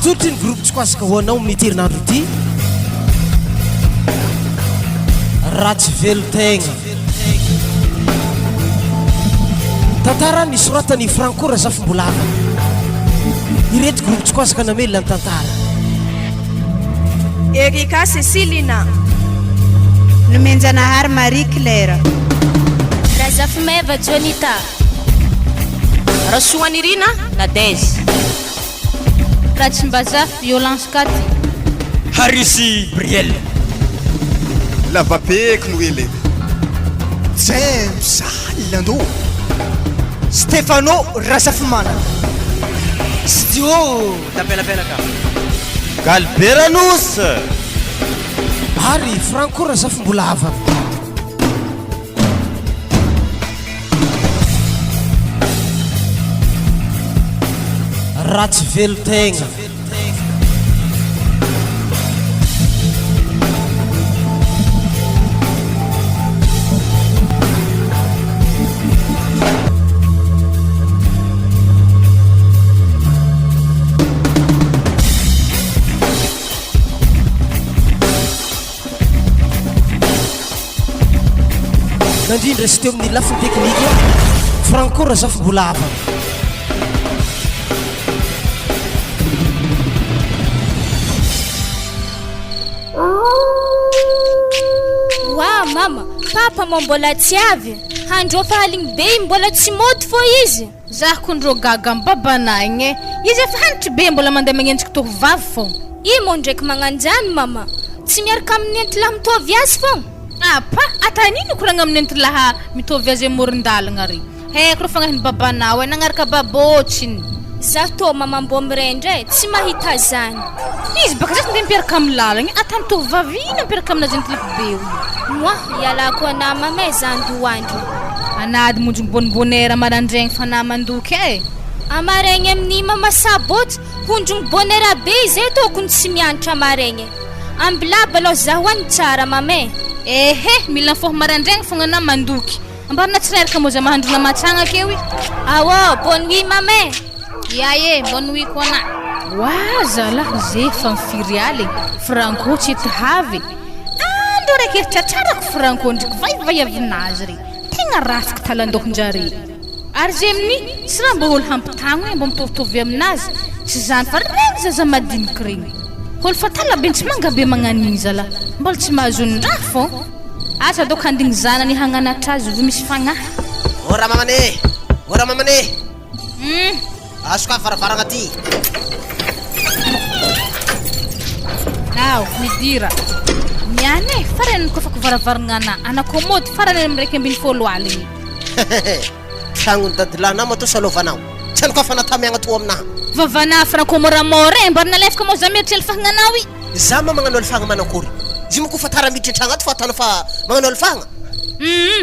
Tutri ny groupe tsikoasaka ho anao miterinandro ity Ratsy velotegna tantara ny soratany Franco Razafimbolava ireto groupe tsikoasaka namelona ny tantara Erika Cecilina Numenjanahary Marie Claire Razafimeva Jonita Rasuanirina Nadege Ratsimbaza Violence Kati Harisi Brielle Lavapek Noele James Ilando Stefano Razafimana Studio tapela ka Galberanus Ari Franco Razafimbolava Ratsy velotegna nandrindra sy teo amin'ny lafiny teknika Franco Razafimbolava Wow mama papa mo mbola tsy avy handro fa haligny be mbola tsy moto fo izy Zah kondro gaga babanaigny izy efa hanitry be mbola mandeha magnenjika tovovavy fô imo ndraiky magnanjany mama tsy miaraka amin'ny entlaha mitovy azy fô apa atanino koragna amin'ny entlaha mitovy azy amoron-dalagna ry haiko ro fagnahiny babanao nagnaraka babôtsiny zah tô mama mbo mirendray tsy mahita zany izy baka zay ndeha mipiaraka amin'ny lalagna atany tovovavy ino mipiaraka aminazy entlaha be io moi ialako ana mama zany doandro anady monjony bonbonera marandraigny fanamandoky amaregny amin'ny mama sabotsy hundrony bonera be izay tokony tsy mianatra amaregny ambilaba aloha zah hoany tsara mame ehe mila foha marandraigny fogna na mandoky ambarina tsy reraka moa za mahandrona matsagna keo awo bonne nuit mame iae bonne nuit kona wa zalahy zay fa mifiry aly Franco tsy etahavy andro raiky eritratrarako Franco ndraiky vaivay avinazy ry tegna rafika talandokonjare ary zay amin'ny sy raha mba olo hampitagno mba mitovitovy aminazy tsy zany fa regny zaza madiniky regny olo fa talabe tsy mangabe magnaniny zalahy mbola tsy mahazony raha fô asa doko handigny zanany hagnanatra azy vo misy fagnahy Ora mamane Aso ka farafaragna ty Aw midira miane farany ko fako varavaragna ana komody farany amraiky ambiny folo aligny Tragno dadilana mato salovanao Tsy ko fa natamiagna to amina vavana Franco moramore mbarina lefaka mo zamirtry elfagnanao Za magnano elfagna manakory Zimo ko fa tara midry tragno ato fa tano fa magnano elfagna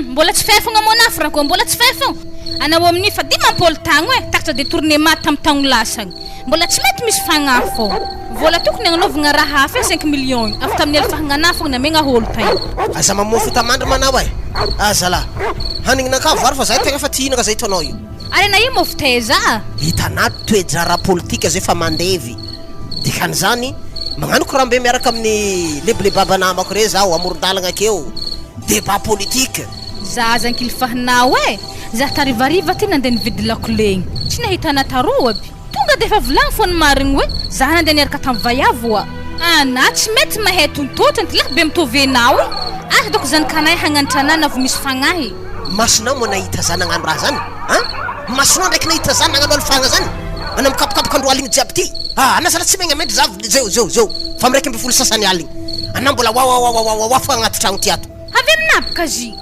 mbola tsy fefagna mo na Franco mbola tsy fefagna anao amin'ny fa di mampôlo tagno takatra détournement tam'tagno lasagny mbola tsy mety misy fagnahy fô vola tokony agnanovagna raha hafa 5 millions after tamin'ny elfagnana fogna namegna holo tay Aza mamofy tamandry manao azala hanignaka vary fa zay tegna fa tihinaka zay tonao io ary na io mofo teza hitanaty toejara politika zay fa mandevy dikan'izany magnano korambe miaraka amin'ny leblebaba-namako re zaho amoron-dalagna akeo débat politique zaza ankilifahinao za tarivariva ty nandeha nividy lakolegny tsy nahitana taroa aby tonga de efa volagny fony marigny hoe za nandeha niaraka tamin'ny vaiavo ana tsy mety mahay tontotra ty lahy be mitovy anao doko zany kanay hagnanitra anay na vo misy fagnahy masinao mo nahita zany nagnano raha zany masinao ndraiky nahita zany nagnano alfagna zany ana mikapokapaka andro aligny jiaby ty anasara tsy megna mendry zavy zeo fa miraiky amby folo sasany aligny ana mbola wa fa agnaty tragno ty ato avy aminabaka zy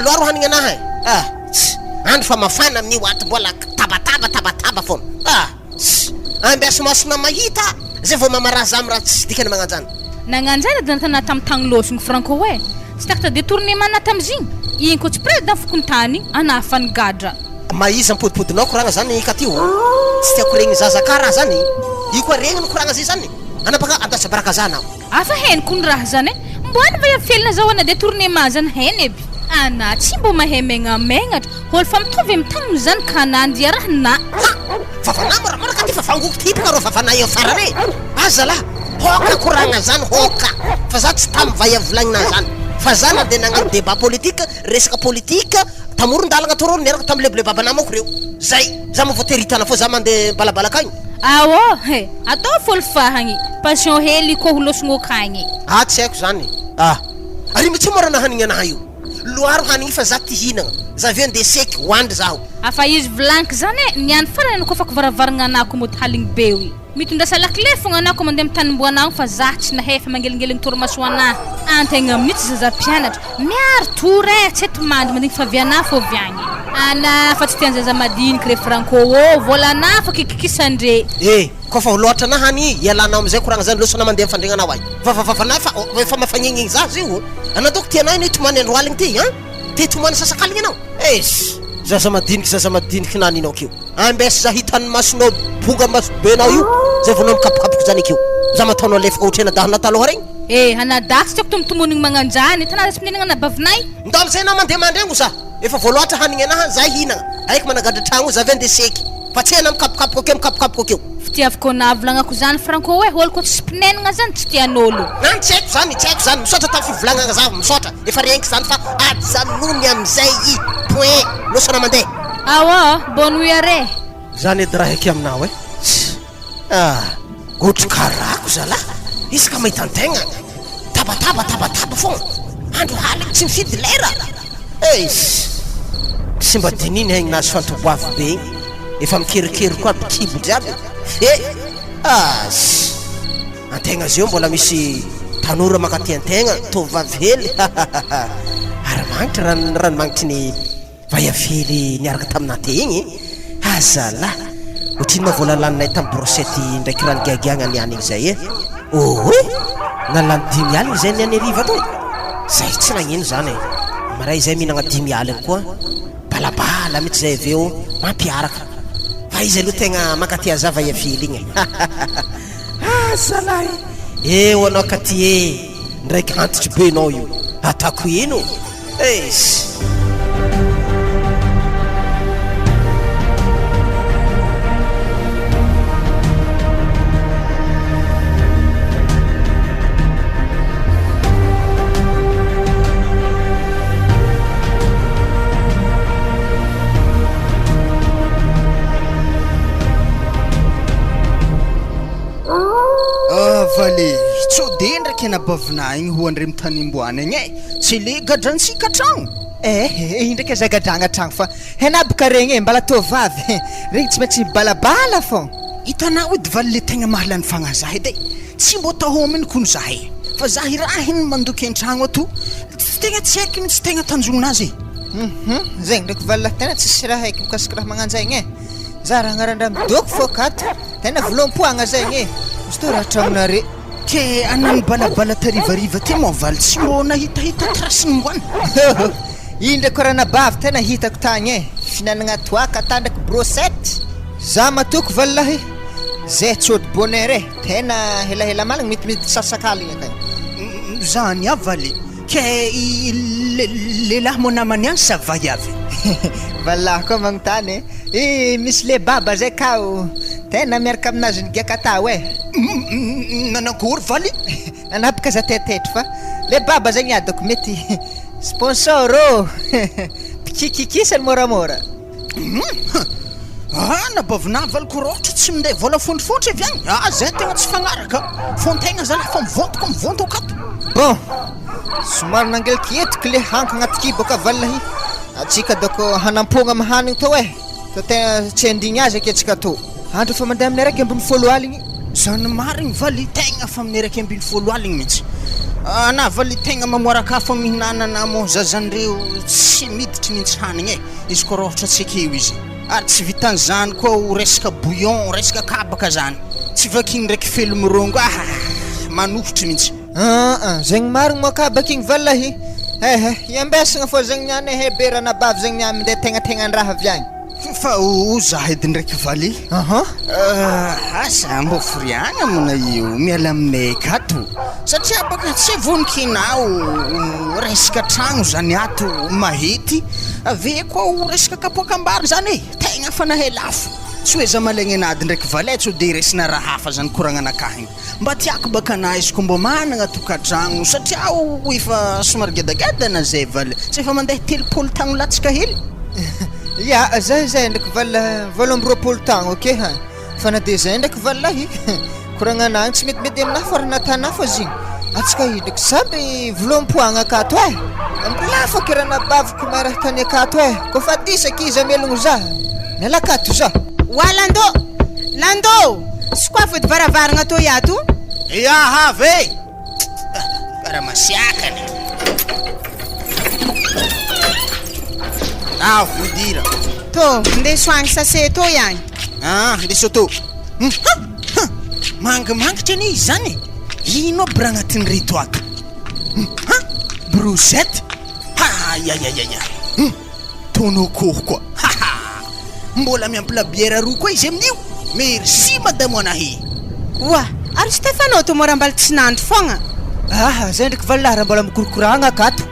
loaro hanigny anahy andro fa mafana amin'ny waty mbola tabataba fona ambiasa masina mahita zay vao mamaraha zamy raha tsy dikany magnanjany nagnanjany danatana tamin'ny tagno lôsogny Franco tsy takata détournement na tamizigny igny ko tsy président fokontany ana afany gadra maiza mpodipodinao koragna zany ka ty tsy tiako regny zazaka raha zany io koa regny no koragna zay zany anapaka andasabaraka zanao afa heniko ny raha zany mboany va yafelina zao ana détournement zany heny eby ana tsy mbo mahay megnamegnatra olo fa mitovy am'tagno zany ka nandia raha na fafana moramora ka ty fafangoko tipika rô fafana eo fara re aza la hoka koragna zany hoka fa za tsy tamy vaya volagnina zany fa za na de nagnano débat politique resaka politique tamorondalagna torolo niaraka tamy lebole babanamako reo zay za mavoateritana fô za mandeha balabalakagny awo he atao folo fahagny passion hely ko holosogno kagny tsy haiko zany ary mitsy morana hanigny anaha io loaro hanigny fa za ty hinagna za aveo nde seky hoandry zaho afa izy volaniko zany niany farany kô fako varavaragna anako mody haligny be oi mitondrasa lakile fogna anako mandeha mitanimbo anao fa za tsy nahefa mangelingeligny toromaso anahy antegna minitsy zaza mpianatra miaro tore tsy eto mandy mandigny fa viana fô viagny ana fa tsy tiany zaza madiniky re franco ô volana fa kikikisandre koa fa loatra na hany ialanao amizay koragna zany losana mandeha mifandregnanao ay vavavavana fa mafagnigny zazy io ana doko tianao ino tomany andro aligny ty ty tomany sasakaligny anao zaza madiniky naninao keo ambesy za hitany masonao bonga masobenao io zay vonao mikapokapoko zany akeo za mataonao lefaka otrena dahana taloha regny hanadasy tiako tomtomonigne magnanjany tanazy tsy minenagna na bavinay ndo amizay na mandeha mandrengo za efa voaloatra hanigny anaha za hinagna aiky managadra tragno za avy nde seky fa tsy hena mikapokapoko akeo fitiavako navolagnako zany franco hoe olo ko tsy pinenagna zany tsy tian'olo tsy haiko zany misaotra tamy fivolagnana za misaotra efa renky zany fa ajanony amizay point losana mandeha awa bonne nuit are zany edy raha eky aminao gotro karako zala isaka mahita antegna tabataba fogna andro haligny tsy mifidy lera sy mba dininy haigny nazy fantoboavy be igny efa mikerikery koa bikibo jiaby antegna zeo mbola misy tanora makaty antegna tovavy hely ary magnitra rano magnitry ny vayavely niaraka taminate igny azala otriny mavola laninay tamy brosety ndraiky rano giagiagna niany igny zay nalany 5 aligny zay niany ariva to zay tsy nagnino zany maray zay mihinagna 5 aligny koa balabala mitsy zay aveo mampiaraka fa izy aloha tegna makaty azava vayavely igny azala eo anao katy ndraiky antitry be anao io atako ino valy tsode ndraiky anabavina igny ho andre mitanimboany igny tsy le gadransika tragno ndraiky aza gadragna tragno fa henabaka regny mbala tovavy regny tsy maintsy balabala fô hitanao edy valy le tegna mahalany fagnazahy edy tsy mbo tahominy kono zahay fa za irahiny mandoky an-tragno ato tegna tsy haiky mitsy tegna tanjognazy zegny ndraiky valy tena tsisy raha haiky mikasiky raha magnanjaigny za raha agnarandra midoko fô kato tena volom-poagna zegny sto raha tragnonare ke anany balabala tarivariva ty moa valy tsy mbo nahitahita trasiny mboany iny ndraiky raha nabavy tena hitako tagny finanagna toaka tandraky brosette za matoko valahy zay tsôdy bonheur tena helahela malagny mitimity sasakaligny akagny zany avy valy ke lelahy mo namany any sa vayavy valahy koa magnontany misy le baba zay kao tena miaraka aminazy nigiakatao nanakory valy nanapaka za tetetry fa le baba zay niadako mety sponsor pikikikisany moramora nabavina valy korôtra tsy minday vola fondrifondry avy agny zay tegna tsy fagnaraka fontegna zany fa mivonto akato bon somary nangeliky etiky le hanko agnaty kibaka valahy atsika doko hanampogna amy hanigny to to tegna tsy andigny azy aketsika to andro fa mandeha amin'ny araiky ambiny 10 aligny zany marigny valy tegna fa amin'ny araiky ambiny 10 aligny mihitsy ana valy tegna mamoaraka fa mihinanana mo zazan'ireo tsy miditry mihitsy hanigny izy koa rohatra tsy akeo izy ary tsy vitan'izany koa ho resaka bouillon resaka kabaka zany tsy vakigny ndraiky felo mirongo manohotry mihitsy zegny marigny moa kabaka igny valahy iambesagna fô zegny niany be ranabavy zegny niany minday tegnategnandraha avy agny fa zah edy ndraiky valy asa mbo firiagna mona io miala aminay akato satria baka tsy voninkinao resaka tragno zany ato mahety ave koa resaka kapoakambary zany tegna fa nahay lafo tsy hoe za malegny anady ndraiky valy tsy ho de resina raha hafa zany koragnanakahigny mba tiako baka na izy ko mbo managna tokatragno satria efa somary gedagadana zay valy tsy efa mandeha 3 tagno latsaka hely ya zay ndraiky valo amby 2 tagno ok ha fa na de zay ndraiky valahy koragnanagny tsy metimety aminahy fa raha natana fa zigny atsika ndraiky samby volom-poagna akato ambilafaky raha nabaviko maraha tany akato ko fa disaky izy amelogno za miala akato za wa lando sokoafody varavaragna tô iato have para masiakany vodira tô ndesoagny sase tô ihany ndeso tô mangamangitra any izy zany ino aby raha agnatin'ny reto ato brosette yayayaya tono koho koa mbola miampila biera roa koa izy amin'io merci madame anahy wa ary Stefano tô mora mbala tsy nandro fogna zay ndraiky valahy raha mbola mikorokoragna akato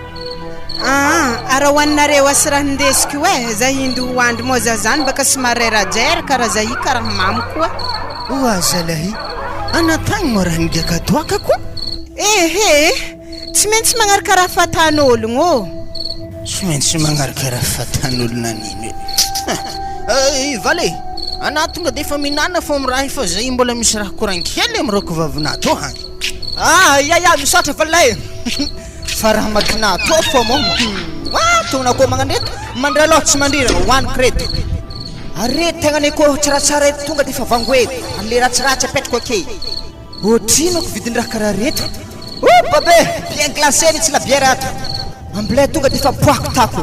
ara hoaninareo asy raha ndesiky hoe za hindy hoandry moa za zany baka somary rajera karaha za hi karaha mamy koa zalahy anatagny mo raha nigy akato aka koa tsy maintsy magnaraka raha fatan'ologno tsy maintsy magnaraka raha fatan'olona aniny valy ana tonga de efa minana fo amy raha efa zay mbola misy raha korankely amroko vavinato hany ya misaotra valahy fa raha madinato fo mo tona ko magnandreto mandray loha tsy mandrirana hoaniky reto are tegna ny ko tsaratsara eto tonga de fa vangoety amle ratsiratsy apetrako ake ohatrinako vidin-draha karaha reto babe bien glacé mitsy la bière ato ambilay tonga de fa poako tako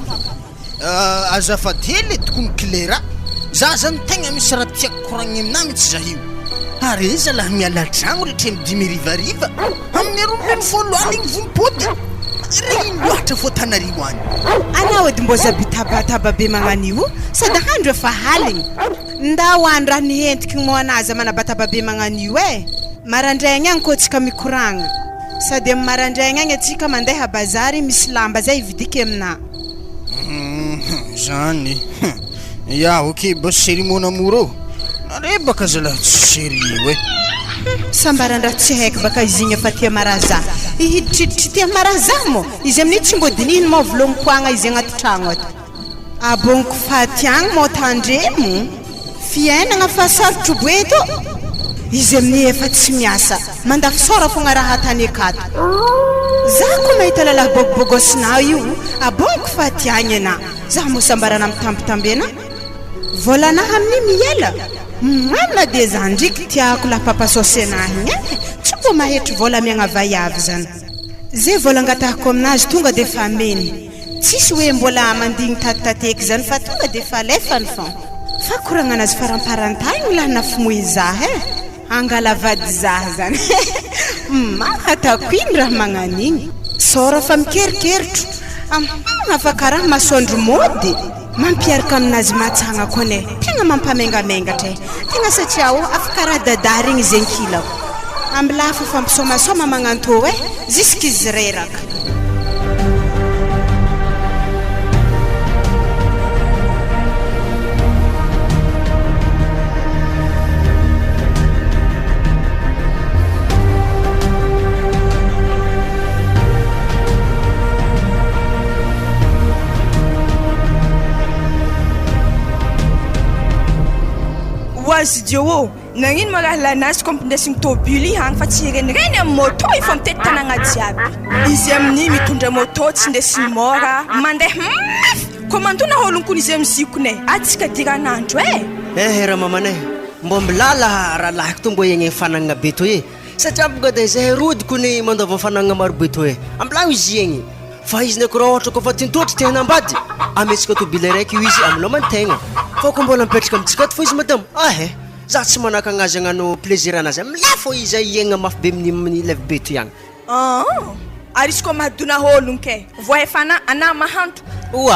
azafady hely tokony kilera za zany tegna misy raha tiako koragny aminahy mitsy za io ary zalahy miala tragno rehetra midimy rivariva amin'ny rombeny folo aligny vonim-pody regny loatra fo tanarivo any anao edy mbo zabitabataba be magnan'io sady handro efa haligny nda hoany raha nihentiky mo anazy manabataba be magnan'io marandraigny agny ko tsika mikoragna sady amy marandraigny agny atsika mandeha bazary misy lamba zay vidiky amina zany ok ba cérémonie amour nare baka zalahy tsy série sambarandraha tsy haiko baka izy igny efa tia maraza ihiditriditry tia maraza mo izy amin'io tsy mbo dinihiny mo volom-poagna izy agnaty tragno ato aboniko faty agny mo tandremo fiainagna fa sarotro boeto izy amin'ny efa tsy miasa mandafisora fogna raha tany akato za ko mahita lalahy bogobogosina io aboniko faty agny ana za mo sambarana mitambitamby volanahy amin'ny miela manna de za ndriky tiako la papasosy anahy igny tsy mbo mahetry vola miagna vaiavy zany zay vola angatahako aminazy tonga de fa meny tsisy hoe mbola mandigny tatitateky zany fa tonga de fa lefany fon fa koragnanazy faramparantagny laha nafomoy zah angala vady zah zany mahatako iny raha magnan'igny sora fa mikerikeritro afa karaha masondro mody mampiaraka aminazy matsagna kone tegna mampamengamengatry tegna satria afaka raha dadary igny zegny kilako ambilafa fampisomasoma magnanto jusqu'izy reraka azy Dio nagnino ma raha lanazy ko ampindesigny tôbily hagny fa tsy renireny amin'ny moto efa mitety tanagna jiaby izy amin'ny mitondra moto tsy ndesigny mora mandeha mafy ko mantona ologno kony izy amizikone atsika diranandro raha mamanay mbo mbilala raha lahiko to mbo egny fanagna be to satria boka de zahay rody kony mandova fanagna maro be to ambilagno izy egny fa izy ndraiky raha ohatra kofa tintotry te hanambady ametsika tôbily raiky io izy aminao mantegna fa ko mbola mipetraka amitsika ato fo izy madame za tsy manaka agnazy agnano plaisir anazy amilafo izy iegna mafy be amin'ny leve be to ihagny ary izy ko mahadona ologno ke voa efana ana mahanto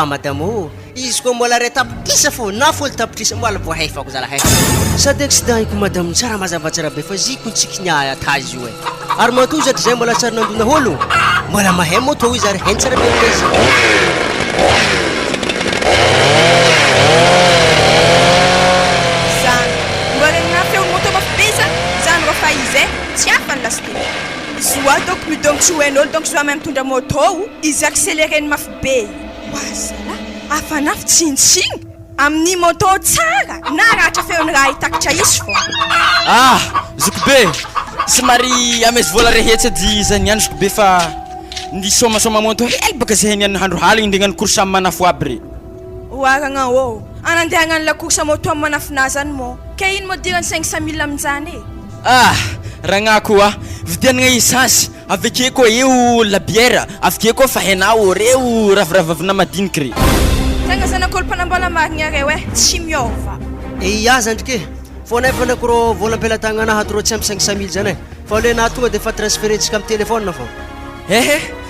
madame izy koa mbola ray tapitrisa fô na fôly tapitrisa mbola voahefako zalahay sady accident iko madame tsara mazavatsara be fa ziko ntsikinya tazy io e ary matozatra zay mbola tsara nandona holo mbola mahay moto izy ary hainy tsara be izy zany mbola na feo moto mafibeza zany refa izy e tsy afany lasite zoa donc midongotry hoen'olo donc zoa même mitondra moto izy accéléreny mafy be wazala afanafy tsintsiny amin'ny moto tsara na ratra feony raha hitakitra izy fô zoko be somary amesy vola rehetsa dy zany andro zoko be fa ny somasoma moto hely baka zay ny handro haligny ndegnany course amin'ny manafo aby re oaragna ô anandehagnany la course moto amin'ny manafina zany mo ke ino mo dirany 500 000 amin'izany e ragna koa vidianagna essence aveke koa eo la bière aveke koa fahenao reo ravaravavina madiniky re tegna zany akolo mpanambola marigna reo e tsy miova iya zandry ke fô nefa ndraiky rô vola ampelatagna hatro tsy ampy 500 000 zany e fa le na tonga de fa transférentsika amin'ny téléphone fô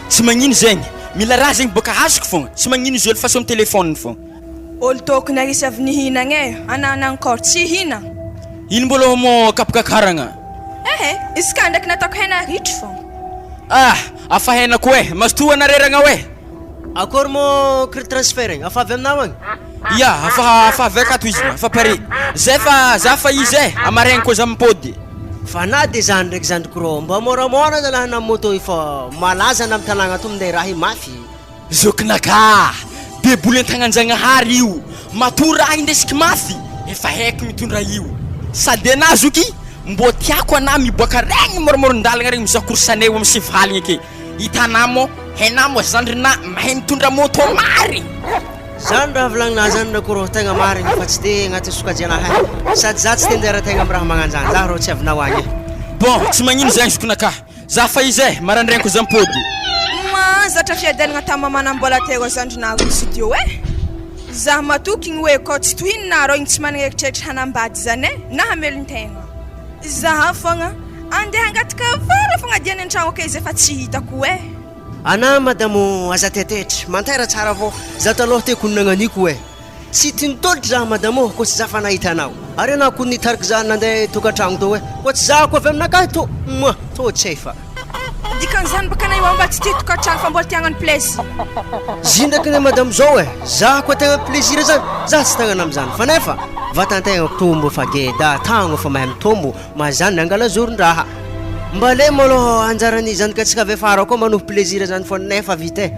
tsy magnino zegny mila raha zegny boka azoko fogna tsy magnino izy olo faso amin'ny téléphone fogna olo tokony arisy avy nihinagna e anana encore tsy hina ino mbola mo kapakakaragna izy ka ndraiky nataoko hena ritry fô afa hena ko e mazotoa nareragna oe akory mo crédit transfert afa avy aminao agny ia afa avy akato izy afa pare zay fa za fa izy e amaregny koa za mipody fa na de zany ndraiky zandriko rô mba moramora zalahy na moto fa malaza na am'tanagna to minday raha i mafy zokinaka beboly an-tagnanjagnahary io matory raha indesiky mafy efa haiko mitondra io sady ana zoky mbo tiako ana miboaka regny moromorondalagna regny mizaha coursanay amy sivaligny ake hitanao mo hainao mo zandry na mahay mitondra moto mary zany raha volagnina zany ndraiky rô tegna marigny fa tsy de agnaty sokajanahay sady za tsy tendera tegna amy raha magnanjany za rô tsy avinao agny e bon tsy magnino zegny zokinaka za fa izy e marandraigny ko za mipody zatra fiadanagna tamamanambola tero zandrinao studio e za matokigny hoe ko tsy tohinina rô igny tsy managna eritreritry hanambady zany e na hamelon-tegna zaha fogna andeha angataka vara fogna diany an-tragno ake izy efa tsy hitako e ana madamo aza tetetry mantera tsara avao za taloha te koninananiko e tsy tinitolotry za madamo ko tsy za fa nahita anao ary anao ko nitariky za nandeha tokantragno to e ko tsy za ko avy aminakahy to to tsy efa dikan'izany baka na io mba tsy te tokantragno fa mbola tiagnany plaisir zy ndraiky ne madamo zao e za koa tegna plaisir zany za tsy tagnana am'zany fa nefa vatantegna tombo fa geda tagno fa mahay mitombo mazany angala zoron-draha mba le maloha anjarany zandrikatsika avy afara koa manoho plaisir zany fô nefa vita e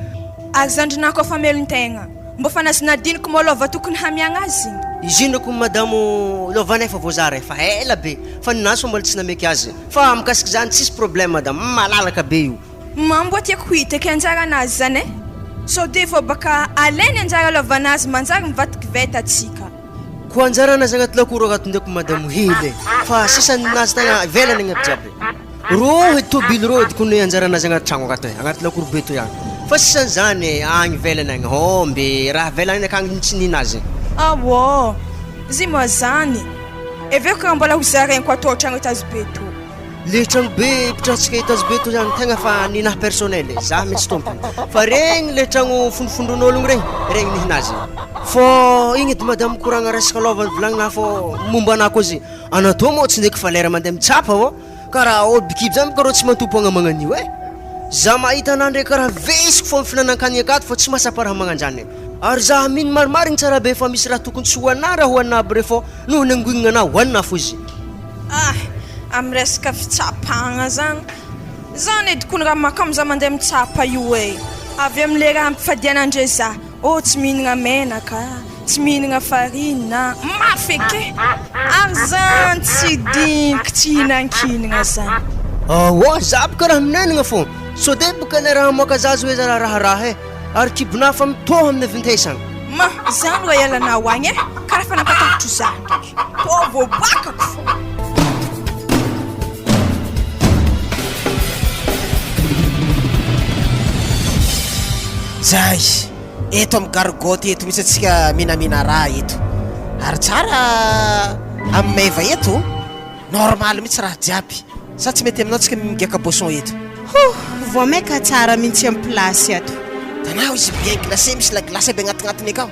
ary zandrinako fa melon-tegna mbo fa nazinadiniko malova tokony hamiagna azy izy ndraiky madamo lova nefa voazara e fa ela be fa ninaso mbola tsy nameky azy fa mikasiky zany tsisy problème madamo malalaka be io mambo tiako hitaka anjara anazy zany e so de fô baka alainy anjara lovanazy manjary mivatiky veta atsika ko anjara anazy agnaty lakoro agatondeko madamo hely fa sisany nazy tagna velany agny aby jiaby rô tobily rô dikony anjara anazy agnaty tragno agato e agnaty lakoro be to ihany fa sisany zany agny velany agny homby raha velany akagny tsy ninazy awo zy moa zany eveo ka mbola hozaraigny ko atao tragno etazy-be to le tragno be pitratsika etazy-be to zany tegna fa ninahy personnel za mitsy tompony fa regny le tragno fondrofondron'ologno regny nihinazy fô igny edy madamo koragna resaka lova volagnina fô momba anah koa zy anatao moa tsy ndraiky fa lera mandeha mitsapa avao karaha olo bikiby zany karô tsy mantompo agna magnan'io e za mahita anah ndraiky karaha vesiko fô mifinanankany akato fa tsy masapa raha magnanjany ary za mino marimarigny tsara be fa misy raha tokony tsy hoanah raha hoanah aby re fô noho nangoignana anah hoanah fo izy amy resaka fitsapagna zany zany edy kony raha makamo za mandeha mitsapa io e avy am'le raha ampifadianandre za tsy mihinagna menaka tsy mihinagna farina mafy eke ary zany tsy diniky tsy hinan-kinagna zany za boka raha minenagna fô so de boka le raha moka zazy hoe za raharaha e ary kibonah fa mitoha amin'ny avintesagna zany roa ialanao agny e karaha fa nampatahotro za ndraiky to voabakako fô zay eto amy gargoty eto misy atsika minamina raha eto ary tsara amy meva eto normal mihitsy raha jiaby sa tsy mety aminao tsika migaka boisson eto vao maika tsara mihitsy amy plasy ato tanao izy bien glacé misy la glacé be agnatignatigny akao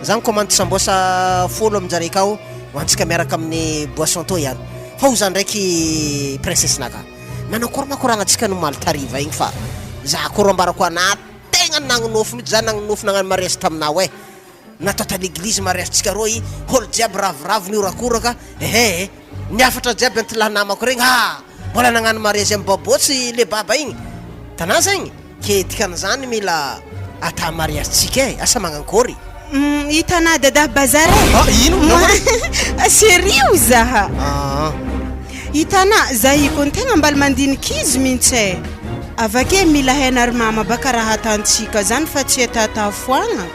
zany commande sambosa folo aminjare akao hoantsika miaraka amin'ny boisson to ihany fa ho zany ndraiky princesse-naka manakory makorangatsika no maly tariva igny fa za kory ambarako ana tegna nagnonofo mihitsy zany nagnonofo nagnano mariage taminao e natao ta l'église mariage-tsika rô i holo jiaby ravoravo niorakoraka niafatra jiaby antilahinamako regny mbola nagnano mariage amin'ny babôtsy le baba igny tanà zegny ke dikan'izany mila ata mariage-tsika e asa magnankôry hitanà dada bazare ino serio zaha hitanà za iko ny tegna mbala mandiniky izy mihitsy e avake mila hainary mama baka raha atantsika zany fa tsy etata foagna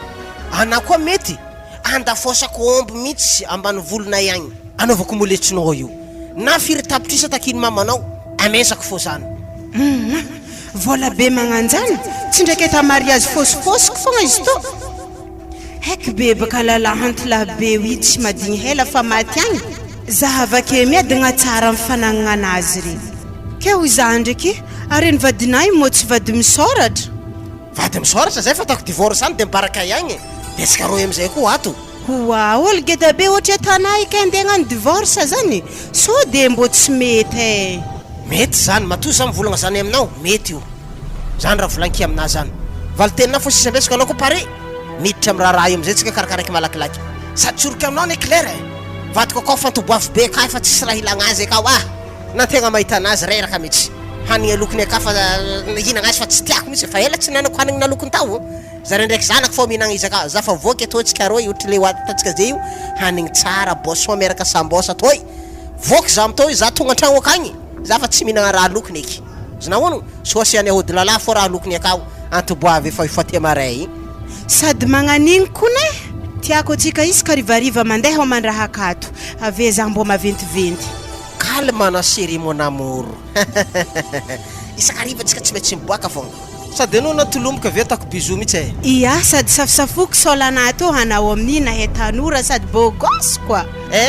ana koa mety andafosako omby mihitsy ambany volonay agny anaovako moletsinao io na firy tapitrisa takiny mamanao amezako fô zany vola be magnanjany tsy ndraiky eta mariage fosifosiko fogna izy to haiky be baka lalahantylah be io tsy madigny hela fa maty agny zaha avake miadigna tsara mifanagnana anazy regny ke ho za ndraiky ary ny vadinay mo tsy vady misoratra vady misoratra zay fa ataoko divorce any de mibaraka ihagny de tsika roy amizay koa ato hoa olo geda be ohatra tanay ka andeha hagnano divorce zany so de mbo tsy mety e mety zany matoa za mivolagna zany aminao mety io zany raha volanky amina zany valitenina fo sisa ndresiko anao koa pare miditra amin'ny raha io amizay tsika karakaraiky malakilaky sady tsoroky aminao ny éclair e vadiko akao fantoboafy be ka fa tsisy raha ilagna azy akao na tegna mahita anazy reraka mihitsy hanigna lokony aka fa hinagna azy fa tsy tiako mihitsy fa ela tsy nanako hanigna lokony tao zare ndraiky zanako fô mihinagna izy aka za fa voky atô tsika roy ohatra le hoatantsika zay io hanigny tsara boisson miaraka sambosa toy voky za amtao za tonga antragno akagny za fa tsy mihinagna raha lokony eky zanahono sosy any ahody lala fô raha lokony akao antoboavy efa ifatia maray sady magnanigny kone tiako atsika isaka rivariva mandeha mandraha akato ave za mbo maventiventy calme na chérie mon amour isaka riva tsika tsy maintsy miboaka fogna sady anao natolomboka ave atako bisou mihitsy e ia sady safosafoko solana to hanao amin'ny nahe tanora sady bogos koa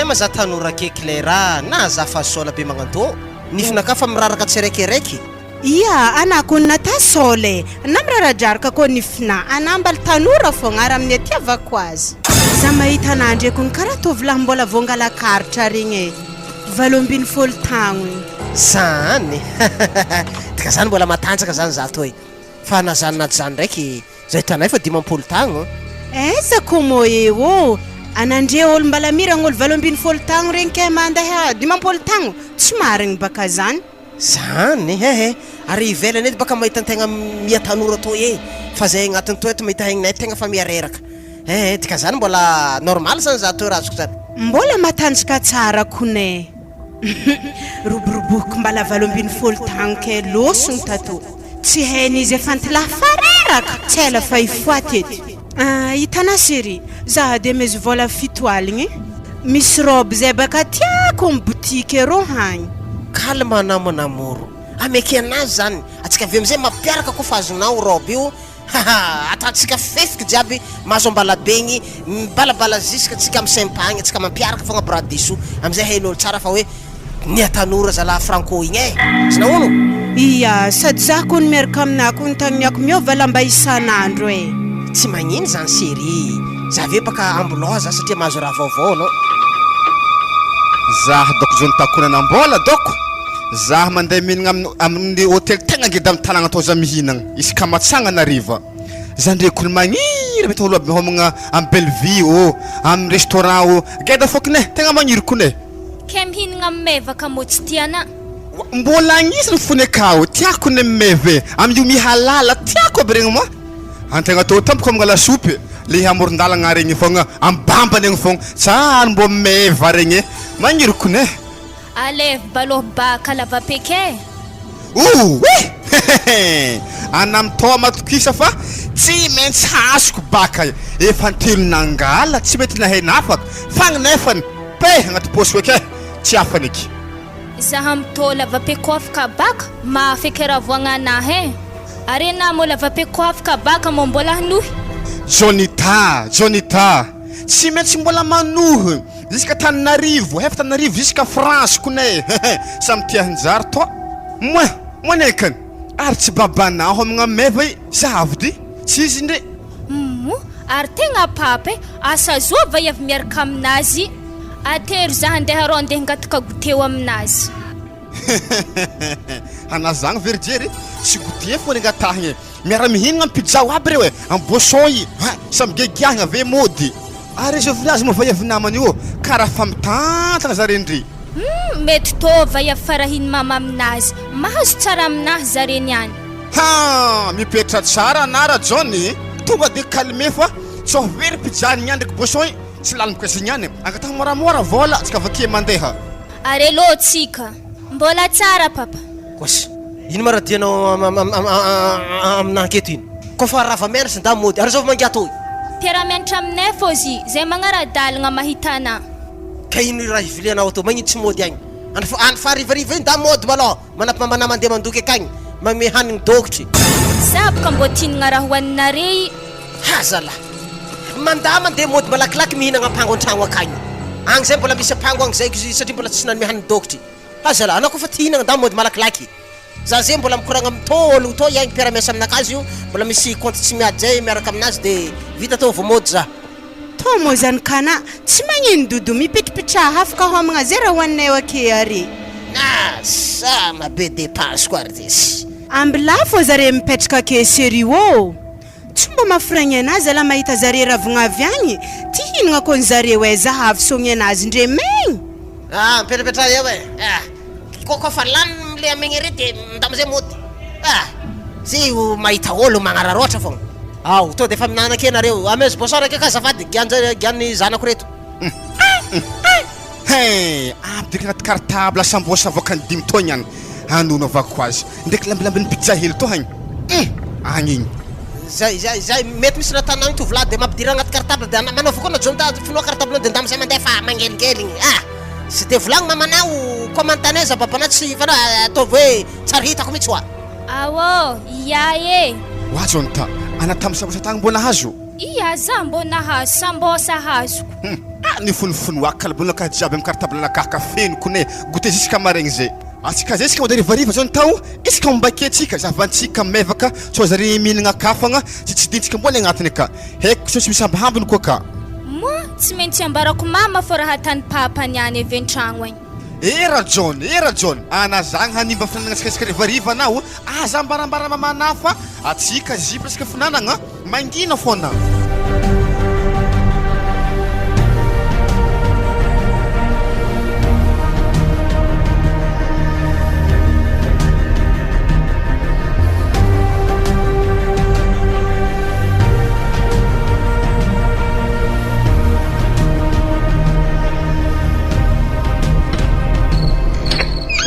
maza tanora ke claira na za fa sola be magnantô nifinaka fa miraraka tserekeraiky ia anako nata sole namraradraraka ko nifina anambal tanora fogna ara amin'ny atiavako azy za mahita anandreko ny karaha tovolahy mbola vongala karitra regny e 80 tagno zany dika zany mbola matanjaka zany za toy fa nazaninaty zany ndraiky zay tanay fa 50 tagno eza komo eo anandre olo mbala miragna olo 80 tagno regny ke mandeha 50 tagno tsy marigny baka zany zany ary ivelany edy baka mahita antegna miatanora to fa zay agnatiny to eto mahita haignay tegna fa miareraka dika zany mbola normal zany za to razoko zany mbola matanjaka tsara kone roboroboky mbala 80 tagno ke losony tato tsy hain'izy efa antilahy fareraka tsy ela fa ifoaty ety hitanà série za de mezy vola 7 aligny misy robe zay baka tiako amin'ny boutique ero hagny calme na mon amour ameky anazy zany atsika avy amizay mampiaraka koa fa azonao robe io atatsika fefiky jiaby mahazo ambala begny mibalabala ziska tsika amin'ny sempagny atsika mampiaraka fogna bras dessous amizay hain'olo tsara fa hoe niatanora zalahy franco igny e zanahono ia sady za ko ny miaraka aminako ny tagniniako miova lamba isan'andro e tsy magnino zany série za ve baka ambuloza satria mahazo raha vaovao anao zah doko zony takonana mbola doko zah mandeha mihinagna amin'ny hôtel tegna ngeda amin'ny tanàgna atao za mihinagna isaka matsangana riva za ndrekony magniry mety olo aby homagna amin'ny Bellevue amin'ny restaurant geda fokone tegna magniry kone ke mihinagna amin'ny mevaka mo tsy tiana mbola agnisy ny fony akao tiako ny meve amin'io mihalala tiako aby regny moa antegna atao tampoko amigna lasopy le amoron-dalagna regny fogna ambambany egny fogna tsary mbo meva regny magniry kone aleve baloha baka lava-peke anamtao matokisa fa tsy maintsy hasiko baka efa antelo nangala tsy mety nahainafaka fagnanefany pe agnaty posy eke tsy afany eky zaha mitô lava-peko afaka baka mahafeky ravoagna anahy are na mo lava-peko afaka baka mo mbola hanohy Jonita tsy maintsy mbola manohy jusqu'à Tananarivo efa Tananarivo jusqu'à France kone samy tiahinjary toa monekany ary tsy babana homagna meva i zavody tsy izy ndre ary tegna papa asa zova avy miaraka aminazy atery za andeha rô andeha ngataka goteo aminazy anazagny verijery tsy gote fo ny angatahigny miara mihinagna am pizza aby reo am boisson yi samy gegiahigna ave mody ary izy vinazy mo vaiavy namany io karaha famitantana zarendry mety tova avy farahiny mama aminazy mahazo tsara aminazy zareny any ha mipetra tsara anara Johnny tonga de calme fa tsô very pizza ny ndraiky boisson yi tsy lalimy koesiny any angatahigny moramora vola tsika avake mandeha ary elo tsika mbola tsara papa kosy ino ma raha dianao amina anketo ino kofa rava mianatra nda mody ary zao mangiato mpiara-mianatra aminay fô zy zay magnara-dalagna mahita anah ka ino raha ivilianao atao magnino tsy mody agny any farivariva iny da mody malô manapamana mandeha mandoky akagny mame hanigny dokotry za boka mbo tinagna raha hoaninare hazala manda mandeha mody malakilaky mihinagna ampango an-tragno akagny agny zay mbola misy ampango agny zay satria mbola tsy nany mihanigny dokotry hazala anao kofa tihinagna da mody malakilaky za zay mbola mikoragna amitôlo to iagny mpiara-miasa aminakazy io mbola misy compte tsy miady zay miaraka aminazy de vita tao vao mody za to moa zany kana tsy magnino dodo mipitripitraha afaka homagna zay raha hoaninay ake ary sa mabe dépense koa ary desy ambila fô zare mipetraka ake serio tsy mba mafiragny anazy ala mahita zare ravagna avy agny ty hinagna koa ny zare hoe zahavy sogny anazy ndre megny mipetrapetra eo kofa lany le amegny re de ndamizay mody zy mahita olo magnararoatra fogna ao to de efa minanake anareo amezy bosor ake ka zafady giany zanako reto hey abdiky anaty cartable sambosa avakany 5 taogny any anono avako azy ndraiky lambilambin'ny pizza hely to hagny agny igny zay mety misy ratanagny tovolahy de mampidira anaty cartable de manao fokoana jonta finoa cartable de ndamizay mandeha fa mangeligely sy de volagny mamanao komantanaiza babana tsy fana ataovy hoe tsary hitako mihitsy oa awô ia e oajonta anatamy sambosa tagny mbona hazo ia za mbona hazo sambosa hazoko ny fonofinoaka kalabonaka jiaby amy cartable nakahaka fenoko ne gote jusqu'à maregny zay atsika zay tsika madarivariva zao ny tao isika mbakentsika zavantsika mevaka so zare mihinagna kafagna tsy dintsika mbona agnatiny aka haiko so tsy misy ambahambiny koa ka moa tsy maintsy ambarako mama fô raha tany papa niany avy an-tragno agny era John anazagny hanimba finanagnatsika rivariva anao aza ambarambara mamana fa atsika zipresaka finanagna mangina fona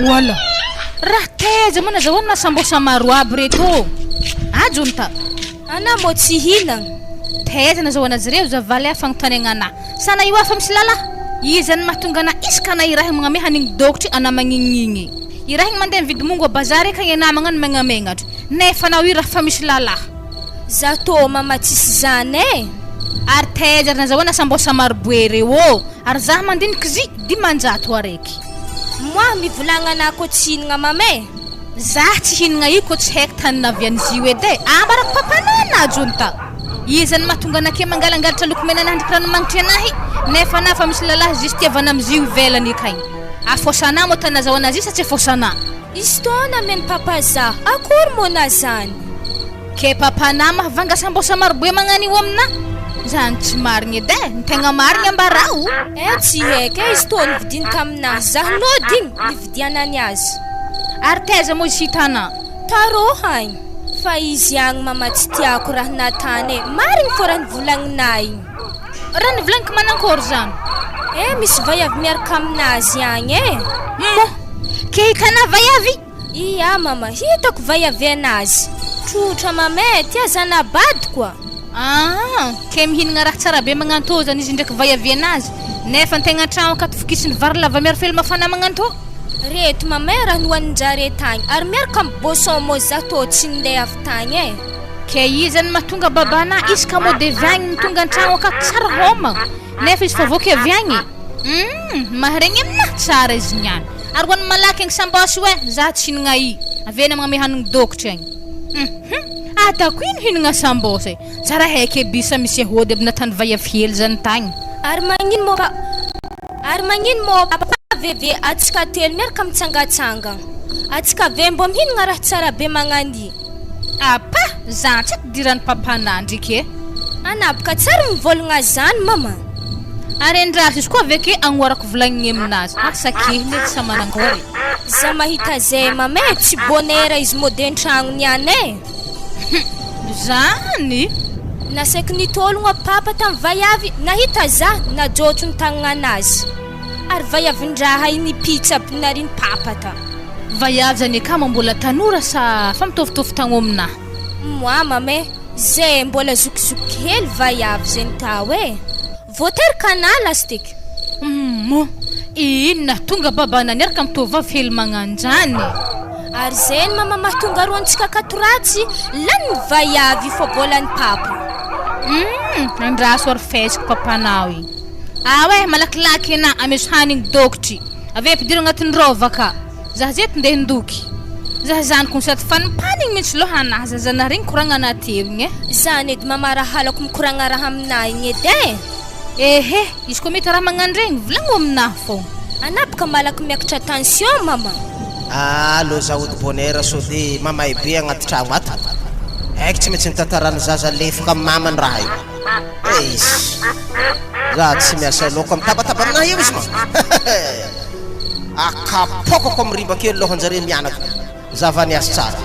wala raha teza mana zahoana sambosa maro aby reto ajonta ana mo tsy hinagna teza na zahoana azy reo zavaly afagnotanegna ana sana io afa misy lala izany mahatonga ana isaka na iraha magname hanigny dokotry ana magnignigny iraha mandeha mividy mongo a bazary ka ena magnano magnamengatry nefa anao io raha fa misy lala za to mama tsisy zany ary teza na zahoana sambosa maro boe reo ary zaho mandiniky zy dimanjato araiky moa mivolagna ana ko tsy hinagna mame za tsy hinagna io ko tsy haiko tanina avy an'izy io edy ambarako papanana ajonta izany mahatonga anake mangalangalatra lokomena anandriky ranomagnitry anahy nefa ana fa misy lalahy zisy tiavana am'izy io ivelany akagny afosana mo tana zahoana azy io sa tsy afosana izy tona meny papa za akory mona zany ke papana mahavanga sambosa marobe magnano io amina zany tsy marigny edy ny tegna marigny ambarao tsy haika izy to nividinika aminazy zah nodigny nividianany azy ary teza mo izy hitana tarô hagny fa izy agny mama tsy tiako raha natany marigny fô raha nivolagninay igny raha nivolagniky manankory zany misy vaiavy miaraka aminazy agny mo ke hitana vaiavy ia mama hitako vaiavy anazy trotra mame tia zanabady koa ke mihinagna raha tsara be magnanto zany izy ndraiky vaiavy anazy nefa ntegna tragno akato fokisiny vary lava miaro fely mafana magnanto reto mame raha nohaninjare tagny ary miaraka amy boson mo za to tsy nindeha avy tagny ke izany mahatonga babana isaka mo de viagny mitonga an-tragno akato tsara homagna nefa izy fa voky avy agny maharegny amina tsara izy niany ary hoany malaky agny sambosy hoe za tsy hinagna i avena magname hanigny dokotry agny Ataoko ino hinagna sambosy tsara haiky bisa misy hody amina tany vaiavy zany tagny Ary magnino mo papa veve atsika telo miaraka mitsangatsanga. Atsika ve mbô mihinagna raha tsara be magnani. apa zany tsy diran'ny papanandry ke Anapaka tsara mivolagna zany mama. ary andraso izy koa aveke agnorako volagniny aminazy asakihiny edy samanangory Za mahita zay mama tsy bonera izy mody an-tragno niane. zany Nasaky nitologna papa tam vaiavy nahita za najotso ny tagnanazy. Ary vaiavin-draha iny pizza pinarin papa ta. vaiavy zany akama mbola tanora sa fa mitovitovy tagno amina Moi mame, zay mbola zokizoky hely vaiavy zay tao e. Voatery kanala stick. inona tonga babana niaraka mitovavy hely magnanjany Ary zay mama mahatonga rontsika katoratsy lany vaiavy fobolany papa. andraso ary fesika papanao igny awe malakilaky na ameso hanigny dokotry ave ampidiry agnatin'ny rova ka zah zeto ndeha hindoky zah zaniko ny sady fanimpanigny mihitsy loha anahy zazana regny koragna anaty evigny Zany edy mama raha halako mikoragna raha aminahy igny edy ehe izy koa mety raha magnano regny volagno aminahy fogna Anapaka malaky miakatra tension mama. Allo za ody bonheur sody mamay be agnaty tragno ato aiky tsy maintsy mitantarany zaza lefaka amin'ny mamany raha io za tsy miasa loko mitabataba aminahy io izy ma akapokako amin'ny riba-kely lohanjare mianaka zava niasa tsara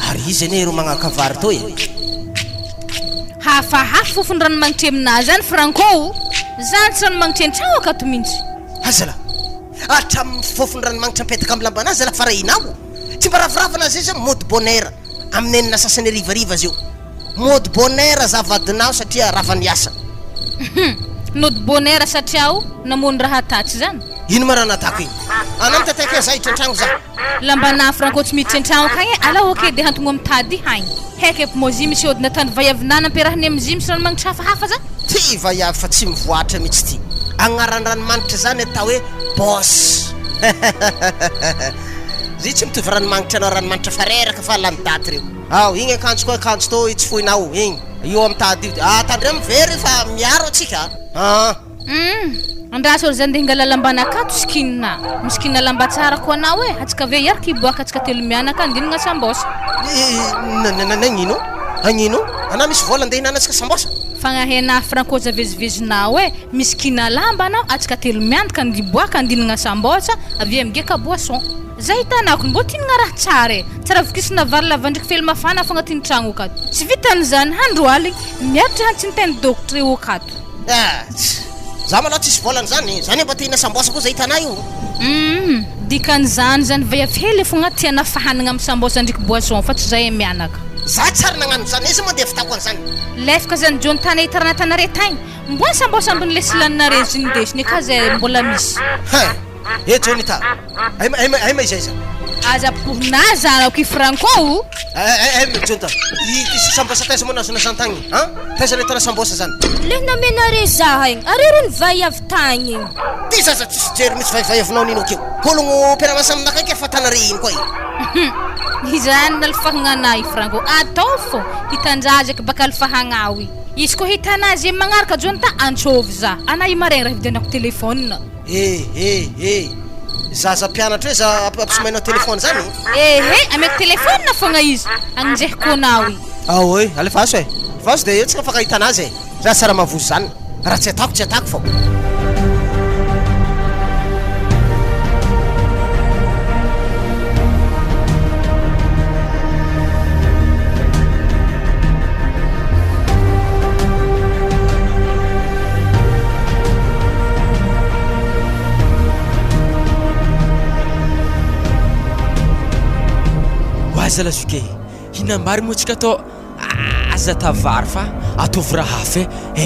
ary izy ane ro magnakavary toy hafahafa fofony ranomagnitry aminazy zany franco zany tsy ranomagnitry an-tragno akato mihitsy azala hatramin'ny fofony ranomagnitra mipetaka amin'ny lambanazy zala farahinao tsy mba ravaravana zay zany mode bonheur amin'ny enina sasany rivariva zio mode bonheur zavadinao satria rava niasa nody bonheur satria o namony raha tatsy zany ino ma raha natako igny anao mitateka za hitran-tragno za lambana franco tsy miditry an-tragno akagny ala oke de hantogno amitady haigny haiky mozy misy odina tany vaiavinana ampiarahany amzy misy ranomagnitra hafahafa zany ty vaiavy fa tsy mivoatra mihitsy ty agnaran-dranomanitra zany atao hoe boss zy tsy mitovy ranomagnitra anao ranomanitra fareraka fa lany daty reo ao igny akanjo koa akanjo tô itsy foinao igny io amitady io tandre mivery fa miaro atsika andraso ory zany nde hingala lambana akato skinina miskinina lamba tsara ko anao e atsika ave iaraka iboaka atsika telo mianaka andinagna sambosa nagnino agnino anao misy vola nde hinana atsika sambosa fagnahena franco zavezivezinao e miskina lamba anao atsika telo mianaka andiboaka andinagna sambosa ave amigeka boisson zay hitanako mbo tinagna raha tsara e tsara vikisina vary lavandraiky fely mafana fa agnatin'ny tragno akato tsy vitan'izany handro aligny miaritra hantsy niteny dokotry eo akato za malao tsisy volany zany zany mba tihina sambosa koa zay hitanay io dikan'izany zany vaiavy hely fogna tiana fahanagna amin'ny sambosa ndraiky boisson fa tsy zay mianaka za tsara nagnano zany izy moa de fitako an'izany lefaka zany jony tany hitaranatanare tagny mboa sambosa ambony lesilaninare ziny desiny ka zay mbola misy jony ta ay ma izay za aza pohinazy anako i franco jonta sambosa taiza moa nazona zany tagny taiza le tana sambosa zany Le namenare zaha igny ary ro ny vaiavy tagny igny ty zaza tsisy jery misy vaivaiavinao nino akeo kologno mpiramasa aminaka ike fa tanare ino koa izany nalifahagna i franco atao fo hitandrazaky baka alifahagnaho izy koa hitanazy magnaraka jonta antsovy za ana i maregny raha vidianako telefôna zaza mpianatra hoe za ampisomainao telefôny zany ameko telefôna fogna izy agnjehiko anao ao e alefaso e faso de tsika fakahitanazy za sara mavozo zany raha tsy atako fô aza lazoke hinambary moa tsika atao aza tavary fa ataovy raha hafa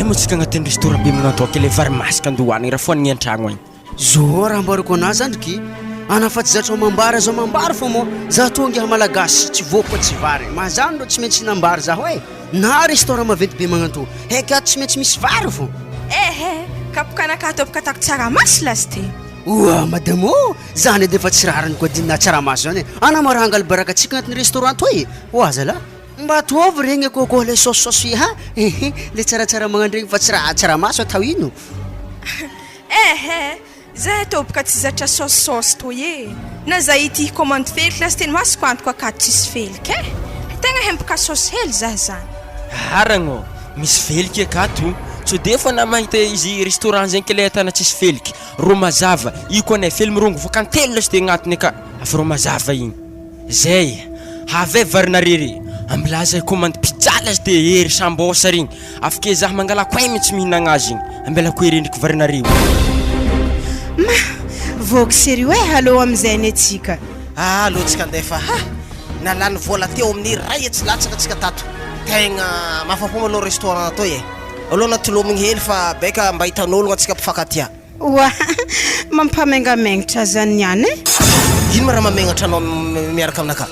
moa tsika agnatin'ny restaurant be magnatao akele vary masika andohanigny raha foanigny an-tragno agny zo raha ambariko anazy andriky anafaty zatra mambary azo mambary fo mo za tonga malagasy tsy vopa tsy vary mazany ro tsy maintsy nambary za hoe na restaurant maventy be magnatao haiky ato tsy maintsy misy vary fo kapokanaka ataovaka atako tsara masy lasy ty oa madamo zany edy efa tsy rarany koa dinina tsaramaso zany ana maranga albaraka atsika agnatin'ny restaurant toy oaza la mba toavy regny kokoa le saosisosy ha le tsaratsara magnandregny fa tsy raha tsaramaso atao ino zay tô boka tsy zatra saosisosy toy e na zay ity commande feliky lasy teny masoko antoko akato tsisy feliky tegna hempaka saosy hely zah zany aragno misy feliky akato so de fa na mahita izy restaurant zegny kele atana tsisy feliky ro mazava io koa nay felimirongo vakantelo lasy te agnatiny aka afa ro mazava igny zay have varina rery ambilaza commande pizza lasy te hery sambosa regny afake zah mangala koay mitsy mihinagna azy igny ambela koe rendriky varina reo ma voky sérieux allo amizay ny atsika allo tsika andefa nalany vola teo amin'ny ray tsy latsaka atsika tato tegna mafapo malo restaurant toy aloha natolomigny hely fa beka mba hitan'ologno atsika mpifankatia wa mampamengamegnatra zany niany ino ma raha mamenatra anao miaraka aminaka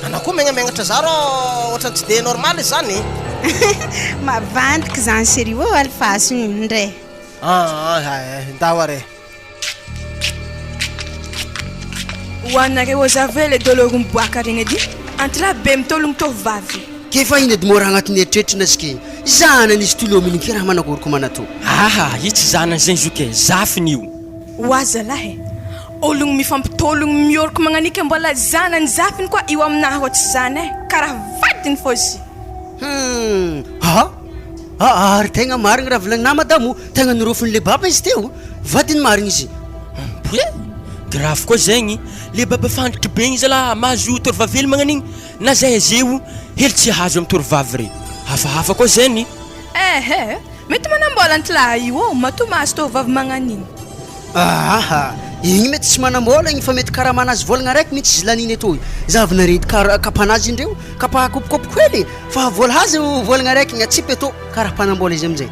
ana koa megnamenatra za ro ohatrany tsy de normal zany mavandiky zany sérieux alfaso ndray ndaho are hoanareo zave le doloro miboaka regny edy antila be mitologno tovavy ke fa iny edy mora agnatin'ny eritreritry ske zanany izy tolominy ke raha managoroko manato io tsy zanany zegny zoke zafiny io oaza lahy ologno mifampitologno mioroko magnanika mbola zanany zafiny koa io aminahy ohatsy zany karaha vadiny fô zy ary tegna marigny raha volagnina madamo tegna nirofiny le baba izy teo vadiny marigny izy grave koa zegny le baba fandritry be igny zala mahazo torovavely magnan'igny na zay azeo hely tsy hazo amin'ny torovavy re hafahafa koa zegny mety manambola antilahy io mato mahazo tovavy magnan'igny igny mety tsy manambola igny fa mety karaha manazy volagna raiky mitsy izy laniny atoy zavy naredy kapanazy indreo kapa kopokopoko hely fa vola hazy volagna raiky igny atsipy atô karaha mpanambola izy amizay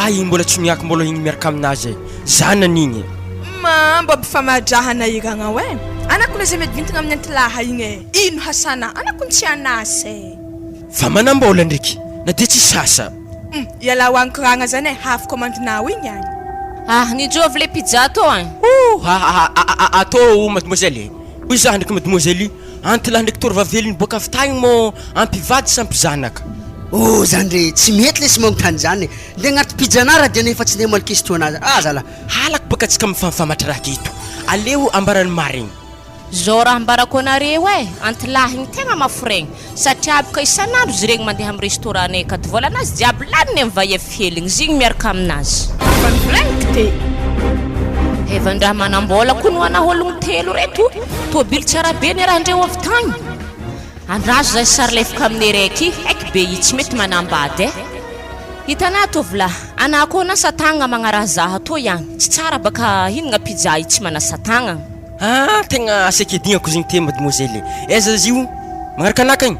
igny mbola tsy miaka mbola igny miaraka aminazy zanan'igny mba bifamadrahana iragna hoe anakona zay mety vintagna amin'ny antilaha igny ino hasana anakony tsy anasy fa manambola ndraiky na de tsy sasa iala hoankoragna zany hafa commandinao igny any nijovy le pizza atô atô mademoiselle hoy zah ndraiky mademoiselle antilahy ndraiky torovavely ny boaka avy tagny mo ampivady sampy zanaka zany re tsy mety le sy magnotany zany le agnaty pizanara dia nefa tsy de malo question anazy zala halako baka atsika mifamafamatra raha keto aleo ambarany marigny zao raha ambarako anareo antilahy igny tegna maforegny satria boka isan'andro izy regny mandeha amin'ny restaurant nay akato vola anazy jiaby laniny amin'ny vahiafeligny izy igny miaraka aminazy fanivolagniko te evan-draha manambola koa no ana ologno telo reto tobily tsara be ny raha andreo avy tagny andrazo zay sary lefaka amin'ny raiky haiky be i tsy mety manambady hitanà tovolahy ana koa nasa tagna magnaraha zaha atô ihany tsy tsara baka hinagna pizza i tsy manasa tagna tegna asakedigna zegny te mademoiselle aiza izy io magnaraka anaka igny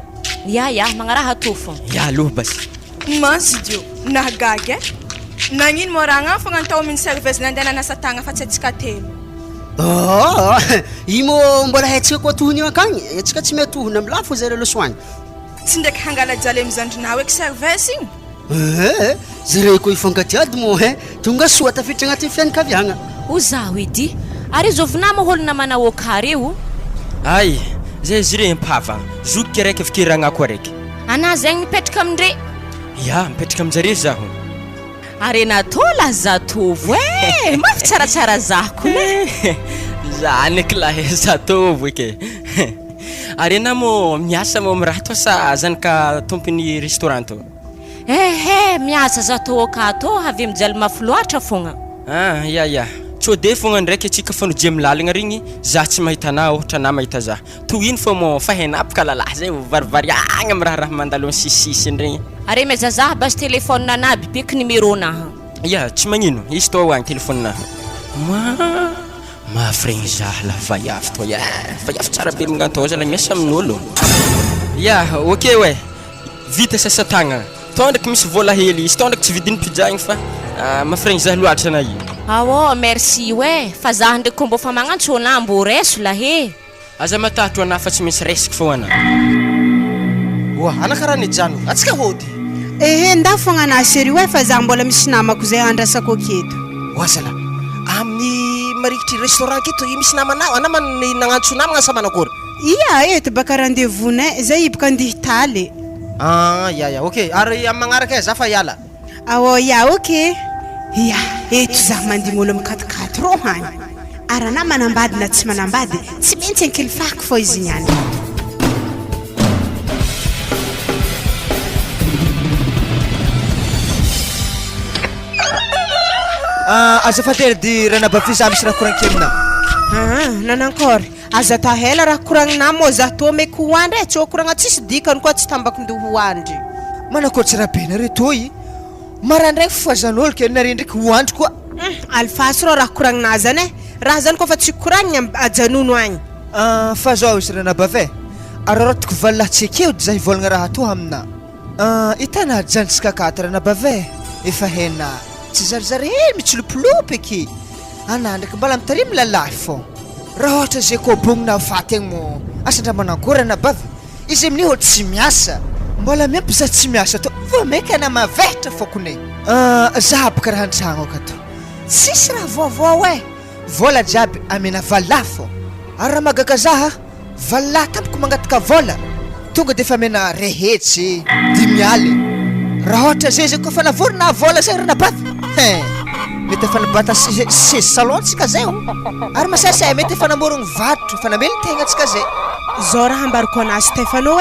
ya magnaraha atô fô aloha basy mansy dio nahagagy nagnino mo raha agnafa antao amin'ny serveuse nandeha nanasa tagna fa tsy atsika telo i mo mbola haitsika koa tohony io akagny atsika tsy miatohona amin'ny lafo zareo losoagny tsy ndraiky hangalajaly amizandrinao eky serveuse igny zareo koa ifankatiady mo tonga soa tafiditra agnatin'ny fianakaviagna o zaho edy ary zovina mo holona manao okary io zay izy re mpavagna zoky raiky afikeragna koa raiky ana zegny mipetraka amindre mipetraka aminjare zaho ary natô la zatovo mafy tsaratsara zahoko zany eky lahy zatovo eky ary ana mo miasa mo amiraha to sa zanaka tompony restaurant to miasa zatô akato avy mijaly mafy loatra fogna tsô de fogna ndraiky atsika fanoji amin'ny lalagna regny za tsy mahita anah ohatra na mahita za tohino fa mo fa hainapaka lalahy zay varivariagna amin'ny raharaha mandalo sisisy regny ary mezazah basy telefône anaby beky numéro naha tsy magnino izy to agny telefône naha mafregny zah la vaiavy to vaiavy tsara be magnantô za la miasa amin'olo ok vita sasa tagna to ndraiky misy vola hely izy to ndraiky tsy vidiny pizza igny fa mafregny zah loatra na io merci fa zah ndraiky mbo fa magnantso ana mbo reso la aza matahatra ana fa tsy misy resaky fô ana ana karaha nijano atsika hody nda fogna ana sérieux fa zah mbola misy namako zay andrasako aketo oazala amin'ny marikitry restaurant keto misy namanao anamany nagnantso namagna sa manakory iya eto baka rendez-vous-nay zay ibaka andihy taly ya ok ary amin'ny magnaraka za fa iala ya ok ya eto za mandigny olo mikatikaty rô hany ary ana manambady na tsy manambady tsy maintsy ankilifako fô izy niany azafady raha nabavy za misy raha koragnike amina nanankory aza tahela raha koragninao mô za tô meky hoandry tsy okoragna tsisy dikany koa tsy tambako ndio hoandry manakory tsy raha be nareo toy marandraigny fofazan'olo ke nareo ndraiky hoandry koa alifasy rô raha koragnina zany raha zany koa fa tsy koragniny ajanono agny fa zao izy raha nabavy ararotiko valahy tsy akeo dy za hivolagna raha to amina itana janitsika akaty raha nabavy efa hena tsy zarizary hely mitsilopilopy eky ana ndraiky mbala mitarimy lalahy fô raha ohatra zay koa bognina faty agny mo asandra manangory nabavy izy amin'io olo tsy miasa mbola miampy za tsy miasa to fa maiky ana mavehatra fôkone za baka raha antragno akato tsisy raha vaovao vola jiaby amena valahy fô ary raha magaga zaha valahy tampoko mangataka vola tonga de fa mena rehetsy dimialy raha ohatra zay koa fa navorona vola zay raha nabavy mety efa nabata sezy salon tsika zay ary masasay mety efa namorogny vatro fa namely tegna tsika zay zao raha ambariko anazy Stefano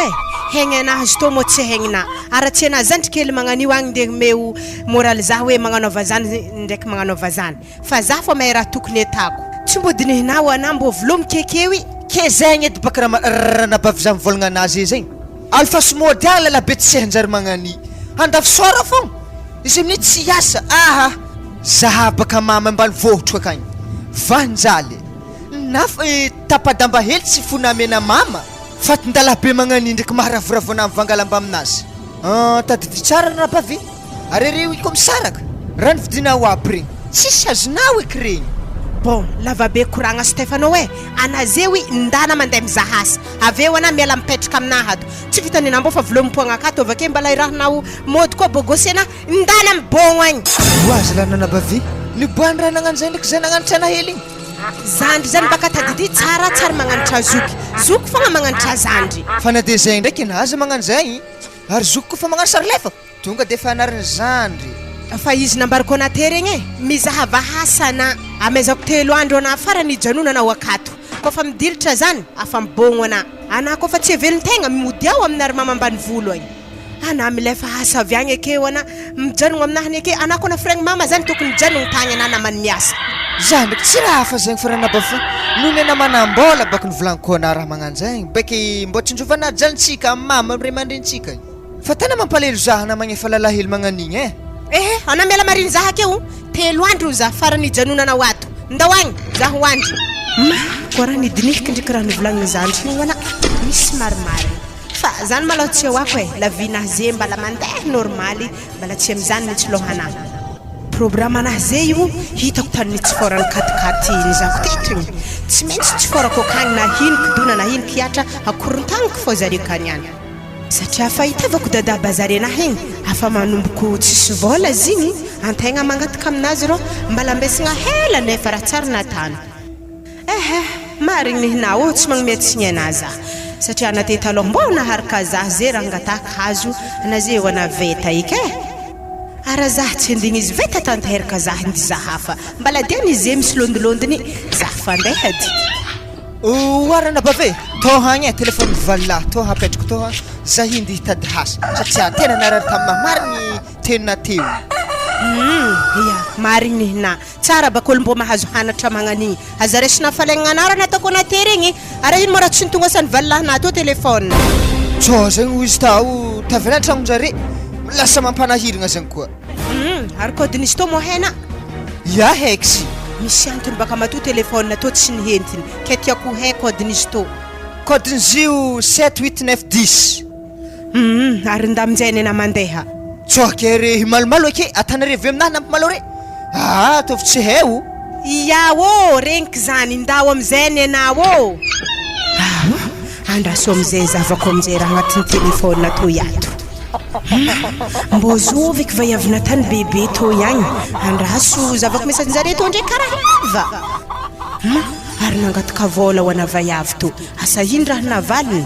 hegny anazy tô mo tsy hegnina ary tsy anazy zany kely magnanio agny de meo moral za hoe magnanaova zany ndraiky magnanaova zany fa za fô mahay raha tokony atako tsy mbo dinihinao ana mbo velomikekewi ke zegny edy baka raha nabavy za mivolagna anazy zegny alfasy modiala labe tsy hanjary magnani andafy sora fô izy amin'io tsy hiasa zaha baka mama ambany vohotro akagny vanjaly na tapadamba hely tsy fona amena mama fa tindalabe magnani ndraiky maharavoravo mivangalamba aminazy tadidi tsara raha bavy ary reo ikomisaraka raha nividinao aby regny tsisy azonao eky regny bon lavabe koragna Stefano anazy eo ndana mandeha mizaha asa aveo ana miala mipetraka aminahy ato tsy vitanina mbo fa velompoagna akato avake mbala irahanao mody koa bogosena ndana mibogno agny oazy lanana bavy niboany raha nagnano zay ndraiky zay nagnanitra ana hely igny zandry zany baka tadidi tsara magnanitra zoky fogna magnanitra zandry fa na de zay ndraiky nazy magnano zay ary zoky koa fa magnano sary lefaka tonga de fa anariny zandry fa izy nambariko anaty regny mizaha vahasana amezako 3 andro ana farany ijanona anao akato koa fa midilitra zany afa mibogno ana koa fa tsy hevelin-tegna mimody ao aminary mama ambany volo agny ana milefa asa avy agny akeo ana mijanogno aminahany ake ana koa na fragny mama zany tokony mijanogno tagny ana namany miasa za ndraiky tsy raha hafa zegny faranaba fa nomena manambola baka nivolagniko ana raha magnano zegny beky mbo tsindrovana jalintsika amin'ny mama amire mandrentsika fa tena mampalelo zaha na magnefa lalahely magnanigny ana miala mariny zaha akeo 3 andro za farany ijanona anao ato ndao agny za hoandry koa raha nidinihiko ndraiky raha nivolagniny zandry ana misy maromary fa zany malao tsy hoako lavinazy mbala mandeha normaly mbala tsy amizany mitsy lohana programme anazy io hitako tany tsy forany katikaty iny zako tetrigny tsy maintsy tsy forako akagny na hiniky dona na hiniky hiatra akorontagniko fô zareo kaniany satria fa hitavako dada bazary anahy igny afa manomboko tsisy vola zigny antegna mangataka aminazy rô mbala ambesigna hela nefa raha tsara natany marigny nihinao tsy magnometsiny anazy satria anaty taloha mbo naharaka zah zay raha angataka hazo anazy eo ana veta iky ara zah tsy andigny izy veta tanteraka zah indi zahafa mbala diany izy misy londilondiny zah fandeha dy oarana bave to hagny telefony valahy to hapetrako to za hindi hitady hasa satria tena narary taminah marigny tenina teo ya marigny hina tsara bakolo mbo mahazo hanatra magnanigny aza resina falaigna anarana ataoko anaty regny ara ino mora tsy nitonga sany valahana to telefony tsô zegny izy tao tavela antragnonjare lasa mampanahirigna zegny koa ary kodinisy to mo hena ya haiky sy misy antony baka mato telefone to tsy nihentiny ke tiako hay kodinisy to kodinizio 78910 ary ndaminjay nena mandeha tsôke re himalomalo ake atanarevy aminahy nampimalo re tovy tsy heo iaô regniky zany ndao amizay nenao andraso amizay zavako amizay raha agnatin'ny telefone to iato mbo zoviky vaiavina tany bebe to ihagny andraso zavako mesanjare to ndray karaha heva Ary nangataka vola ho ana vaiavy to. Asa ino raha navaliny?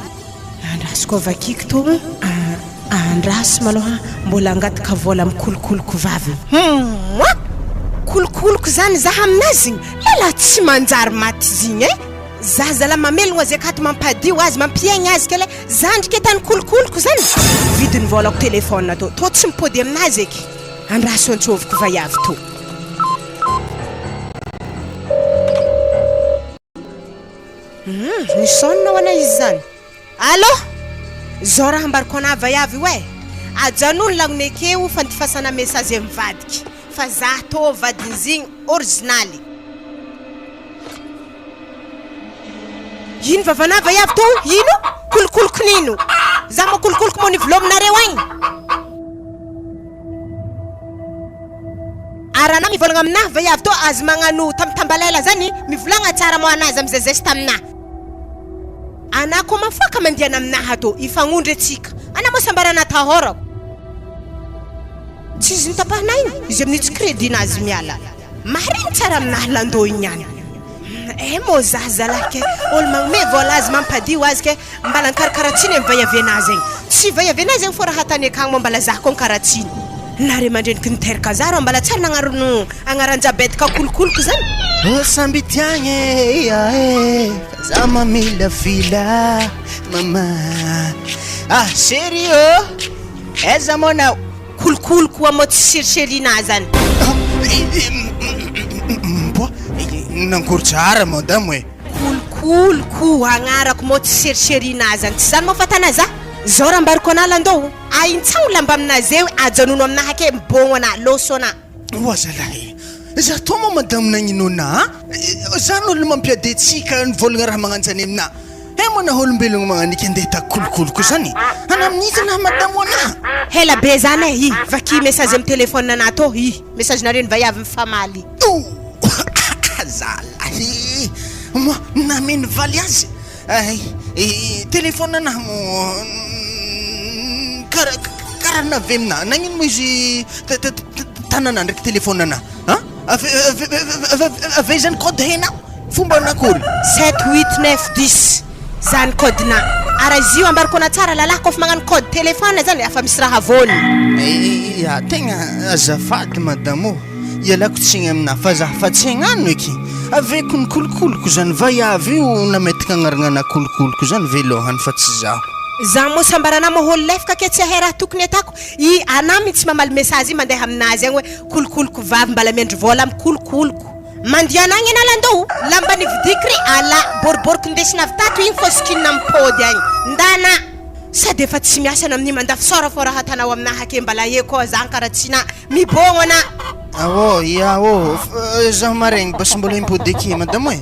Andrasiko avakiko to. Andraso maloha mbola angataka vola mikolokoloko vavy. Kolokoloko zany zaho aminazy lela tsy manjary maty zigny zaza la mamelogna zay akato mampadio azy mampiaigna azy kele zandrika tany kolokoloko zany vidiny volako telefôna to tsy mipody aminazy eky andraso antsoviko vaiavy to nisonna ho ana izy zany allo zao raha ambariko ana vaiavy hoe ajanony lagnony akeo fandifasana message amivadiky fa za to vadiny zigny originaly ino vavana vaiavy to ino kolokoloko nino za makolokoloko mo nivolomnareo agny arana mivolagna aminahy vaiavy to azy magnano tambalela zany mivolagna tsara mo anazy amizay zay sy taminahy ana ko mafaka mandiana aminahy ato ifagnondry atsika ana mo sambarana tahorako tsy izy nitapahinay izy amin'ny tsy crédit nazy miala mariny tsara aminahy landô igny any mo zaza lahy olo magnome vola azy mampadio azy ke mbala nkarakaratsiny amin'ny vaiavy anazy egny tsy vaiavy anazy egny fô raha tany akagny mo mbala zah ko nkaratsiny nare mandreniky niteraka za ro mbala tsara nagnarano agnaranjabedaka kolokoloko zany samby tiagny za mamila vila mama sérieux eza mona kolokoloko amo tsy seriserina zany nankory tsara madamo e kolokoloko agnarako mo tsy seriserina zany tsy zany mafatana za zao raha mbariko ana landô aintsagno lamba aminazy eo ajanono aminahy ake mibogno ana loso ana oazalahy za to mo madamo nagnino zany olo mampiadetsika nivolagna raha magnanjany amina mo na olombelogno magnanika andeha ta kolokoloko zany ana amin'izy na madamo ana hela be zany vaki message amin'ny telefône ana to message nareny vaiavy mifamaly zalahy nameny valy azy telefône anahy mo karaha nave amina nagnino mo izy tanana ndraiky telefône ana ave zany code hena fomba anakory 78910 zany codena ara izy io ambariko ana tsara lalahy kofa magnano code telefône zany afa misy raha vôny tegna azafady madamo ialako tsigny amina fa za fa tsy hagnano eky aveko ny kolokoloko zany vaiavy io nametaka agnarana kolokoloko zany velohany fa tsy zaho za mo sambarana mo holo lefaka ke tsy ahay raha tokony atako ana mitsy mamaly message mandeha aminazy agny hoe kolokoloko vavy mbala miandry vola amy kolokoloko mandiana agny ana landô lamba nividikry ala boriboriko ndesina avy tato igny fô skinina mipody agny ndana sady efa tsy miasana amin'ny mandafy sora fô raha tanao aminahy ake mbala eko za nkaratsina mibogno ana zaho maregny bas mbola impody ake madamo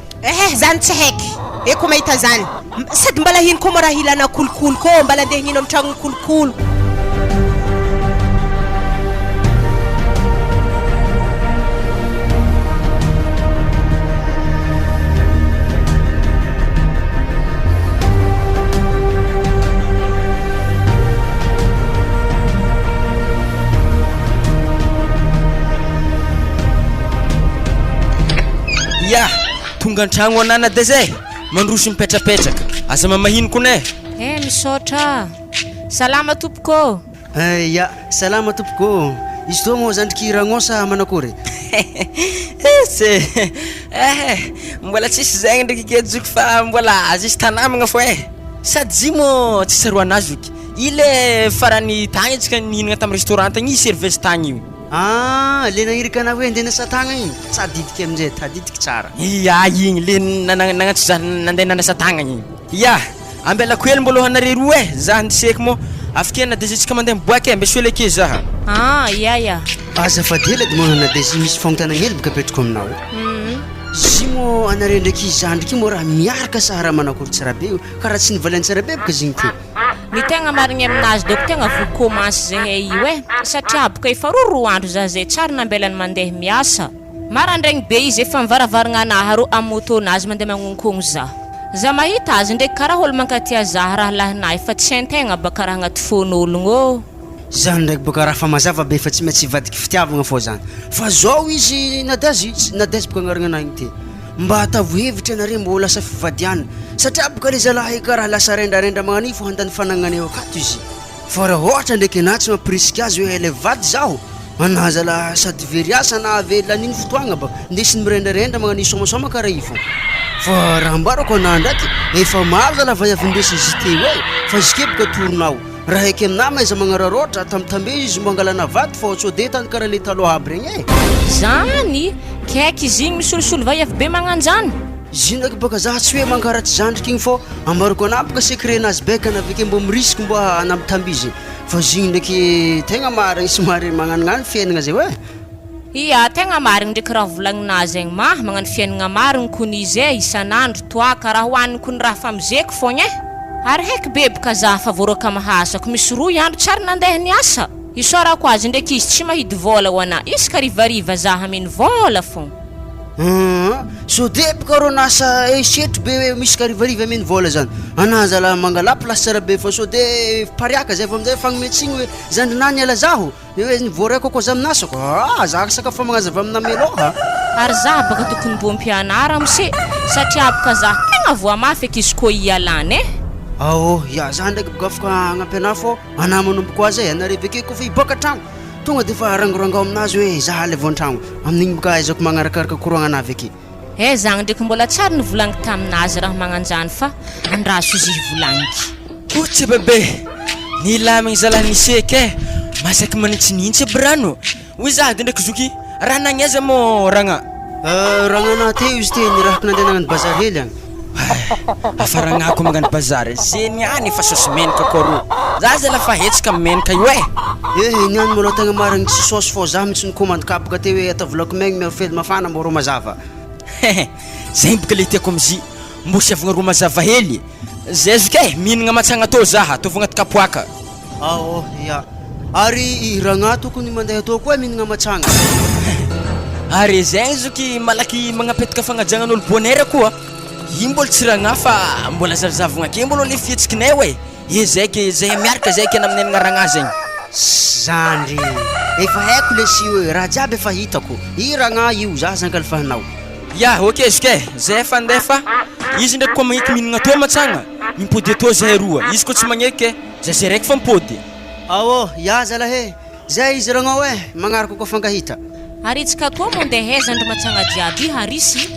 zany tsy haiky eko mahita zany sady mbala hino koa mo raha ilana kolokoloko mbala andeha hino amy tragnony kolokoloko tonga antragno anana de zay mandroso mipetrapetraka aza mamahino kone misaotra salama tompoko salama tompoko izy to mo zandriky ragnosa manakory mbola tsisy zegny ndraiky kejoky fa mbola azy isy tanamagna fo sady zy mo tsisy aroa anazy oky ile farany tagny atsika nihinagna tamy restaurant agny service tagny io le nagnirika ana hoe andeha nasa tagna igny tsadidika amizay tadidika tsara igny le nagnatso za nandeha nanasa tagna igny ambelako hely mbôloha anare roa za ndiseky mo afaka na dezy mandeha miboaka mbe soele ake zaha azafady hely edy monana de zy misy fagnotana hely boka apetrako aminao zy mo anare ndraiky zandriky mo raha miaraka sa raha manakory tsara be karaha tsy nivalany tsara be boka zigny ty ny tegna marigny aminazy doko tegna vo commence zahay io satria boka efa roa andro za zay tsara nambelany mandeha miasa marandraigny be izy efa mivaravaragna anahy aro amy motonazy mandeha magnonkogno za mahita azy ndraiky karaha olo mankatia za raha lahinahy fa tsy haintegna ba karaha agnaty fon'ologno zany ndraiky boka raha fa mazava be fa tsy maintsy ivadiky fitiavagna fô zany fa zao izy nadazy boka agnarana agny ty mba hatavohevitra ianareo mba ho lasa fivadiana satria boka le zalahy karaha lasa rendrarendra magnanifo handany fanagnany eo akato izy fa raha ohatra ndraiky anahy tsy mampirisika azy hoe le vady zaho anazala sady very asa na avela an'iny fotoagna ba ndesiny mirendrarendra magnani somasoma karaha io fo fa raha mbarako anahy ndraiky efa maro zala vaiavindesiny izy teo e fa izy ke boka toronao raha haiky aminahy maiza magnararoatra tambitambe izy mbo angalana vady fa tsy ode tany karaha le taloha aby regny e zany kaiky izy igny misolosolo vaiavy be magnanjany izy ndraiky baka zaho tsy hoe mankaratsy zandriky igny fô ambarako anahy boka secret-nazy bekana aveke mbo mirisiko mbo hanambitamby izy fa izy igny ndraiky tegna marigny somary magnanognano fiainagna zay hoe ia tegna marigny ndraiky raha volagninazy egny ma magnano fiainagna marigny kony izy e isan'andro toaka raha hohaniny kony raha famizeko fogna e ary haiky be boka zaho fa voraka mahasako misy 2 andro tsary nandeha niasa isorako azy ndraiky izy tsy mahidy vola ho anahy izy ka rivariva zaho ameny vola fogna so de boka rô nasa esetry be hoe misy karivariva ameny vola zany anahy zala mangala place tsara be fa so de pariaka zay fa amizay fagnometsiny hoe zandrinany ala zaho hoe nivoaraiko koa za aminasako zaho sakafo magnazava amina meloha ary zaho baka tokony mbo mpianara mose satria boka zaho tegna voamafy eky izy koa ialany e ya za ndraiky boka afaka agnampy fô anahy manomboko azy e anareo veke kofa hiboaka tragno tonga de fa rangorangao aminazy hoe zaha le voantragno amin'igny boka aizako magnarakaraka koragna anahy veke zagny ndraiky mbola tsary nivolagniky taminazy raha magnanjany fa andraso izy volagniky otsy bebe nilamigny zalahy niseky e masaky manitsinitsy aby rano hoy zaho de ndraiky zoky raha nagnaiza mo ragna ragnanahy teo izy te nirahako nandeha nagnano bazary hely agny afa ragnako magnano bazary zeny any efa sosy menaka koa ro za zala fa hetsika menaka io e niany maloha tegna marigny tsy sosy fô zaho mitsy nicommande kapaka te hoe atavolako megny mifedy mafana mbo ro mazava zay boka le tiako amzy mbo siavagna ro mazava hely zay zoky e mihinagna matsagna tô zaha ataovagna tikapoaka ya ary ragna tokony mandeha tô koa mihinagna matsagna ary zay zoky malaky magnapetaka fagnajangan'olo bonheur koa io mbola tsy ragna fa mbola zavizavagna ke mbola le fihetsikinay hoe zayke zay miaraka zayke na aminenagna ragna zegny zandry efa haiko le si hoe raha jiaby efa hitako i ragna io zaho zankalifahanao ya ok zoke zay efa andeha fa izy ndraiky koa magneky mihinagna tô matsagna mimpody atô zahay roa izy koa tsy magneky zay raiky fa mipody ya zalahe zay izy ragna hoe magnaraka koa fankahita ary itsika toa mandeha zandry matsagna jiaby harisy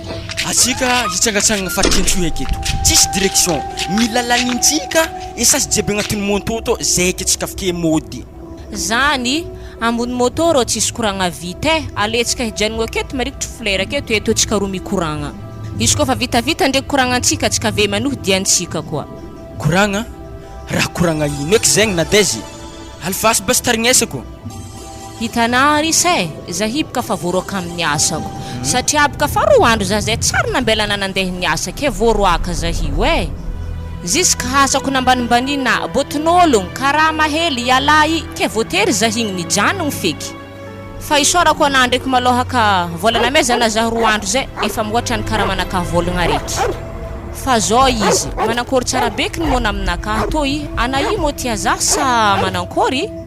atsika hitsangatsangana faritentso eketo tsisy direction milalanintsika esasy jiaby agnatin'ny montoto zay ke tsika afake mody zany ambony moto rô tsisy koragna vita e aletsika hijanogna aketo marikitry flera aketo eto tsika roa mikoragna izy koa fa vitavita ndraiky koragnantsika tsika ave manohy diantsika koa koragna raha koragna ino eky zegny nadaizy alifasy basy tarignesako hitanà risy e zahiboka fa voaroaka amin'ny asako satria boka fa 2 andro za zay tsary nambelana nandeha niasa ke voaroaka zahio e ziska hasako nambanimbanina botin'ologno karaha mahely ialay ke voatery zahigny nijanogno feky fa isorako anahy ndraiky malôha ka volana mezana zaho 2 andro zay efa mihoatra ny karaha manaka volagna reky fa zao izy manankory tsara beky ny mona aminaka toy ana io mo tia za sa manankory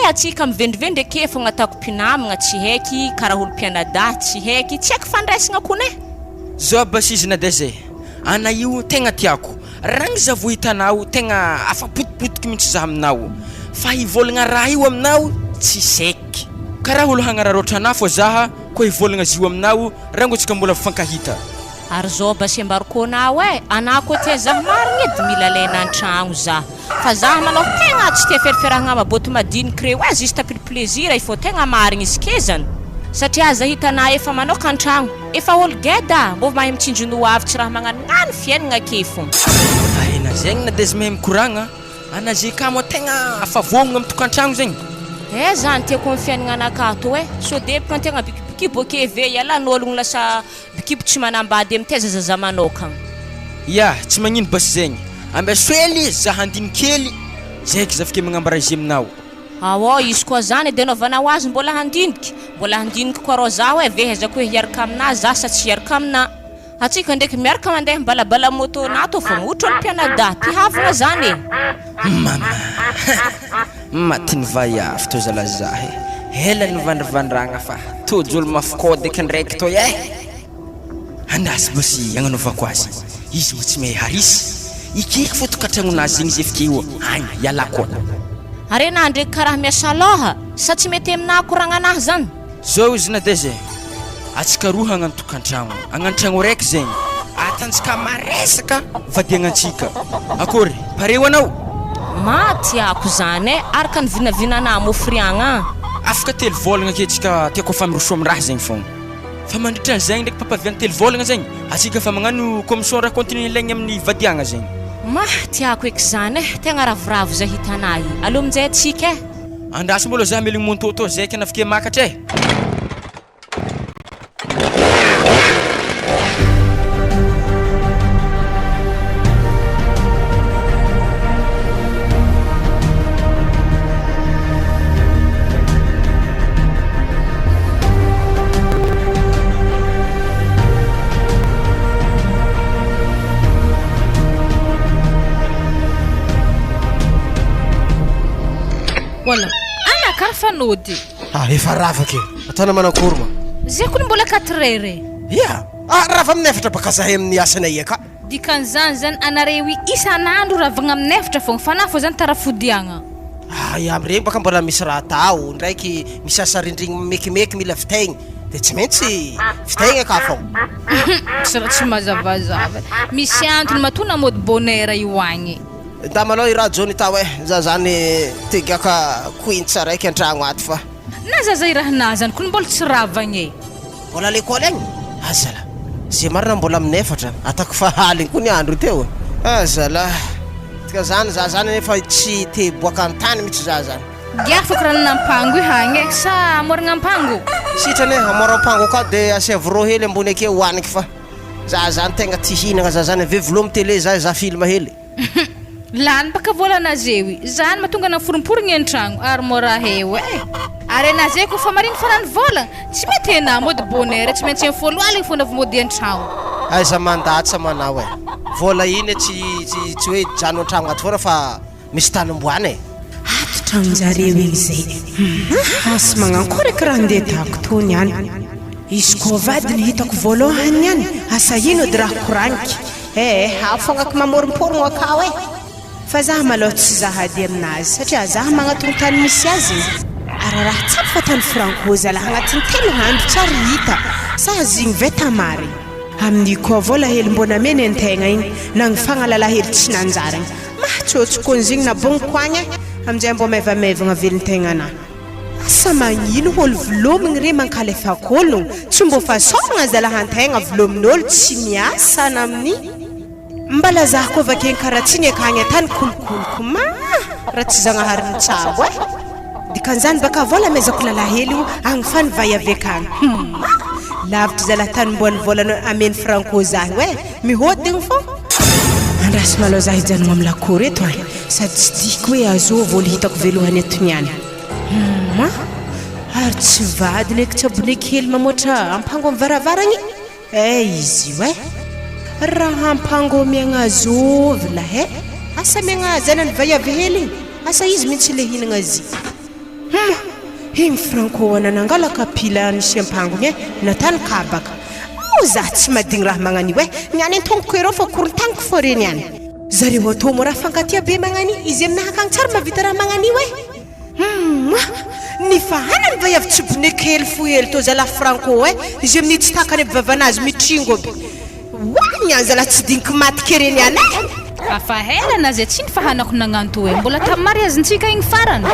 atsika mivendrivendry ake fogna atako mpinamagna tsy haiky karaha olo mpianada tsy haiky tsy haiky fandraisagna kone zao basy izy nadai zay ana io tegna tiako ragny za vo hitanao tegna afapotipotiky mihitsy za aminao fa hivolagna raha io aminao tsy saiky karaha olo hagnararoatra anahy fô zaha koa hivolagna zio aminao rango tsika mbola fankahita ary zao basy ambarikônao e anah koa tia zaho marigny edy mila laina an-tragno za fa zaho manao tegna tsy tia feriferagna maboty madiniky reo e juste apile plaisir ifô tegna marigny izy ke zany satria za hitanah efa manoka an-tragno efa olo geda mbô mahay mitsinjono avy tsy raha magnanognano fiainagna ake fogna na zegny na dezy mahay mikoragna ana zay ka mo tegna afavomagna mitokan-tragno zegny zany tiako amin'ny fiainagna anakahy to e so de boka antegna bikibikibo ake ve ialan'ologno lasa bikibo tsy manambady amitaiza zaza manokagna ya tsy magnino basy zegny ambe soely za handiny kely zayky za afake magnambara izy aminao izy koa zany de naovanao azy mbola handiniky koa rô zaho e ve haizako hoe hiaraka aminah za sa tsy hiaraka aminah atsika ndraiky miaraka mandeha mbalabala moto nato fa motra olo mpianada tihavagna zany mama matiny vaiavy to zalazahy ela ny vandrivandragna fa tojolo mafakôdy eky ndraiky toy andasy basy agnanovako azy izy mo tsy mahay harisy ikeko fotokatragnonazy zegny izy fikeo agny ialako arena ndreky karaha miasa loha sa tsy mety aminahy koragnanahy zany zao izy na de zay atsika roa hagnantokantragno agnantragno raiky zegny atantsika maresaka vadiagnatsika akory pareo anao matiako zany araka ny vinavinana mofriagna afaka telo volagna aketsika tiako famiroso amin'ny raha zegny fogna fa mandritra zegny ndraiky papaviany telo volagna zegny atsika fa magnano commission raha continue ilaigny amin'ny vadiagna zegny tiako eky zany tegna ravoravo zay hitanahy alo aminjay atsika andasy mbôla za meligny montoto zay ka nafike makatra wala ana karfanody efa ravaky ataona manakory ma zay kony mbola 4 heures ia rava amin'ny efatra baka zahay amin'ny asanay aka dikan'izany zany anareo isan'andro ravagna amin'ny efatra fogna fa na fo zany tarafodiagna ia am'iregny baka mbola misy raha tao ndraiky misy asa rindrigny mekimeky mila vitaigny de tsy maintsy vitaigny aka fogna tsy mazavazava misy antony matona mode bonheur io agny da malao i raha jony tao za zany tegaka quince raiky antragno ato fa na zaza i rahanahy zany kony mbola tsy ravagny mbola lekôly agny azala zay marina mbola amin'ny efatra atako fa haligny koa ny andro teo azala tika zany za zany nefa tsy te boaka antany mihitsy za zany giafako raha nampango i hagny sa amoragna ampango sitrany amora ampango ka de asevro hely ambony ake hoaniky fa za zany tegna ty hinagna za zany ave volo amin'ny télé za film hely lany baka volana zewy zany matonga naforimporigny antragno ary mora heo ary anazay ko fa mariny farany volagna tsy mety ana mode bonheur tsy maintsy folo aligny fona mody antragno aiza mandatsy manao vola iny tsy hoe jano antragno ato fona fa misy tanimboany ato tragnon-jareo igny zay asy magnakory raha andeha tahako tony any izy koa vadiny hitako voalohany any asa ino ody raha koraniky hafognako mamorimporigno akao fa zaho maloha tsy zahady aminazy satria zaho magnatony tany misy azy ary raha tsapy fa tany franco zalahy agnatin'ny 3 andro tsary hita sa zigny vetamary amin'ny koa vola hely mbona meny antegna iny nagnifagnalala hely tsy nanjaragny mahatsôtsokon'zigny nabogniko agny amin'izay mbo maivamaivagna velontegnanahy asa magnino olo vilomigny re mankalefako ologno tsy mbo fasomagna zalahy antegna vilomin'olo tsy miasana amin'ny mbala zaho koa vakeny karaha tsy ny akagny atany kolokoloko raha tsy zagnahary mitsabo dikan'izany baka vola mezako lalahely io agny fa nivay avy akagny lavitra zalahy tany mboany volana ameny franco zaho mihodigny fo andrasy malao zaho hijanogna amin'ny lakory eto sady tsy diko hoe azo vola hitako velohany etony any ary tsy vady leky tsaboneky hely mamoatra ampango amin'ny varavaragny izy io raha ampango miagna zovy lahe asa miagna zanany vay avy hely asa izy mihitsy le hinagna azy igny franco nanangalaka pila nisy ampangony natany kabaka za tsy madigny raha magnany io niany antongoko ereo fa korontaniko fo reny any zareo atao mo raha fankatia be magnany izy aminahy akagny tsara mavita raha magnany io ny fahanany vay avy tsy boneky hely fo hely to zala franco izy amin'ny tsy takany bivavanazy mitringo aby wagny any zala tsy diniky maty kereny any afahelana zay tsy ny fahanako nagnanto mbola tamin'ny mariazintsika igny farany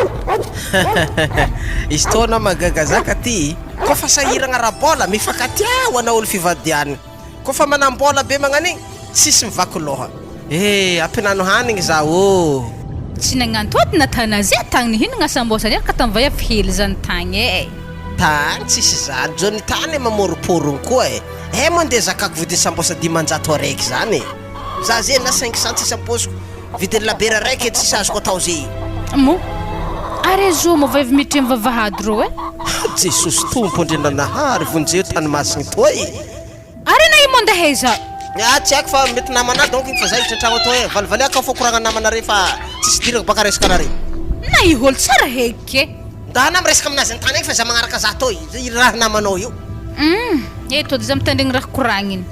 izy tona magagazaka ty koa fa sahiragna raha-bola mifankatia ho ana olo fivadiany koa fa manam-bola be magnany igny tsisy mivaky loha ampianano hanigny za tsy nagnantody natana zay tagny nihinagna sambosany araka tamivay avy hely zany tagny tagny tsisy zany jony tany mamoroporogny koa moa ndeha zakako vidi sambosa 500 araiky zany za zay na 500 samposiko vidiny labera raiky tsisy azoko atao zay mo ary zo mavavy mitry mivavahady ro jesosy tompo andrenanahary vonjeo tany masigny toy ary na imo andaheza tsy haiko fa mety namana donc fa zay tratragno atao valivaliaka fa koragna namana re fa tsisy diragna baka resaka anare na i olo tsara heky da na miresaka aminazy antany egny fa za magnaraka za toy i raha namanao io eto dy za mitandregny raha koragniny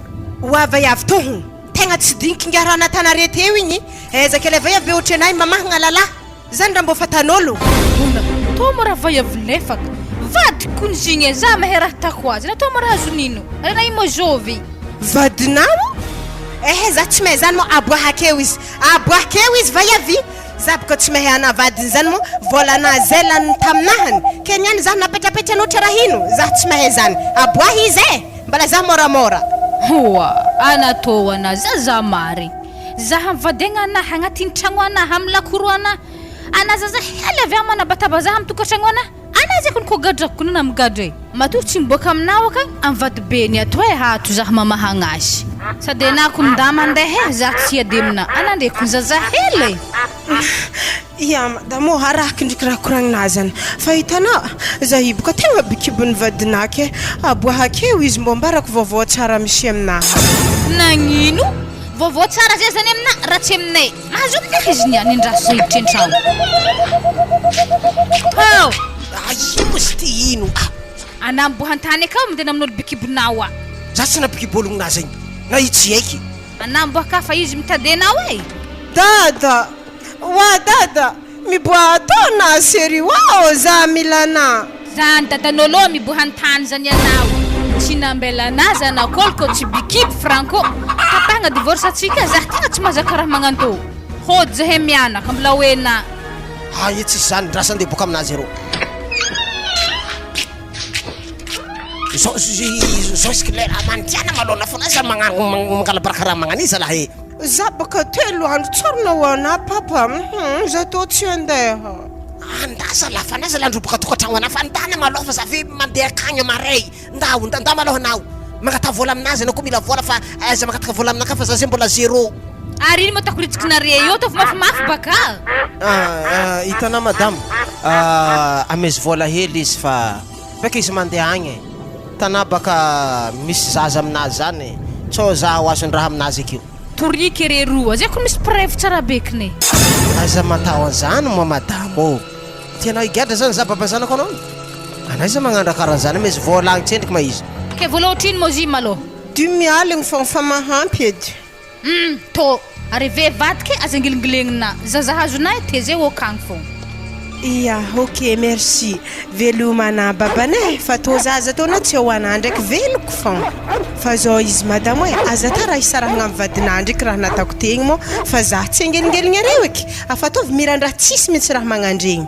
Oava avy tohon tegna tsy dinky ngarana tanare teo igny ezaka le vaiavy ohatra anay mamahagna lalahy zany raha mbo fatan'olo ona to mo raha vaiavy lefaka vady konzigny za mahay raha tako azy natao mo raha azonino raha imo jovy vadinao za tsy mahay zany mo aboahakeo izy vaiavy za boko tsy mahay anavadiny zany mo volana zelany taminahany ke niany za napetrapetra n'ohatra raha ino za tsy mahay zany aboahy izy mbala za moramora hoa anatao anazy za mary zaha mivadegna anahy agnatin'ny tragno anahy amin'ny lakoro anahy anazaza hely avy amana bataba zaha amin'ny tokantragno anahy anazy akony ko gadrako nana migadre matoa tsy miboaka aminao akagny amivady be ny ato hato zaha mamahagna azy sady anako nda mandeha za tsy ady amina anandreko ny zaza hely ya madamo haraka ndraiky raha koragninazy zany fa hitanao za iboka tegna bikibony vadinake aboahakeo izy mbo mbarako vaovao tsara misy aminahy nagnino vaovao tsara zay zany amina raha tsy aminay mahazo aminay izy niany ndraso zahiditry an-tragno ao ino sy ty ino anambohan-tany akao mindena amin'olo bikibonao a za tsy nabikibolognazy igny na i tsy aiky anamboaka fa izy mitady anao dada wa dada miboa atona seri wao za milana zany dadanolo mibohan-tany zany anao tsy nambelanazy anakolko tsy bikiby franco tapagna divorce atsika za tegna tsy mahazaka raha magnanto hody zahay mianaka mbola hoena ie tsisy zany ndrasa andeha boka aminazy arô zao isika le raha mantiana malona fona za mangala baraka raha magnaniza laha e za baka telo andro tsorinao ana papa za to tsy andeha andasa lafanaza landro boka tokantragno ana fa andana maloha fa za ve mandeha akagny amaray nda maloha anao magnata vola aminazy anao koa mila vola fa za magnataka vola aminaka fa za zay mbola zéro ary ino matako ritsika nare io to fa mafimafy baka hitanao madame amezy vola hely izy fa beka izy mandeha agny tana baka misy zaza aminazy zany tsao za ho azony raha aminazy akeo torika ere roa zay ko misy preuve tsara bekiny aza matao an'izany moa madame ô tianao higadra zany za baba zanako anao anaiza magnandra karaha zany misy vola agny tsendriky ma izy ke vola ohatrino moa zy malo 10 aligny fa mahampy edy to ary ve vadike azangilingilegnina zazahazonay te zay okagny fô iya ok merci velomana babanay fa to zaza tona tsy hoana ndraiky veloko fô fa zao izy madame hoe aza ta raha isarahagna amin'ny vadinah ndraiky raha natako tegny mo fa za tsy angelingeligna areo eky afa tovy miran-draha tsisy mihitsy raha magnandregny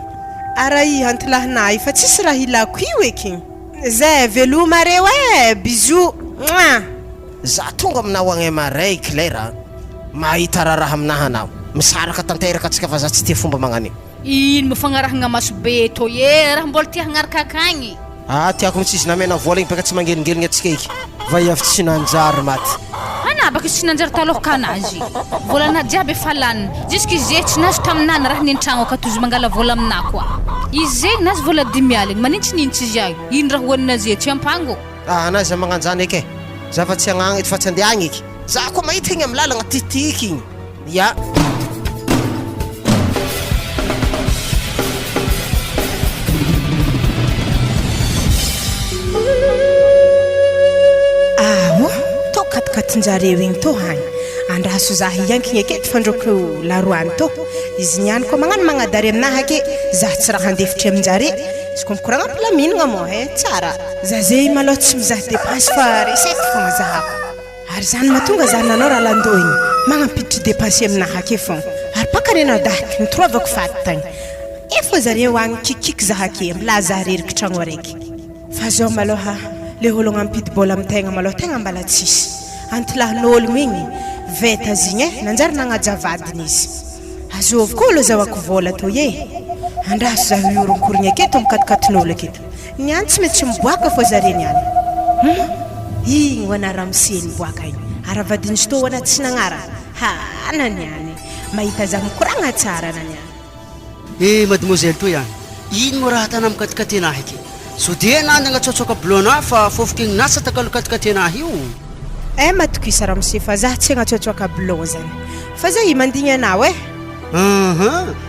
ara i antolahinay fa tsisy raha ilako io eky zay veloma reo bisou za tonga aminao agny maray claire mahita raha aminahy anao misaraka tanteraka atsika fa za tsy tia fomba magnanio ino mafagnarahagna maso be to ye raha mbola tia hagnaraka akagny tiako mitsy izy namena vola igny baka tsy mangelingeligny atsika iky va iavy tsy nanjary maty anabaka izy tsy nanjary talohaka anazy volana jiaby efa laniny jusky izy tsy nazo taminany raha nentragno akatozy mangala vola aminah koa izy zegny nazy vola 10 aligny manintsinintsy izy agny ino raha hoaninazy tsy ampango anazy magnanjany eky za fa tsy agnagny fa tsy andeha agny eky za koa mahita igny amy lalagna titiky igny ya katinjareo igny to hagny andraso za hiankigny aketo fandroko laroany to izy niany koa magnano magnadary aminahy ake za tsy raha handefitry aminjare izy koa mikoragna ampilamignana mo tsara za zay maloha tsy mizaha dépense fa resety fogna zahako ary zany mahatonga za nanao raha landô igny magnampiditry dépense aminahy ake fogna ary pakanena dahaky nitorovako fatitagny efa zareo agny kikiky zaha ake mbola za reriky tragno araiky fa zao maloha le ologno ampidy bola amintegna maloha tegna mbala tsisy antolahin'ologno igny veta zigny nanjary nagnajavadiny izy azovy koa aloha zahoako vola to andraso za ioronkorigny aketo mikatikatin'olo aketo niany tsy mety tsy miboaka fô zare niany igny ho ana ramseny miboaka igny ary avadiny zy to ho ana tsy nagnara naniany mahita za mikoragna tsara naniany mademoiselle to ihany ino mo raha tana mikatikatenahy aky so de nany agnatsotsoka blona fa fofiky igny nasa takalo katikatenahy io matoko isa ramse fa za tsy agnatsotsoka blon zany fa za i mandigny anao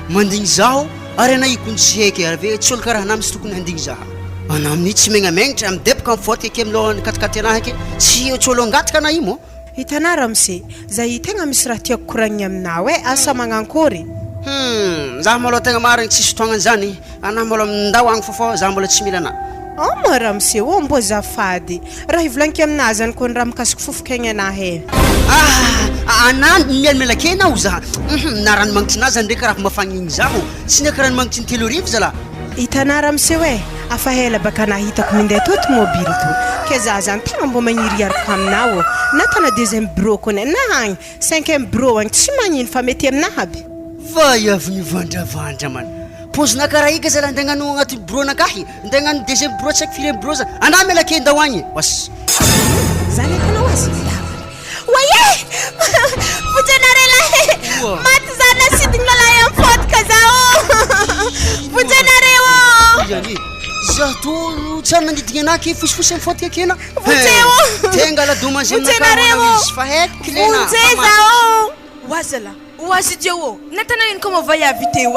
mandigny zaho ary ana ikony tsy haiky ary ve tsy olo karaha anamy sy tokony handigny zaha ana amin'io tsy megnamegnatra midebaka mifotika ake amilohany katikatenahy ake tsy tsy olo angataka ana io mo Hitanao Ramsy, zay tegna misy raha tiako koragny aminao asa magnankôry? Zaho malôha tegna marigny tsisy fotoagna zany. Ana malôha mindao agny fô zaho mbola tsy mila ana. Ma Ramsy, mbô zafady. Raha ivolagniko aminazy zany kô raha mikasiky fofokagny anahy. Ana mialamela kenao za. Na ranomagnitry zany ndraiky raha mafagna zaho. Tsy neka ranomagnitry telo arivo zala. Hitanao Ramsy afa hela baka nahitako minday to tomobile to. Ke za zany tegna mbô magniry araka aminao. Na tana deuxième bureau kone na agny 5e bureau agny tsy magnino fa mety aminahy aby. Vaiavy vandravandra man. Pozina karaha ika zala ndegnano agnaty bureau nakahy. Ndegnano deuxième bureau tsy haiko 4e bureau za. Ana mela ke ndao agny. Was. Zany kanao azy. Waye! Pujanarela. Mat zana sitingla la yam fotka zao. Pujanareo. Yani. Zato tsana ngidigna ke fosifosy am fotka kena. Puteo. Tenga la dommage na Pujanareo. fa het klena. Punze zao. Wazala. Wazidio. Natana yun kama vaiavy teo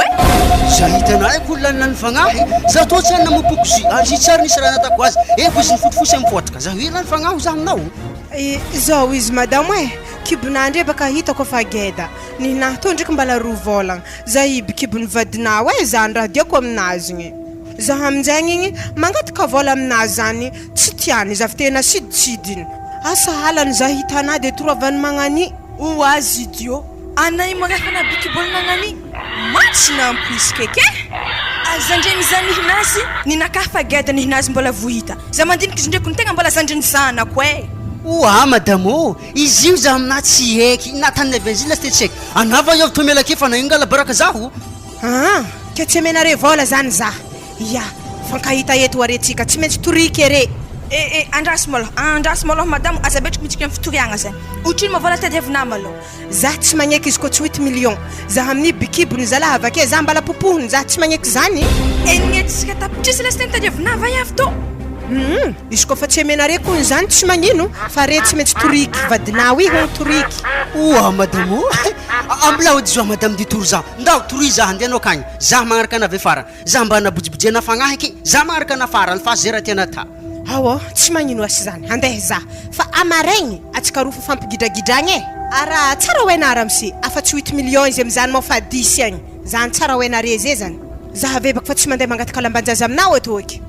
Zahitanay kulana ny fagnahy. Za to tsana mapokozy. Azy tsara nisy raha natako azy. Fosiny fotofosy am fotka. Za hila ny fagnahy za aminao. Zao izy madame kibonandre baka hitako fa geda. Ninahy to ndraiky mbala roa vôlagna. Za iby kibony vadinao zany raha diako aminazy igny. Za aminjagny igny mangataka vôla aminazy zany tsy tiany za tena siditsidiny. Asa halany za hitana de trovany magnani. Oazy dio. Anay magakana bikibol nangani. Match na ampiskeke. Azandreny zany hinazy ni nakafa geda ni hinazy mbola vohita. Za mandiniky izy ndraiky tegna mbola zandreny zanako madamo, izy io za amina tsy heky. Natany benzina tsy tsek. Anava io tomela ke fa naingala baraka zaho. Ke tsy menare vôla zany za. Ya, fankahita eto aretsika tsy maintsy toriky ere. Andras malo madame azabetry mitsika fituriagna zany. Utriny mavola tadiavina malo. Za tsy magneky izy ko tsy 8 millions. Za amin'ny bikibony zala avake za mbala popohony za tsy magneky zany. Enetsika tapitrisy lasiteny tadiavina vaiavy to. Izy ko fa tsy menare ko zany tsy magnino fa re tsy maintsy toriky vadinao igny toriky. Madamo. Ambla odzo madame di tour za. Ndao touri za andiano kagny. Za magnaraka na vefara. Za mba na bujibujena fagnahy ki. Za magnaraka na fara fa zera tiana ta. Tsy magnino asy zany. Andeha za. Fa amaregny atsika roa fampigidragidragny Ara tsara hoena Ramsy. Afa tsy 8 millions izy amizany mo fa 10 agny. Zany tsara hoena reze zany. Za ave baka fa tsy mandeha mangataka lambanjaza aminao ato eky.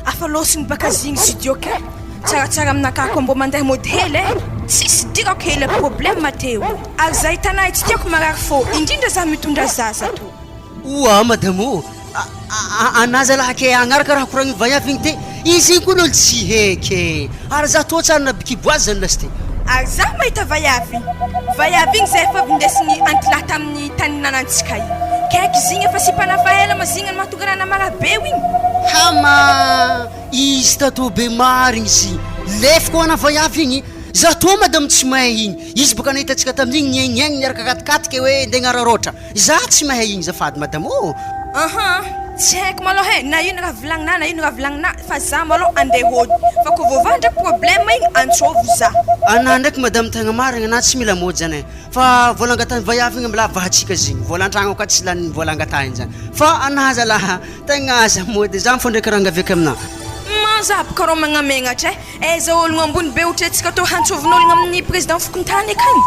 Afa losiny baka zigny studio ke. Tsaratsara aminaka ko mbo mandeha modele. Tsisy dirako hely problème mateo. Ary za hitanay tsy tiako marary fô indrindra za mitondra zaza to. Madamo. Anazala ke angaraka raha koragny vaiavy igny te. Izy ko nolo tsy heky. Ary za to tsara na bikiboazy zany lasty. Ary za mahita vaiavy. Vaiavy igny zay efa vindesiny antilata amin'ny tany nanantsika iny. Kaiky zigny efa sipanafa hela mazigny ny mahatonga na marabe igny. Hama izy tato be marigny si. Lefiko ana vaiavy igny. Za to madame tsy mahay igny. Izy boka nahitatsika tamin'igny niaigniaigny niaraka katikatika hoe ndeha rarotra. Za tsy mahay igny zafady madame Tsy haiko malo na ino raha volagnina na ino raha volagnina fa za malo andeha hody. Fa ko vovà ndraiky problème igny antsôvo za. Ana ndraiky madame tegna marigny na tsy mila mody zany. Fa volangatany vaiavy igny mila vahatsika zigny. Volantragno ka tsy lany volangatany zany. Fa ana zala tegna aza mody za mfo ndraiky ranga aveka amina. Mazabo karo magnamenatra za ologno ambony be otretsika to hantsôvin'ologno amin'ny président fokontany akagny.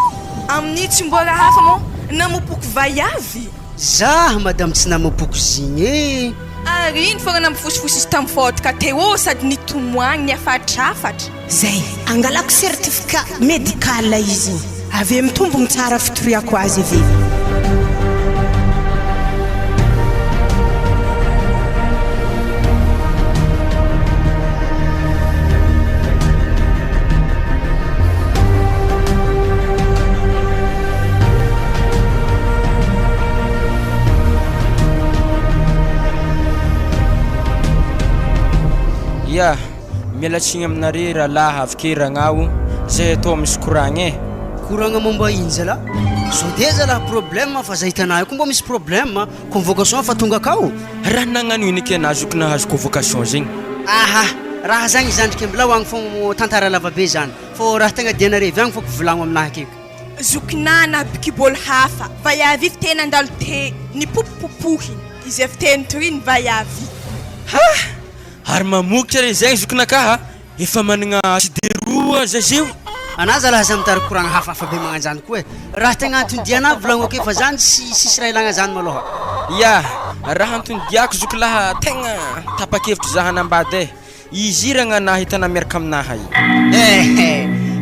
Amin'ny tsy mbola hafa mo namopoko vaiavy. Za madame tsy namopoko zigny Ary iny fogna namifosifosy izy tamin'ny fotka teo sady nitomoagny ny afatrafatra. Zay, angalako certificat médical izy. Ave mitombogny tsara fitoriako azy ave. Mialatsigny aminare rahalahy avake ragnao zay atao misy koragny koragna momba iny zala sode zala problème fa za hitanay ko mba misy problème convocation fa tonga akao raha nagnano ino ke nazoky nahazo convocation zegny raha zagny zandriky mbilao agny fô tantara lavabe zany fô raha tegna dianarevy agny fô volagno aminahy akeky zokinana bikibôly hafa vaiavy ivy tena andalo te ny popopopohy izy avy teny toriny vaiavy ary mamokitra re zegny zokinaka efa managna tsy de roa zazio anaza laha zany mitary koragna hafahafa be magnanjany koa e raha tegna antondiana volagno ake fa zany sisy raha ilagna zany malôha ya raha antondiako zoky laha tegna tapa-kevitry za hanambady izy iragna nahitana miaraka aminaha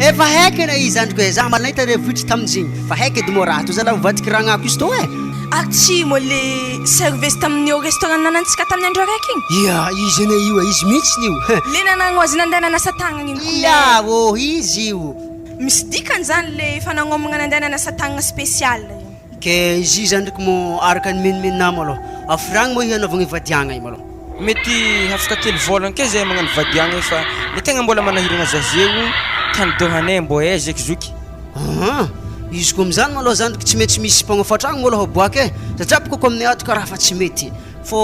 efa haika na izy andriko e za malahita revitry tamin'izigny fa haika edy moa raha to za la mivadiky ragnako izy to e Atsy mo le service tamin'ny au restaurant nanantsika tamin'ny andro araiky igny ya izy ane io izy mihitsy io le nanagno azy nandeha nanasa tagnana igny ya izy io misy dikany zany le fanagnomagna nandeha nanasa tagnana spécial ke izy io zany ndraiky mo araka ny menimeninah malôha afiragny moa hanaovagna ivadiagna io malôha mety afaka telo volagna ke zay magnano vadiagna fa le tegna mbola manahiragna zazeo tanidohanay mbo ezeky zoky izy koa am'zany malôha zany tsy mety misy mpagnofatragno malôha boaka e satriapy koko aminay ato karaha fa tsy mety fô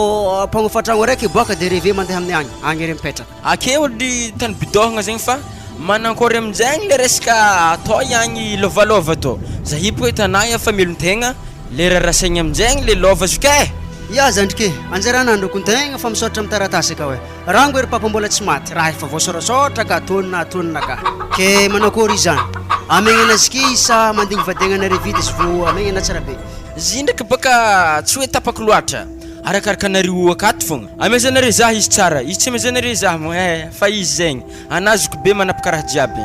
mpagnofatragno araiky boaka de reve mandeha aminay agny re mipetraka ake olo tany bidohagna zegny fa manankory amin'izagny le resaka atao ihagny lôvalôva tô za hipo hitanay efa melon-tegna le rarasaigny amin'izagny le lôva zoka e ya zandrike anjaranandro ko ntegna fa misoratra amin'ny taratasy aka hoe rango ery papa mbola tsy maty raha efa voasorasoratra ka tonina ka ke manakory izany amenana zike isa mandigny vadiagnanare vita izy vo amenana tsara be zy ndraiky baka tsy hoe tapaka loatra arakaraka anareo akato fogna amezanare zah izy tsara izy tsy amezanare zah mo fa izy zegny anazoko be manapaka raha jiaby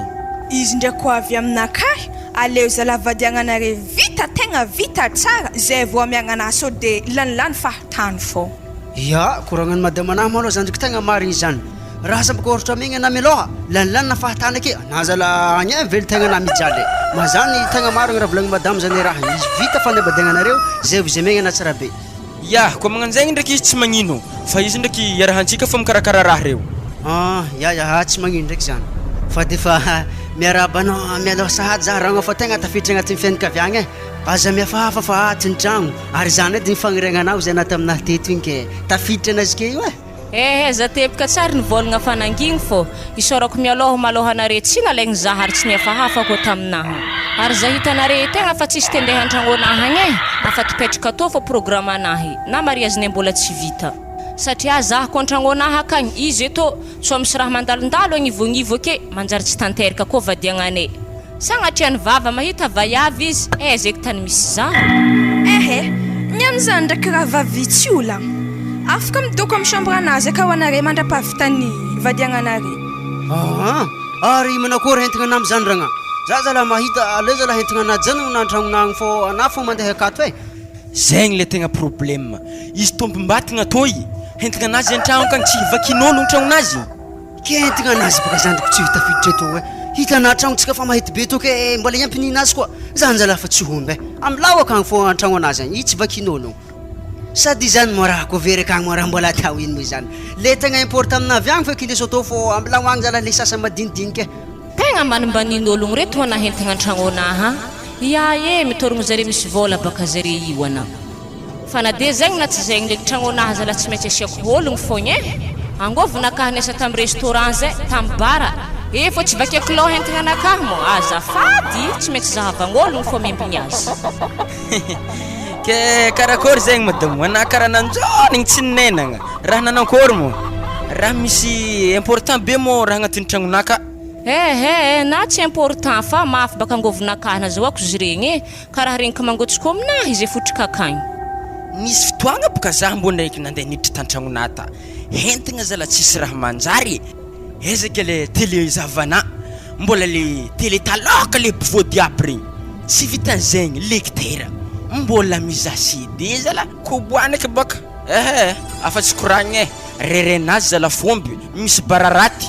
izy ndraiky ko avy aminakahy aleo zalavadiagnanare vita tegna vita tsara zay vo amiagnana so de lanilany fahatany fô ya koragnany madama anahy malôha zany ndraiky tegna marigny zany raha sabaka ohatra amigny ana milôha lanilany na fahatany ake nazala agny velo tegna na mijaly mazany tegna marigny raha volagny madama zany raha izy vita fanebadiagnanareo zay vo zemegna na tsara be ya koa magnan'zegny ndraiky izy tsy magnino fa izy ndraiky iarahantsika fa mikarakara raha reo ya tsy magnino ndraiky zany fa defa miarabanao mialoha sahady za ragno fa tegna tafiditra agnatin'ny fianakaviagna e aza miafahafa fa atin'ny tragno ary zany edy nifagniriagnanao zay anaty aminahy teto igny ke tafiditra anazy ke io e za tebaka tsara nivolagna fanangigny fô isorako mialoha malohanare tsy nalaigny za ary tsy niafahafa ko taminaha ary za hitanare tegna fa tsisy tendeha an-tragnonahy agny e afa tipetraka atô fa programme anahy na mariazinay mbola tsy vita satria za ko an-tragnonahy akagny izy eto so misy raha mandalondalo agnivognivo ake manjary tsy tanteraka koa vadiagnanay sagnatria ny vava mahita vaiavy izy zeky tany misy za ny am'zany ndraiky raha vavitsy ola afaka midoko amin'ny chambre anazy aka ho anare mandra-pavitany vadiagnanare ary manakory hentigna ana am'zany ragna za zala mahita aleo zala hentigna anazy zany nantragnonagny fô ana fô mandeha akato e zegny le tegna problème izy tombom-batigna toy hentigna anazy an-tragno kagny tsy vakin'olo an-tragnonazy ke hentigna anazy baka zany ndraiky tsy hitafiditra eto e hitanà tragno tsika fa mahity be to ke mbola iampininazy koa zany zala fa tsy homby e amilao akagny fô an-tragno anazy agny i tsy vakin'olo sady zany mo raha kovery akagny mo raha mbola atao ino moa zany le tegna important amina avy agny feky indeso atao fô amilao agny zala le sasa madinidiniky e tegna manimbanin'ologno reto ana hentigna an-tragnonaha mitorogno zare misy vola baka zare io ana fa na de zegny na tsy zegny ndraiky tragnonaha zala tsy maintsy asiako ologno fogna e angovonakahy niasa tamy restaurant zay tamy bara fô tsy vakiako loha hentigna anakahy mo azafady tsy maintsy zahavan'ologno fô miambigny azy ke karakory zegny madamo ana karaha nanjonigny tsy ninenagna raha nanankory mo raha misy important be mo raha agnatin'ny tragnonaka na tsy important fa mafy baka angovonakahy nazahoako izy regny karaha regniko mangotsiko aminahy izy fotrika akagny misy fotoagna boka za mbo ndraiky nandeha niditra tan-tragnonata hentigna zala tsisy raha manjary ezaka le télé zavana mbola le télé taloka le bivody aby regny tsy vitan'zegny lectera mbola mizaha CD zala koboanaka baka afa tsy koragny rerenazy zala fomby misy bararaty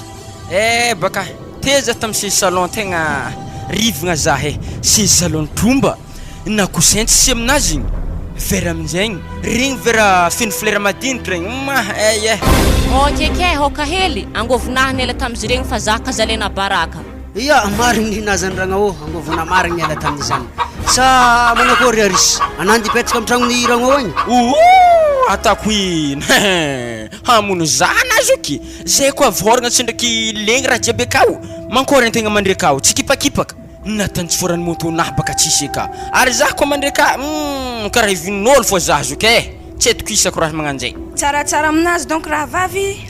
baka teza tamy sy salon tegna rivagna zah sy salon tromba na coussin tsy aminazy igny vera amin'zegny regny vera feno flera madiniky regny keke hoka hely angovonahy niala tam'izy regny fa za kazalena baraka ya marigny ninazany ragna angovona marigny niala tam'izany sa manakory arisy anandy ipetraka amy tragnony ragna igny atako ino hamono zana azoky zay koa voragna tsy ndraiky legny raha jiaby akao mankory antegna mandre akao tsy kipakipaka natanjiforany motonahy baka tsisy aka ary zah koa mandre ka karaha ivin'olo fô zah zoky tsy etiko isako raha magnanjay tsaratsara aminazy donc raha vavy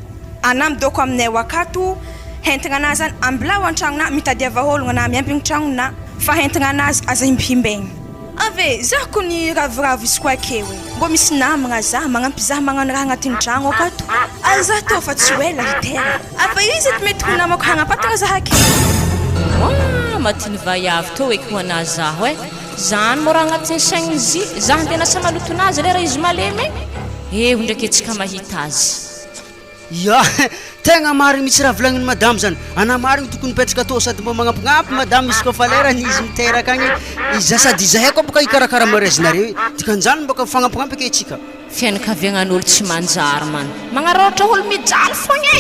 ana midoko aminay wakato hentigna anazy zany ambilao an-tragnona mitadiava ologna na miampigny tragnona fa hentigna anazy aza himpihimbegny ave zah ko ny ravoravo izy koa akeo mbo misy namagna zah magnampy zah magnano raha agnatin'ny tragno akato aza to fa tsy hoe litera afa izy mety ho namako hagnapatagna zah akeo matiny vaiavy to eky ho anazy zaho zany mora agnatin'ny saigny izy zah andeha nasa maloto anazy lera izy malemy eo ndraiky antsika mahita azy ya tegna marigny misy raha volagniny madame zany ana marigny tokony mipetraka atô sady mba magnampignampy madame izy koa fa lerany izy miteraka agny izy sady izahay koa boka hikarakara marezinareo dikan'izany boka fagnampignampy ake tsika fianakaviagnan'olo tsy manjary man magnaratra olo mijaly fogna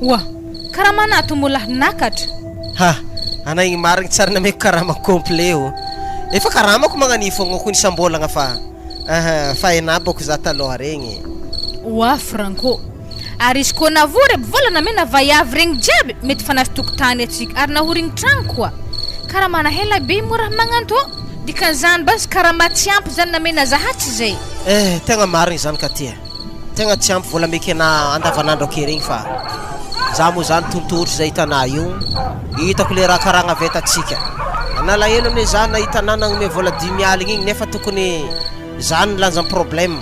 Wah, karama nato mbola nakatra. Ha, ana igny marigny tsara nameko karama complet o. Efa karamako magnani fogna ko nisambolagna fa. Fa enabako za taloha regny. Wa Franco. Ary izy koa navory volana mena vaiavy regny jiaby mety fanasy tokotany atsika ary nahorigny tragno koa. Karamana hela be mora magnanto. Dikan'izany bas karama tsy ampy zany namena zahatsy zay. Tegna marigny zany katia. Tegna tsy ampy vola meky na andavanandro ake regny fa. Za mo zany tontotry zay hitanà io hitako le raha karagna vetatsika analahelo amin'le zany nahita nanagny me vola 10 aligny igny nefa tokony zany lanza problème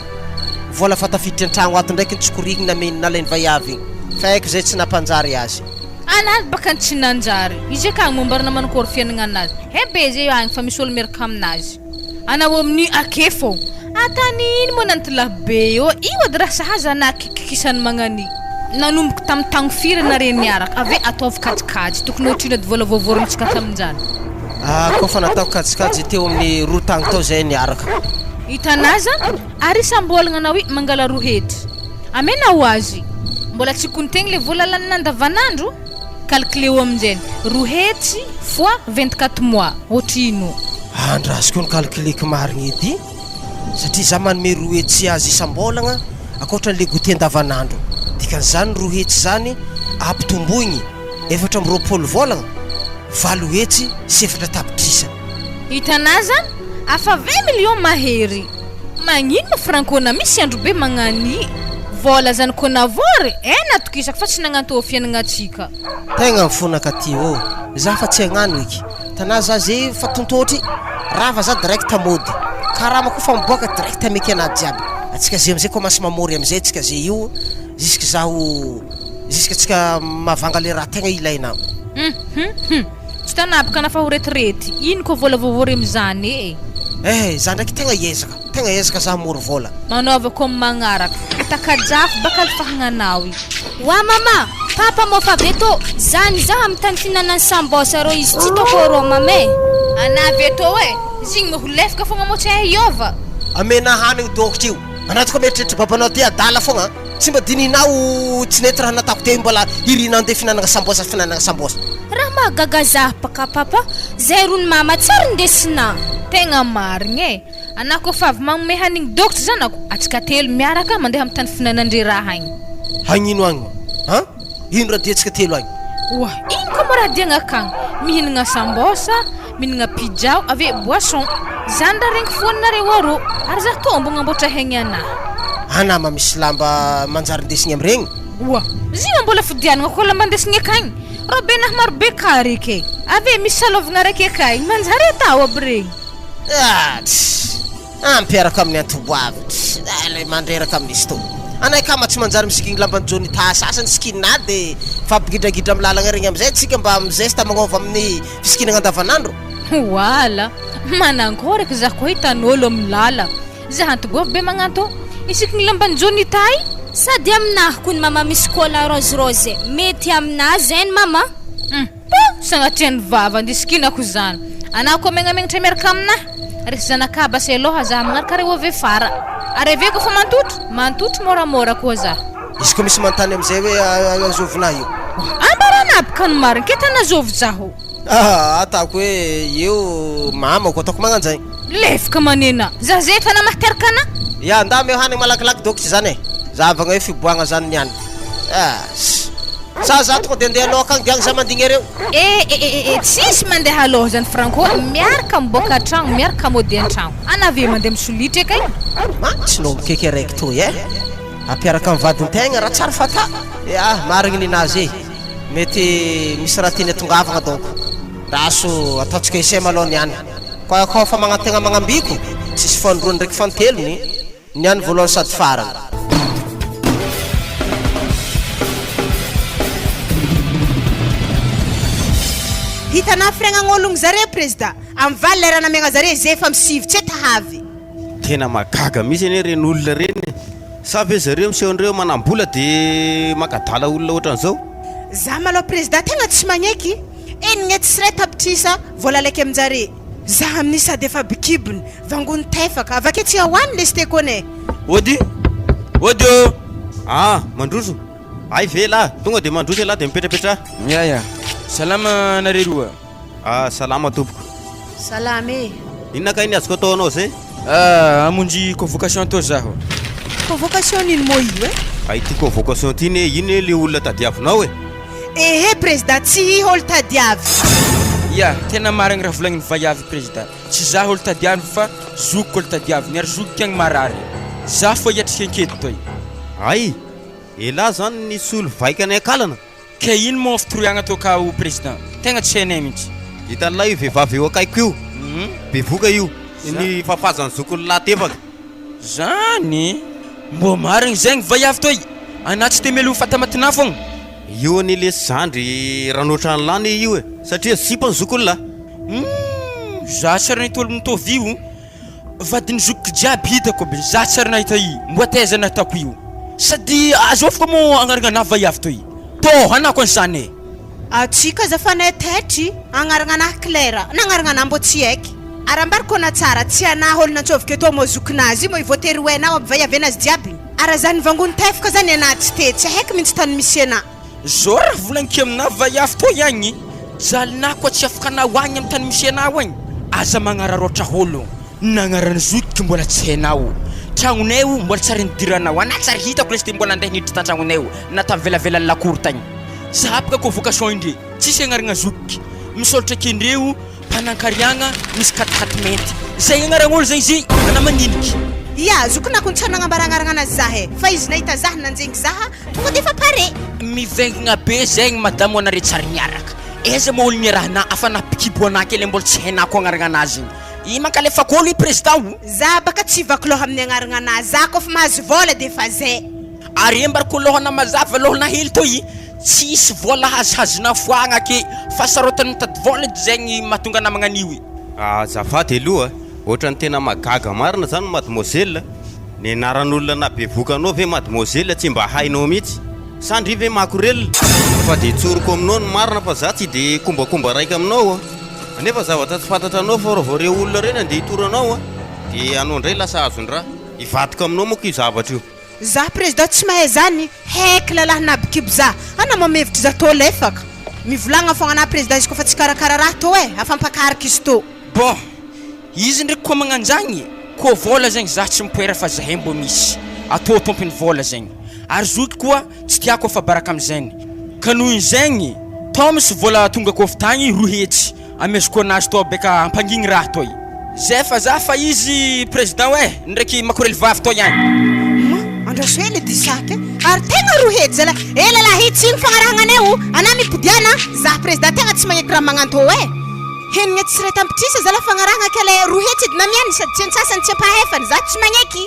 vola fatafiditra an-tragno ato ndraiky nitsokorigny nameny nalainy vaiavy igny fa haiko zay tsy nampanjary azy anazy baka tsy nanjary izy ka mombarana manakory fiainagna anazy hebe zay agny fa misy olo miaraka aminazy anao amin'ny ake fô ataniny mo nantilah be io ody raha sahaza nakikisany magnani nanomboka tamin'ny tagno firy nare niaraka ave ataovy kajikajy tokony ohatrina dy vola voavorontsika tamin'izany koa fa natao kajikajy teo amin'ny roa tagno tao zay niaraka hitanaza ary sambolagna anao hoe mangala rohety amena ho azy mbola tsy kontegny le vola lanina andavanandro calculeo amin'izany rohety fois 24 mois ohatrino andrazy koa ny calculeko marigny edy satria za manome rohety azy isambolagna akoatran'le goûter andavanandro dikan'izany rohetsy zany ampitomboigny 420 volagna 7 hetsy sy 4 tapitrisa hitanaza afa 20 million mahery magnino francona misy andro be magnani vola zany ko navory natokisako fa tsy nagnanto fiainagna atsika tegna mifonaka ty za fa tsy agnano eky tanaza zay fa tontotry rava za direct mody karama koa fa miboaka direct ameky anazy jiaby atsika zay amizay komasy mamory amizay atsika zay io jusque zaho jusque tsika mavanga le raha tegna ilaina tsy tanapaka nafa ho retirety ino koa vola voavory am'izany za ndraiky tegna ezaka za mory vola manaova koa magnaraka itakajafy baka alfahagnanao wa mama papa mo fa beto zany za amin'ny tany finanany sambosa ro izy tsy tokoro mame anavy eto zigny ho lefaka fogna mo tsy hiova amena hanigny dokotry io anaty koa meritreritra babanao ty adala fogna tsy mba dininao tsy nety raha natako teo mbola irina andeha finanagna sambosa raha mahagaga zah baka papa zay rony mama tsary ndesina tegna marigny anao koa fa avy magnome hanigny dokotry zany ako atsika telo miaraka mandeha amin'ny tany finanandre raha agny hagnino agny ino raha diantsika telo agny wa ino koa mo raha diagna akagny mihinagna sambosa mihinagna pizza ave boisson zany raha regny foaninareo arô ary za tombo agnamboatra haigny anahy anama misy lamba manjary ndesigny am'iregny wa zio mbola fidianagna koa lamba ndesigny akagny robenahy maro be karike ave misy salovagna raiky akagny manjary atao aby regny ampiaraka amin'ny antoboavy le mandreraka amin'izy to anay kama tsy manjary misikigny lambany joni ta sasany sikinina de fampigidragidra amin'ny lalagna regny amizay tsika mba mizesta magnova amin'ny fisikinagna andavanandro wala manankory ka za koa hitan'olo amin'ny lala za antoboavy be magnanto isikigny lambany joni tay sady aminahy kony mama misy kola rose mety aminazy zainy mama sagnatriany vava andisikinako zany anao koa megnamegnatrany miaraka aminahy resy zanaka basy aloha za magnaraka reo ave fara ary ave koa fa mantotry moramora koa za izy koa misy mantany amizay hoe azovina io ambaranabaka ny mariny ke tanazovy zaho Ataoko hoe io mamako ataoko magnanjay. Lefaka manena za zay fa namateraka ana Ya nda me hanigny malakilaky doko tsy zany e zavagna hoe fiboagna zany niany sa za tonga de andeha aloha akagny diagny za mandigny areo tsisy mandeha aloha zany Franco miaraka miboaka an-tragno miaraka mody an-tragno anave mandeha misolitra kay tsy no mikaiky araiky toy e ampiaraka amin'ny vadin-tegna raha tsara fata marigny ninazy e mety misy raha tiany atongavagna donc raso ataontsika isay maloha niany koa fa magnategna magnambiko tsisy fandroany ndraiky fantelony niany voalohany sady farany hitanao firegnan'ologno zare président amin'ny valy lera namiagna zare zay efa misivitsy tahavy tena magaga misy ane reny olona reny savy zareo misehondreo manambola de makadala olona ohatran'izao za maloha président tegna tsy magneky enigny tsy ray tapitrisa vola laiky aminjare za amin'ny sady efa bikibony vangony tefaka avake tsy ahoany lesiteko ane ody mandroso ay vela tonga de mandroso ala de mipetrapetra yaya salama nareroa salama tompoko salama e inona ka iny azoko ataonao zay amonjy convocation atao zaho convocation nino mo io e ay ty convocation ty ne iny le olona tadiavinao e ehe président tsy olo tadiavy ya tena marigny raha volagniny vaiavy président tsy za olo tadiavy fa zokiko olo tadiavy niary zokiky agny marary za fo hiatrika ankety toy ay ela zany nisy olo vaika any akalana ke ino mo fitoroagna atao ka o président tegna tsy hainay mihitsy hitan'la io vehivavy eo akaiko io bevoka io ny fafazany zokony lahatefaka zany mbo marigny zegny vaiavy toy ana tsy te melo fatamatina fogna io any le zandry ranotrany lany io e satria zipany zokony la za tsy ary nahita olo mitovy io vadiny zokiky jiaby hitako be za tsy ary nahita i mbo ataiza natako io sady azofaka mo agnaragna vaiavy toy to anako an'izany e atsika za fanay taitry agnaragna anahy claire nagnaragna anah mbo tsy haiky arambariko na tsara tsy anah olo nantsovika eto mo zokinazy mo ivoatery hoenao ampivaiavy anazy jiaby ara zany vangony tefaka zany anah tsy te tsy haiko mihitsy tany misy anah zao raha volagniko amina vaiavy to ihagny jalina koa tsy afaka nahoagny amin'ny tany misy anao agny aza magnararoatra olo nagnarany zokiky mbola tsy hainao tragnonay o mbola tsara nidiranao ana tsara hitako lesy te mbola andeha niditra tan-tragnonay o na tamivelavelany lakory tagny za apaka convocation indre tsisy agnaragna zokiky misolatra akendreo mpanankariagna misy katikaty menty zay agnaran'olo zay izy ana maniniky ya zokinako ny tsara nagnambaranaragna anazy zahe fa izy nahita zaha nanjegny zaha tonga de fa pare mivengagna be zegny madamo ho anare tsara miaraka eza mo olo niarahana afa napikibo anah kely mbola tsy hainako agnaragna anazy i mankalefako olo i président za baka tsy vako loha amin'ny agnaragna anazy za kofa mahazo vola de fa zay ary embarako lohana mazava lohana hely toy tsisy vola hazahazona foagna ke fasarotany mitady vola zegny mahatonga namagna an'io azafady aloha ohatrany tena magaga marina zany mademoiselle ny anaran'olona na bevokanao ve mademoiselle tsy mba hainao mihitsy sandry ve makorelona fa de tsoroko aminao ny marina fa za tsy de kombakomba raika aminao nefa zavatra tsy fantatra anao fa raha reo olona reny andeha hitoranao de anao ndray lasa azondraha ivadika aminao moka io zavatra io za président tsy mahay zany haiky lalahy nabikibo za ana mamevitry za to lefaka mivolagna fogna ana président izy kofa tsy karakara raha to e afampakariky izy to bon izy ndraiky koa magnanjagny koa vola zegny za tsy mipoera fa zahay mbo misy atao tompiny vola zegny ary zoky koa tsy tiako afa baraka am'zegny ka noho izegny tao misy vola tonga kofy tagny roa hetsy amezoko anazy to beka ampangigny raha toy zay fa za fa izy président e ndraiky makorely vavy to ihany andraso ele disaka ary tegna roa hety zala lalahy itsiny fagnarahagnanay ana mipidiana za président tegna tsy magneky raha magnanto e henigna tsy ray tampitrisa zala fagnarahagna kele roa hetsy edy namiany sady tsy antsasany tsy ampahefany za tsy magneky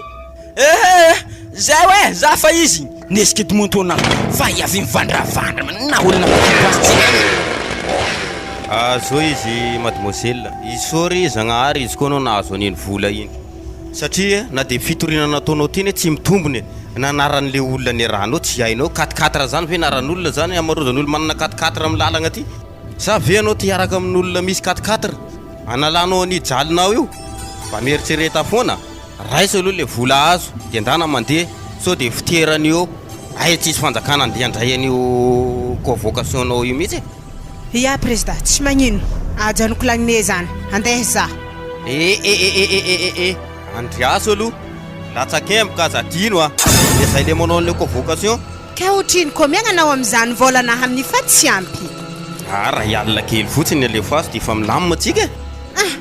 zay oe za fa izy nesika edy montona fa iavy mivandravandra na olona zao izy mademoiselle isory zagnahary izy koa anao nahazo aniny vola iny satria na de fitoriana nataonao teny tsy mitombony nanaran'le olona ny rahanao tsy hainao 4-4 zany ve naran'olona zany amarozan'olo manana 4-4 amin'ny lalagna ty sa ve anao ty araka amin'olona misy 4-4 analanao any jalinao io fa mieritsereta foana raisa aloha le vola azo de andana mandeha so de fiterany eo ay tsisy fanjakana andeha andray an'io convocation nao io mihitsy Ya président tsy magnino ajanoko lagnine zany andeha za andriaso aloha latsakemboka za dino a dia zay le manao an'ilay convocation ka otriny ko miagnanao amin'izany volana amin'ny fa tsy ampy raha hialina kely fotsiny le fasy dia efa milamina antsika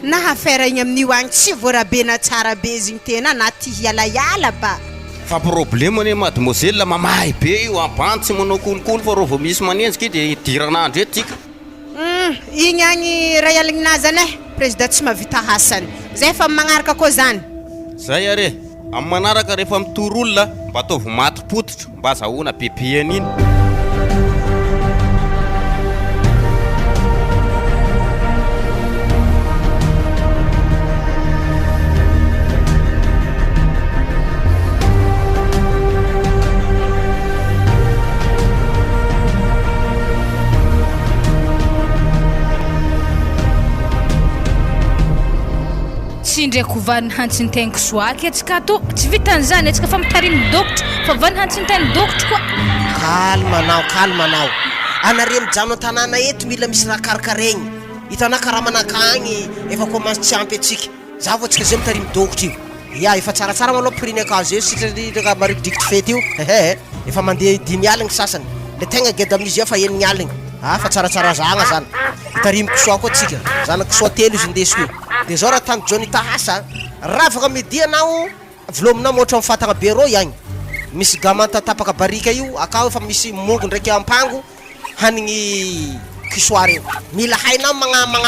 na affaire igny amin'io agny tsy voarabena tsara be izy igny tena na ty hialayala ba fa problème ane mademoiselle mamahy be io ampantsy manao kolokolo fa rô vao misy manenjika dia idiran'andro eto tsika igny agny ray aligninazy ane président tsy mahavita hasany zay fa magnaraka koa zany zay are amin'ny manaraka rehefa mitory olona mba ataovy maty-potitra mba zahoana bebeany iny tsy ndraiky hovany hantsintegny soaky atsika ato tsy vitan'izany atsika fa mitarimy dokotro fa vany hantsintegny dokotro koa kalmanao anare mijano tanàna eto mila misy raha karakaregny hitanao karaha manakagny efa commence tsy ampy atsika za vao atsika zay mitarimy dokotro io ya efa tsaratsara maloha priny akazo eo sitria maridikitry fety io efa mandeha 10 aligny sasany le tegna geda amin'izy io fa 9 aligny fa tsaratsara zagna zany hitarimy kisoa koa atsika zana kisoa telo izy indesiko io dia zao raha tany Johnny tahasa raha afaka midi anao vilominao moatra mifatagna be rô ihagny misy gamanta tapaka barika io akao efa misy mongo ndraiky ampango hanigny kisoary io mila hainao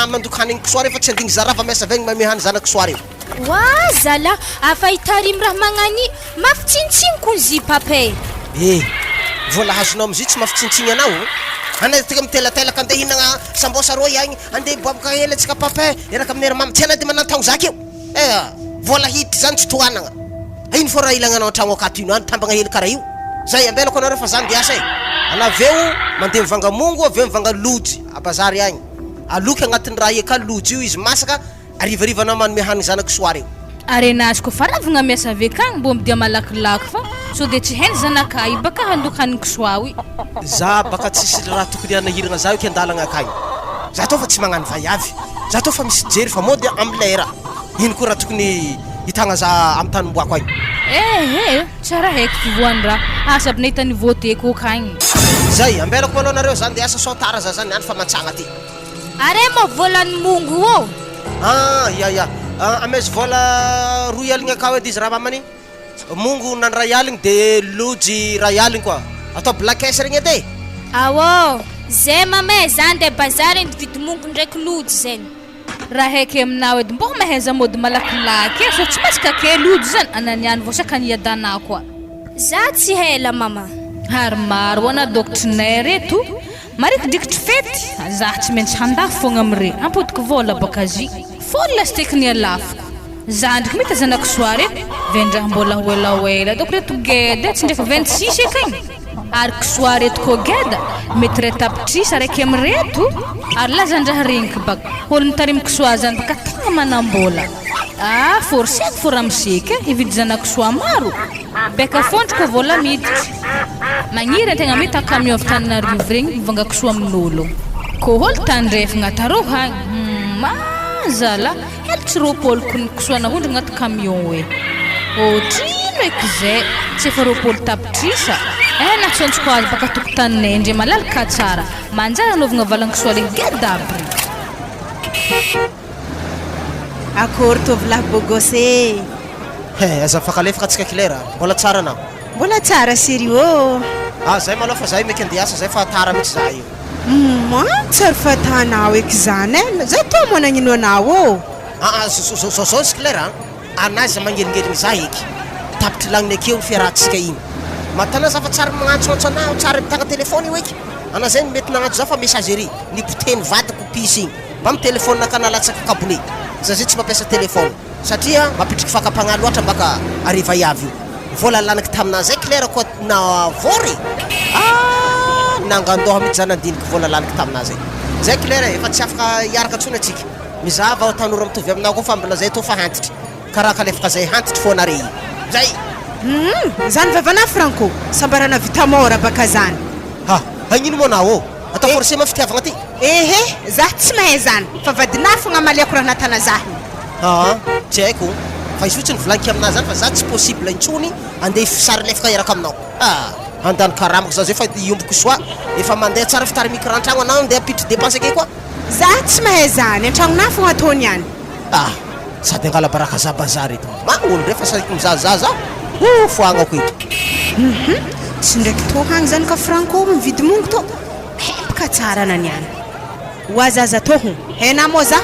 mandoky hanigny kisoary io fa tsy andigny zarava miasa vegny mamehany zana kisoary io wa zala afa hitarimy raha magnani mafitsinitsiny kon zy papay vola hazonao amizio tsy mafitsinitsiny anao ana tika mitelatelaka andeha hinagna sambosa rô ihagny andeha boabaka hely atsika papay eraka amin'ny eramamy tsy ana dia manantagno zaka io vola hiditry zany tsy tohanagna ino fô raha ilagnanao an-tragno akato ino any tambagna hely karaha io zay ambelako anao rehefa zany diasa anaveo mandeha mivanga mongo aveo mivanga lojy abazary agny aloky agnatin'ny raha eka lojy io izy masaka arivarivanao manome hanigny zanaky soary io arenazy koa faravagna miasa ave kagny mbo midia malakilaky fa so dia tsy hainy zanaka io baka handoky hanigny kisoa io za baka tsisy raha tokony anahiragna za io ke andalagna akagny za to fa tsy magnano vaiavy za to fa misy jery fa mody amin'ny lera ino koa raha tokony hitagna za amin'ny tany mboako agny tsara haiko fivoany raha asaby nahitany voteko akagny zay ambelako malao nareo zany dia asa sotara za zany any fa mantsagna ty are mo volan'ny mongo ô ya amesy vola roy aligny akao edy izy raha mamany mongo nany ray aligny dia lojy ray aligny koa atao blakes regny edy awô zay mamay zany dia bazary eny vidy mongo ndraiky lojy zany raha haiky aminao edy mbo mahaiza mody malakilaky fa tsy masaka ke lojy zany ananiany vao saka niadanao koa za tsy hela mama haromaro ana doctrinaire eto marikidrikitry fety za tsy maintsy handafo fogna amire ampodiko vola baka zy fola sy teky nialafoko za ndraiky mita zanako soary eto vendraha mbola hoelahoela doko reto geda tsy ndraiky 26 ekagny ary kisoary eto koa geda mety ray tapitrisa raiky amireto ary lazandraha regniky baka olo nitarimy kisoa zany baka tegna manambola forseky fo raha miseka hividy zanako soa maro beka fondry koa vola miditry magniry antegna mety akamion avy taninarivo regny mivanga kisoa amin'olo ko olo tandrefagna tarô hagny mazala helitsy ropôloko ny kisoana hondry agnaty camion hoe otrino eky zay tsy efa ropôlo tapitrisa natsontsoko azy baka tokotaninay ndre malalaka tsara manjary anaovagna valan-kisoa regny gedabry akory tovy lahy bogosé aza fakalefaka atsika kilera mbola tsara anao mbola tsara sério zay maloha fa zay meky andiasa zay fa tara mihitsy za io tsary fatanao eky zany zay to monagnino anao zao skilera anazy za magnelingeligny za eky tapitry lagniny akeo ny fiarahantsika igny matana za fa tsara magnantsoantso anao tsara mitagna telefôny io eky ana zay mety nagnantso za fa messagerie nipoteny vadiko pisy igny mba mitelefôny kanalatsaka kabone za zay tsy mampiasa telefôny satria mapitriky fakapagna loatra mbaka ariva iavy io vola lanaky taminah zay kilera koa na vory nangandoha mihitsy zany andiniky vola lanaky taminah zay kilera efa tsy afaka hiaraka antsony atsika mizava ao tanora mitovy aminao koa fa mbola zay to fa hantitry karaha kalefaka zay hantitry foana re zay zany vavana franco sambarana vita mora baka zany hagnino moa anao atao forcé mafitiavagna ty ehe za tsy mahay zany fa vadinah fogna maliako raha natana zahiny tsy haiko fa izy fotsiny volagniko aminazy zany fa za tsy possible intsony andeha fisary lefaka eraka aminao andany karamako za zay fa iomboko soa efa mandeha tsara fitarimiko rantragno anao andeha apitry dépense ake koa za tsy mahay zany antragnonah fogna ataony ihany sady angala baraka za bazary eto magnolo ndray fa saiko mizazaza foagnako eto tsy ndraiky to hagny zany ka franco mividy mongo to hepaka tsara naniany oazaza toho hainah moa za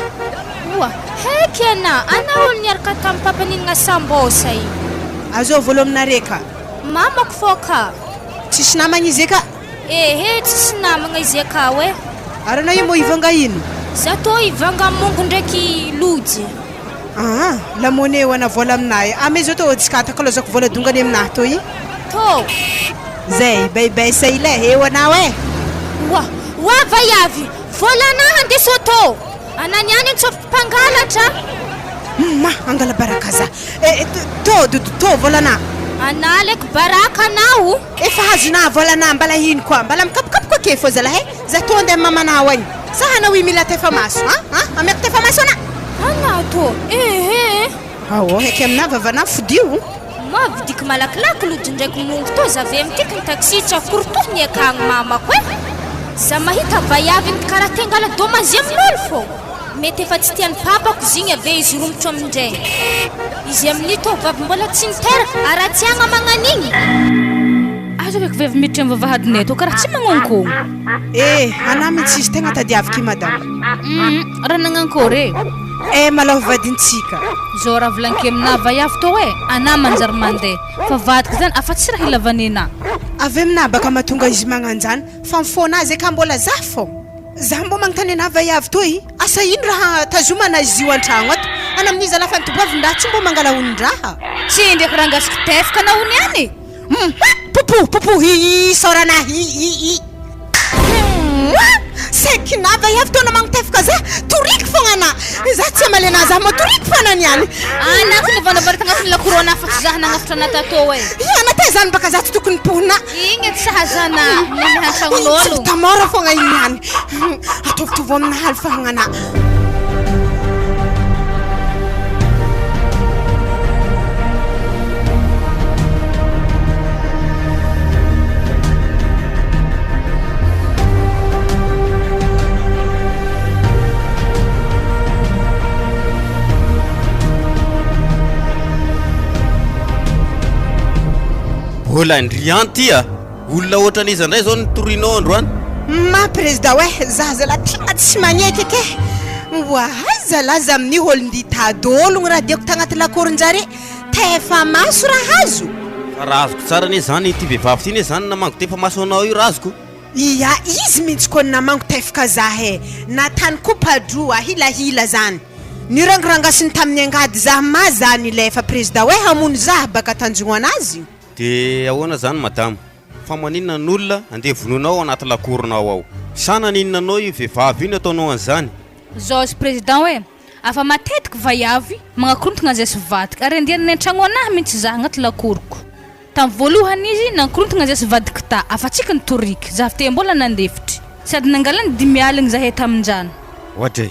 oa heky ana olo niaraka tamin'ny papaninagna sambosa io azao volo aminareka mamako foka tsisy namagna izy ka ehe tsisy namagna izy ka we arana io mo ivanga ino za to ivanga mongo ndraiky lojy lamone ho ana vola aminahy ame zao to tsikataka lozako vola dongany aminahy to i to zay baibay say le eo anao wa vayavy volanahy andeso to ananiany tsofy mpangalatra ma angala baraka za to volana analek baraka anao efa hazonah volana mbala hino koa mbala mikapokapoko ake fô zalahy za to andeha mamanao agny sa hana wi mila tefa maso ameko tefa maso ana ana to ehe heky aminah vavana fodio mavidiky malakilaky lojy ndraiky mongo to za ve mitiky ny taxi tsy akorotony akagny mamako za mahita vayavy ny karaha tengala domazy amin'olo fô mety efa tsy tian'ny papako zigny ave izy romotro amindray izy amin'ny to vavy mbola tsy niteraka aratsiagna magnanigny azo raiky vevy miditra amin'ny vavahadinay to karaha tsy magnonkogno anah mitsy izy tegna tadiaviky madame raha nagnankory malao vadintsika zao raha volaniko aminah vayavy to anah manjary mandeha fa vadika zany afa tsy raha ilavanina avy aminah baka mahatonga izy magnanjany fa mifôna azy ka mbola za fô za mbo magnotany anah vayavy toy asa ino raha tazomana izy io an-tragno ato ana amin'izy alafa nytoboavin-draha tsy mbo mangala honin-draha tsy ndraiky raha ngasiko tefaka na hony any popo soranahy sekina vayavy tona magnotefaka za toriky fogna ana za tsy amalena za mo toriky fanany any anako nivanavaraka agnatin'ny lakorona fa tsy zaha nagnafitra anatato ana te zany baka za tsy tokony pohona igny tsy sahazana mihantragnon'olo tamora fogna igny any atovitovo aminahy alifahagna ana Bola andrianty olona ohatran'izy andray zao nitorinao androany ma président za zala tegna tsy magneky ake zalaza amin'ny olon-ditadologno raha diako tagnaty lakoron-jare tefa maso raha azo fa raha azoko tsara ne zany ty vehivavy ty ne zany namango tefa maso anao io raha azoko izy mihitsy koa namango tefaka za natany kopadroa hilahila zany nirangirangasiny tamin'ny angady za ma zany lefa président hamono za baka tanjogno anazy de ahoana zany madamo fa maninona n'olona andeha vononao anaty lakoronao ao sana ninona anao io vehivavy iny ataonao an'izany zao sy président afa matetiky vayavy magnakorotagna zay sy vadika ary andianany an-tragno anahy mihitsy za agnaty lakoroko tamin'ny voalohany izy nankorotagna zay sy vadika ta afa tsika nitoriky za te mbola nandefitry sady nangalany 10 aligny zahay tamin'izany ohatra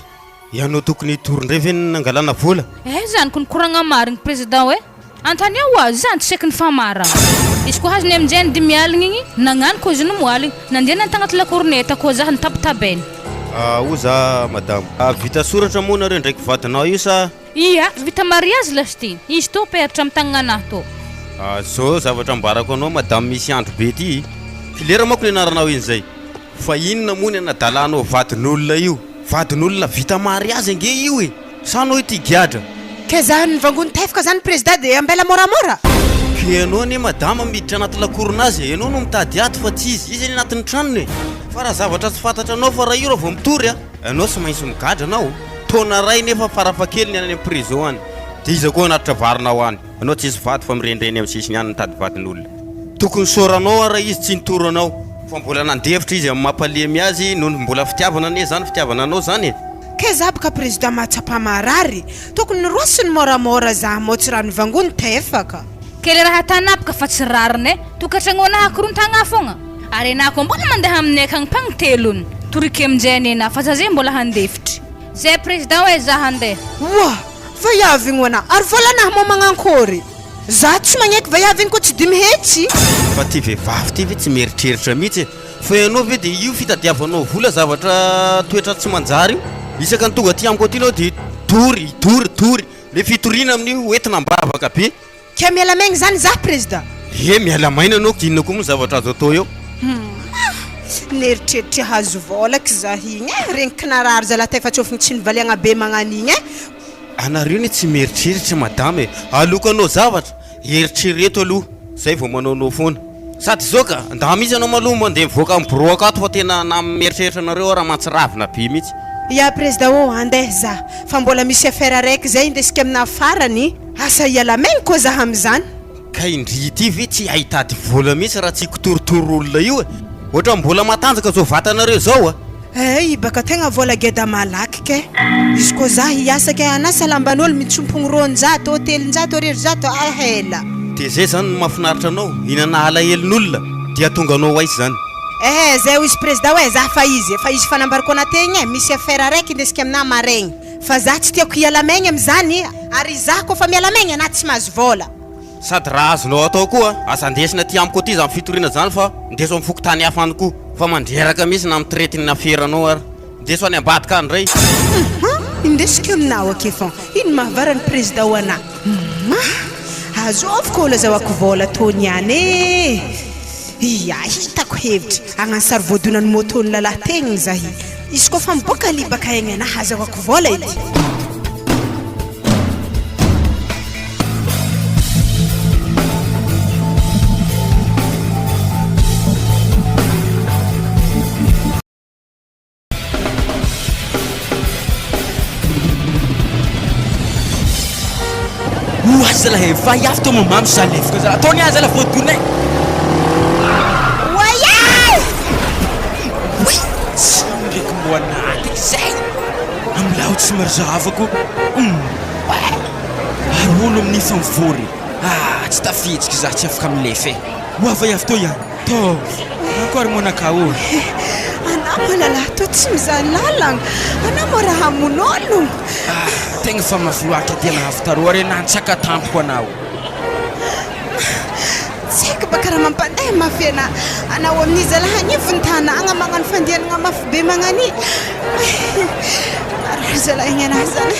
ianao tokony torindray ve nangalana vola zany ko nikoragna marigny président antany ao zany tsy seky ny famarana izy koa hazony amin'izay ny 10 aligny igny nagnano koa izy no moaligny nandeha nantagnaty lakoroneta koa za nitabitabeny oza madamo vita soratra moa nareo ndraiky vadinao io sa vita mariazy lasty izy to peratra amin'ny tagnanahy to zao zavatra ambarako anao madamo misy andro be ty filera manko ny anaranao iny zay fa inona moa ny anadalanao vadin'olona io vadin'olona vita mariazy ange io sa anao ity giadra ke za nivangony tefaka zany président de ambela moramora ke anao ne madama miditra anaty lakoron'azy anao no mitady ato fa tsy izy ny anatin'ny tranony fa raha zavatra tsy fantatra anao fa raha io raha vao mitory anao sy maintsy migadra anao taona ray nefa farafakely ny any amin'ny prison any de izy koa anatitra varinao any anao tsisy vady fa mirendreny amin'ny sisiny any nitady vadin'olona tokony soranao raha izy tsy nitoro anao fa mbola nandevitra izy amin'ny mampalemy azy noho mbola fitiavana ne zany fitiavana anao zany ke za baka président mahatsapa marary tokony nirosiny moramora za mo tsy raha nivangony tefaka kely raha tanapaka fa tsy rariny tokatragno anahy korontagna fogna ary anako mbola mandeha amin'ny akagny mpagny telony torike amin'izay nena fa za zay mbola handefitra zay président hoe za handeha wa vaiavy igny ana ary volanahy mo magnankory za tsy magneky vaiavy igny ko tsy di mihetsy fa ty vehivavy ty ve tsy mieritreritra mihitsy fa ianao ve dia io fitadiavanao vola zavatra toetra tsy manjary io isaka ny tonga ty amiko ty anao dia tory le fitoriana amin'io entina mbavaka be ke miala maigny zany za président miala maina anao kinona koa moa zavatra azo atao eo neritreritry hazo volaky za igny regny kinarary zala ta efa tsofiny tsy nivaliagna be magnan'igny anareo ny tsy mieritreritra madame alokanao zavatra eritrereto aloha zay vao manaonao foana sady zao ka nda misy anao maloha mandeha mivoaka amin'ny bro akato fa tena na mieritreritra anareo raha mantsiravina be mihitsy ya président o andeha za fa mbola misy affaire araiky zay indesika amina farany asa iala maigny koa za am'izany ka indri ty ve tsy ahitady vola mihitsy raha tsy kotorotoro olona io ohatra mbola matanjaka zao vatanareo zao baka tegna vola geda malaky ke izy koa za hiasa ke anasa lamban'olo mitsompogny ronjato hotelin-jato ariary-jato ahela dia zay zany no mahafinaritra anao hinana alahelin'olona dia tonga anao aizy zany zay ho izy président hoe za fa izy fanambariko anategny misy affaire araiky indesika amina maregny fa za tsy tiako hiala maigny am'izany ary za koa fa miala maigny ana tsy mahazo vola sady raha azonao atao koa asa ndesina ty amiko ty za fitoriana zany fa ndeso amin'ny fokotany hafany koa fa mandreraka mihitsy na mitretin'ny aferanao ary ndeso any ambadika andray indesika aminao ake fa ino mahavarany président ho ana azovy koa ola zahoako vola tony any hitako hevitry agnansary voadonany motony lalategny za izy koa fa miboaka libaka egny ana azahoako vola edy zalahy vaiavy to momamy zalefaka za ataony azy ala voadonay tsy ndraiky mbo anaty zay amilao tsy maro zavako ary olo amin'ny fa mivory tsy tafihetsika za tsy afaka milefa hoa vaiavy to ihany to akory monaka o ana malalahy to tsy mizaha lalagna ana mo raha mon'olo tegna fa mafiloatra dia nahavitaroa re nantsaka tampoko anao tsy haiko baka raha mampandeha mafy anao amin'ny zalahy anivony tanagna magnano fandehanagna mafy be magnany ary zalahy igny anahy zany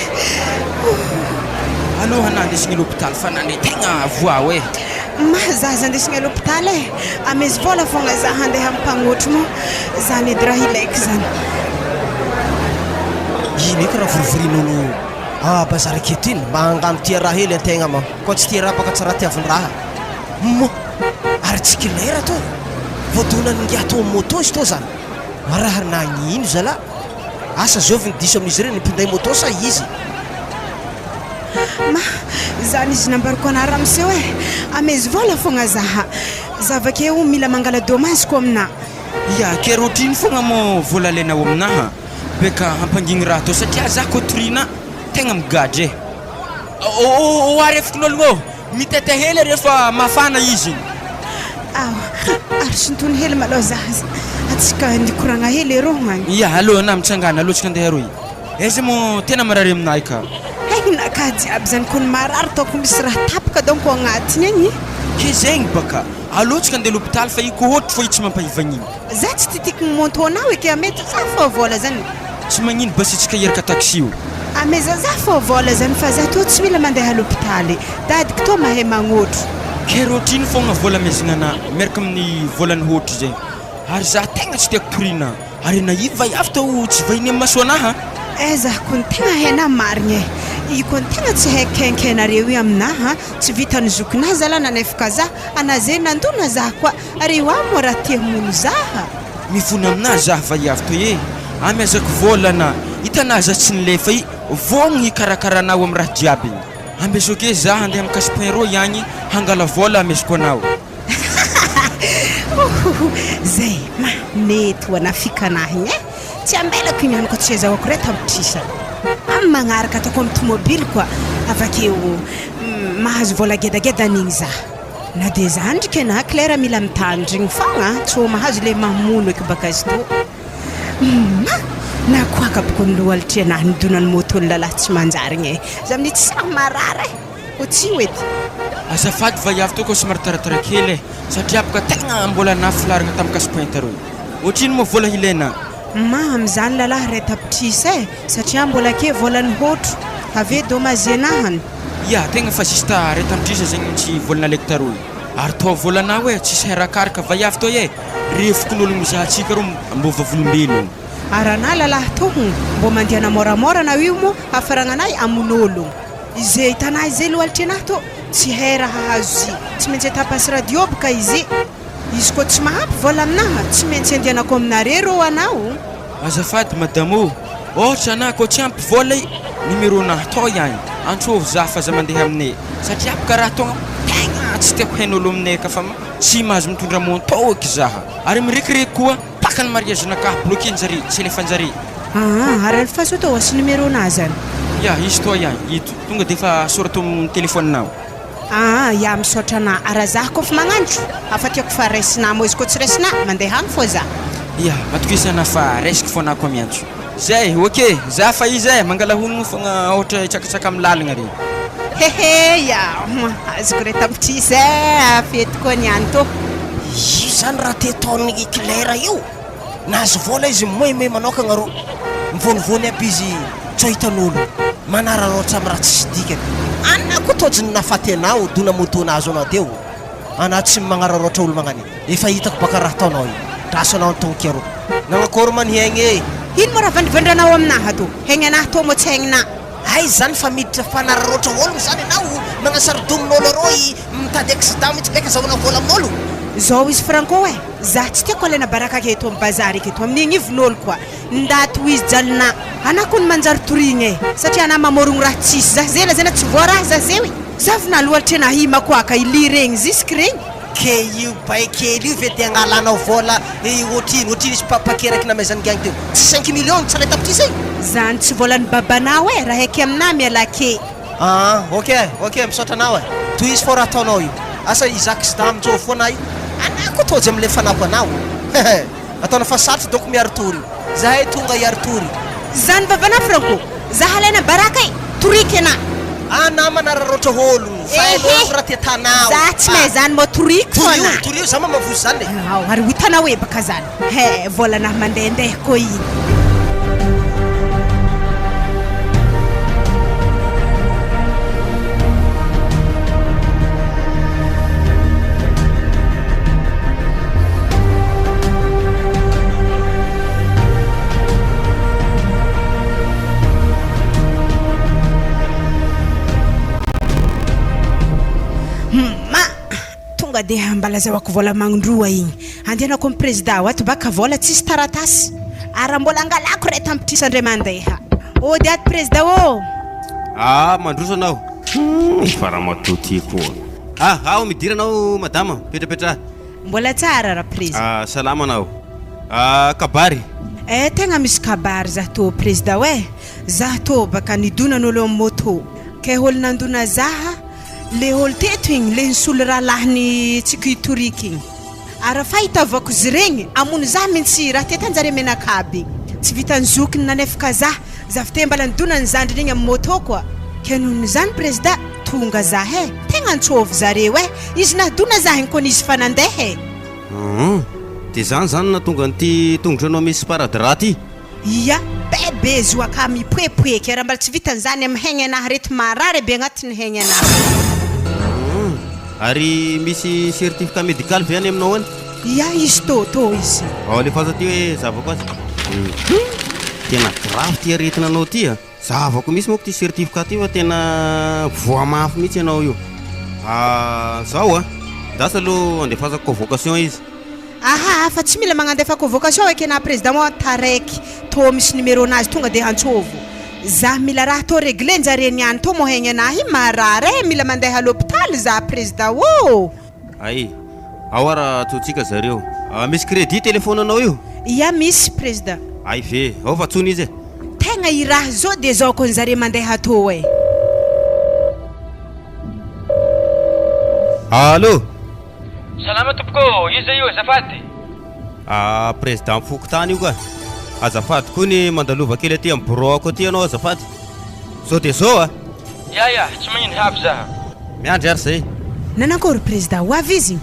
anao hanandesigny l'hôpital fa nane tegna voa hoe mahazaza andesigny l'hôpital amezy vola fogna za handeha ammpagnotro mo zany edy raha ilaiky zany ino eky raha vorovorinolo bazary aketo iny mba angano tia raha hely antegna ma koa tsy tia raha baka tsy raha tiaviny raha mo ary tsy kilera to voadonany ngiato amin'ny moto izy to zany raha nagnino zala asa zovy ny diso amin'izy ireny nipinday moto sa izy zany izy nambariko ana ramseo amezy vola fogna zaha zavakeo mila mangala dommage ko amina ke rotriny fogna mo vola alainao aminaha beka hampangigny raha to satria za kotorina tegna migadre arefikin'ologno mitete hely rehefa mafana izy ary sintony hely malao zaha atsika ndikoragna hely erohagny alô na mitsangana alotsika andeha aroy aiza mo tena marary aminay ka naka jiaby zany kony marary taoko misy raha tapaka donc agnatiny agny ke zegny baka alotsika andeha l'hôpital fa iko ohatra fa i tsy mampahivagnino za tsy titiky montonao eke amety za fa vola zany tsy magnino basitsika herika taxi io ameza za fa vola zany fa za to tsy mila mandeha l'hôpital dadiko to mahay magnotro ke rotriny fogna vola mezignana miaraka amin'ny volany hotro zegny ary za tegna tsy tiako torina ary naiva avy tao tsy vahiny amin'ny masoanaha za kony tegna haina marigny i kony tegna tsy haikenkeinareo io aminaha tsy vitany zokinahy zala nanefaka za anazay nandona za koa ary io amo raha tia mono zaha mifona aminazy zaha vaiavy to amezako volana hitanaza tsy nilefa i vogny karakaranao amin'ny raha jiaby ambesoke za handeha amin'ny caspero ihagny hangala vola amezako anao zay mety ho anafikanahy igny tsy ambelako igny any koa tsy azahoako reto ampitrisa amy magnaraka ataoko amin'ny tomobily koa avakeo mahazo vola gedagedany za na dia zandrika na claire mila mitandrigny fogna tsy ho mahazo le mamono eky baka izy to na koaka boko ny lohalitra anahy nidona ny moto ny lalahy tsy manjarigny e za amin'ny tsy samy marara e o tsy ho edy azafady vaiavy toko somary taratara kely e satria boka tegna mbola nafilaragna tamin'ny casse-pointe roy ohatrino moa vola ilaina ma am'izany lalahy ray tapitrisa e satria mbola ke volany hotro ave dommage anahany ya tegna fa sista ray tapitrisa zegny tsy volana aleky taroy ary toa volana hoe tsisy herakaraka vaiavy to e refoko n'ologno mizahantsika ro mbo vavolombelogno ary anah lalahy tohogno mbo mandiana moramora na io mo hafaragna anay amon'ologno izay hitanay izay lohalitra anahy to tsy hay raha hazo izy tsy maintsy atapasy radio boka izy koa tsy mahampy vola aminaha tsy maintsy andianako aminare rô anao azafady madamo ohatra anah koa tsy ampy vola numéro nahy to ihany antsovy za fa za mandeha aminay satria boka raha togna tegna tsy tiako hain'olo aminay ka fa tsy mahazo mitondra monto eky zaha ary mirekireky koa pakany mariage nakahy bloquenjare tsy elefanjare ary alfaso to wasy numéro nahy zany ya izy to ihany ito tonga de fa sorato amin'ny telefoninao ya misaotra anah ara zah koa fa magnantro afa tiako fa raisina mo izy koa tsy raisina mandeha agny fô za ya matokisana fa raisiko fô anako miantso zay ok za fa izy e mangala honogno fogna ohatra hitsakatsaka amin'ny lalagna regny hehe ya azoko re tapitrisa e fety koa niany to io zany raha te taon'ny claire io nahazo vola izy moime manokagna ro mivonivony aby izy tsy hitan'olo manararoatra amin'ny raha tsisy dikany anao koa tojiny nafaty anao dona moto nahazo anao teo anao tsy magnararoatra olo magnany efa hitako baka raha taonao io draso anao antonkero nagnakory manihaigny e ino mo raha vandrivandranao aminaha to haigny anahy to mo tsy haignina ay zany fa miditra fanararoatra ologno zany anao magnasarodomin'olo aroy mitady accident mitsy beka zahoana vola amin'olo zao izy franco e za tsy tiako alaina baraka aketo amin'ny bazary aketo amin'igny ivon'olo koa ndato izy jalina anah koa ny manjary torigny e satria anah mamorogno raha tsisy zah zela zana tsy voaraha za zewy zavy nalohalitra anahy makoaka ili regny zisk regny ke io baikely io ve te agnalanao vola ohatrino izy papakeraky namaizany gagny teo tsy 5 millions tsy alay tapitrisa e zany tsy volan'ny babanao e raha haiky aminah mialake ok misaotra anao e toy izy fô raha ataonao io asa izy accident aminjô fo anah io anah koa tojy am'le fanako anao ataona fa sarotry donc miaro tory zahay tonga iaro tory zany babanao franco zaha alaina baraka e toriky anah anah manararoatra ologno fa olo raha te tanao za tsy mahay zany mo toriky fo anah tory io za mamavozy zany e ary ho hitanao hoe baka zany volanahy mandehandeha koa iny dia mbala zawako vola magnondroa igny andianako amin'ny président ato baka vola tsisy taratasy ary mbola angalako ray tampitrisy andray mandeha ody ato président ô mandroso anao fa raha matoty koa ao midira anao madama petrapetra mbola tsara raha président salama anao kabary tegna misy kabary zah to président hoe zah to baka nidonan'olo amin'ny moto ke olo nandona zaha le olo teto igny le nisolo raha lahiny tsika hitoriky igny ary fa hitavako izy regny amony zah mintsy raha tetanjare menakaby tsy vitany zokiny nanefaka zah fite mbala nidonany zandriny igny amin'ny moto koa ke nohony zany président tonga zah e tegna antsovy zareo e izy nahdona zah igny koa nisy fa nandeha e de zany natonga nyty tongotra anao misy paradra ty ia bebe zoaka mipoepoeky raha mbala tsy vitany zany amin'ny haigny anahy reto marary be agnatin'ny haigny anahy ary misy certificat médical ve any aminao any ia izy to izy le faza ty hoe zavako azy tena grave ty aretina anao ty zavako misy moako ty certificat ty fa tena voa mafy mihitsy anao io zao dasa aloha andefazako convocation izy fa tsy mila magnandefa convocation eky na président mo taraiky to misy numéro nazy tonga de antsovo za mila raha to réglé njare niany to mo haigny anahy marary mila mandeha à l'hôpital za président ô ay awara totsika zareo misy crédit téléphone anao io ia misy président ay ve ao fa tsony izy tegna i raha zao de zao ko njare mandeha to e allo salama tompoko iza io azafady président fokotany io ka azafady koa ny mandalova kely aty amin'ny broko aty anao azafady zao de zao a ya tsy magnino havy za miandry ary zay nanankory président ho avy izy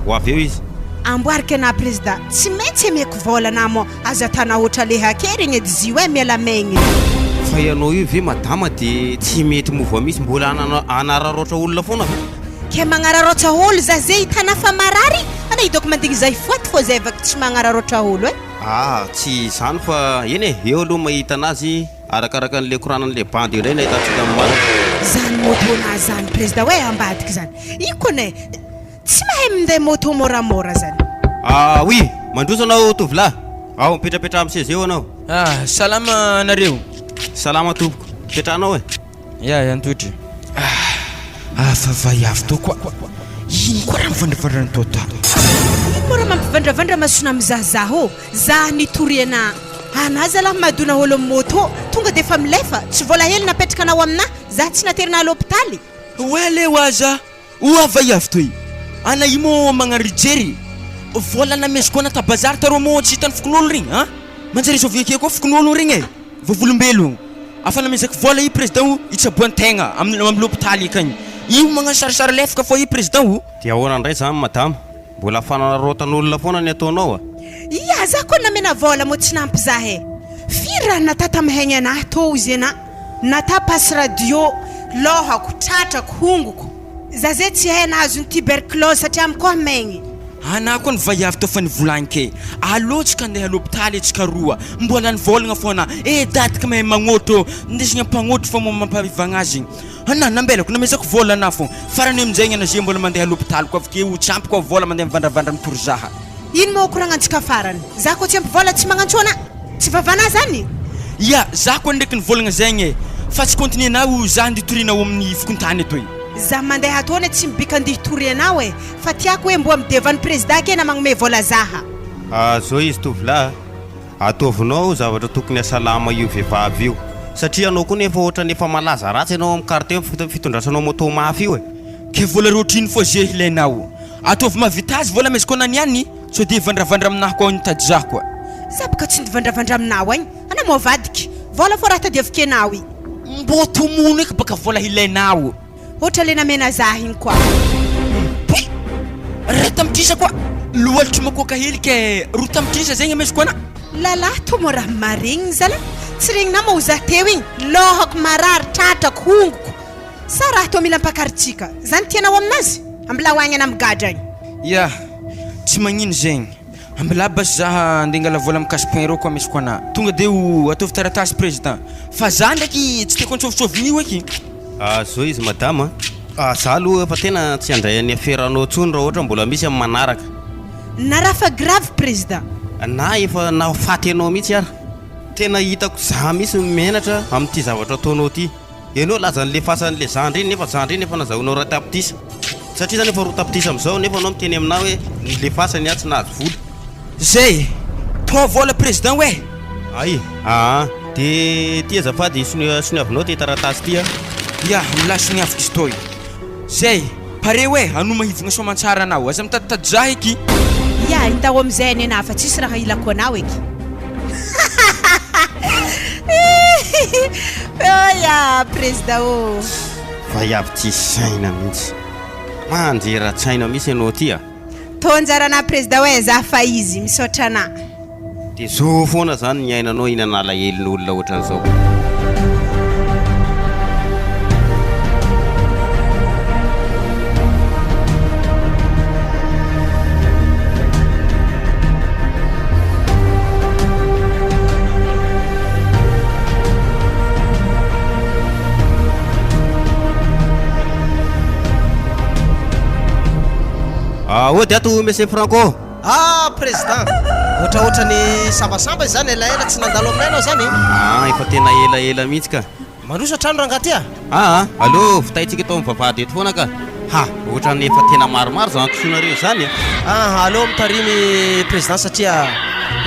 ho avy eo izy amboarika na président tsy maintsy ameko volana mo aza tana oatra le hakerigny edy zio hoe miala maigny fa ianao io ve madama de tsy mety mova misy mbola anararoatra olona foana ke magnararoatra olo za zay hitana fa marary ana hitako mandigny zay foty fô zay vaky tsy magnararoatra olo tsy izany fa eny eo aloha mahita anazy arakaraka an'le koranan'le bandy ireny ahitantsika mara zany motona zany président hoe ambadiky zany io kone tsy mahay minday moto moramora zany oui mandroso anao tovolahy ao mipetrapetra amin'ny seza eo anao salama anareo salama tompoko petranao ya antotry fa vaiavy to koa ino koa raha mivandravandrany to ta ino mora mampivandravandra masona amizazaho za nitoriana anazalah madona olo amin'ny moto tonga de fa milefa tsy vola hely napetraka anao amina za tsy naterina à l'hôpitaly wele waza oa vaiavy toy ana imo magnarijery vola nameziko ana ta bazary taro mo tsy hitany fokon'olo regny manjary zao viake koa fokon'olo regny vovolombelogno afa namezako vola i président itsaboan-tegna amin'ny l'hôpitaly akagny io magnano sarisary lefaka fô i président de ahoana ndray zany madama mbola fanararotan'olona foana ny ataonao ia za koa namena vola mo tsy nampy za he firy raha natata mahaigny anahy tô izy ana nata pasy radio lohako tratrako hongoko za zay tsy hay nahazo ny tuberculose satria amikoa maigny ana koa ny vaiavy tao fa nivolanike alotsika andeha l'hôpitaly atsika roa mbola nivolagna foana datika mahay magnotro ndesigna mpagnotro fa mo mampavivagna azy ana nambelako namezako vola ana fo farany amin'izay ana zay mbola mandeha l'hôpitaly koa avake tsampy koa vola mandeha mivandravandra mitory zaha ino mo koragnantsika farany za koa tsy ampy vola tsy magnantsona tsy vavana zany ya za koa ndraiky nivolagna zegny fa tsy continuenao za nditorianao amin'ny fokontany etoy za mandeha atone tsy mibika andihy tory anao fa tiako hoe mbo amidevany président ke na magnome vola zaha zao izy tovolahy ataovinao zavatra tokony asalama io vehivavy io satria anao koa nefa ohatra nefa malaza ratsy ianao amin'ny quartier fitondrasanao moto mafy io ke vola rotriny fô zay ilainao ataovy mavita azy vola meziko anany ihany so de vandravandra aminahy koa nitady za koa za boka tsy nivandravandra aminao agny ana mo vadiky vola fô raha tadiavikenao mbo tomono eky baka vola ilainao ohatra le namena za igny koa reta mitrisa koa loalitry makoaka hely ke rota mitrisa zegny ameziko ana lalahy to mo raha maregniny zala tsy regny na mo za teo igny lohako marary tratrako hongoko sa raha to mila ampakaritsika zany tianao aminazy ambilahoagny ana migadra igny ya tsy magnino zegny ambila basy zaha andengala vola mikasipoin reo koa mesiko ana tonga de ataovy taratasy président fa za ndraiky tsy teko antsovitsovigny eky zao izy madama za aloha fa tena tsy andray ny aferanao tsony raha ohatra mbola misy amin'ny manaraka na raha fa grave président na efa nafaty anao mihitsy ara tena hitako za misy menatra amin'ity zavatra ataonao ty ianao lazan'le fasan'le zandry iny nefa zandry iny efa nazahoanao raha tapitisa satria zany efa ro tapitisa am'izao nefa anao miteny aminao hoe le fasany a tsy nahazo vola zay to vola président hoe ay de ty azafady soniavinao ty taratasy ty ya milasy ny afaka izy toy zay pare hoe anoma hivagna soamantsara anao aza mitaditady za eky ya intao amizay any ana fa tsisy raha ilako anao eky ya président vaiavy tsy saina mihitsy manjera tsaina misy anao ty tonjarana président hoe za fa izy misaotra ana de zo foana zany ny ainanao inanala helin'olona ohatran'izao ody ato monsieur Franco président ohatraohatra ny sambasamba izy zany elaela tsy nandalo aminay anao zany efa tena elaela mihitsy ka mandroso trano rangaty allo vitaitsika tao mivavady eto foana ka ohatra ny efa tena maromaro zany kisonareo zany allo mitarimy président satria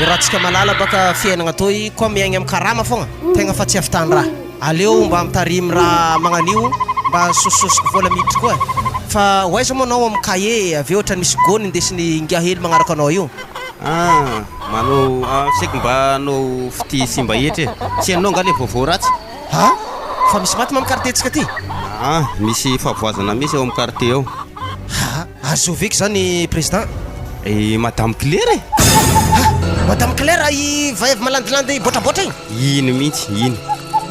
irahantsika malala baka fiainagna toy koa miaigny amin'ny karama fogna tegna fa tsy aftany raha aleo mba mitarimy raha magnanio mba sosososiko vola miditry koa fa oaiza moa anao amin'ny cahier avy ohatra misy gony indesiny ingia hely magnaraka anao io manao saiko mba anao fity simba etra tsy anao nga le vaovao ratsy. Ha? Fa misy maty mamikaritetsika ty? Misy favoazana misy ao amin'ny quartier ao. Ha? Azoviky zany président? Madame Claire Madame Claire i vaivy malandilandy boatraboatra igny? iny mihitsy iny.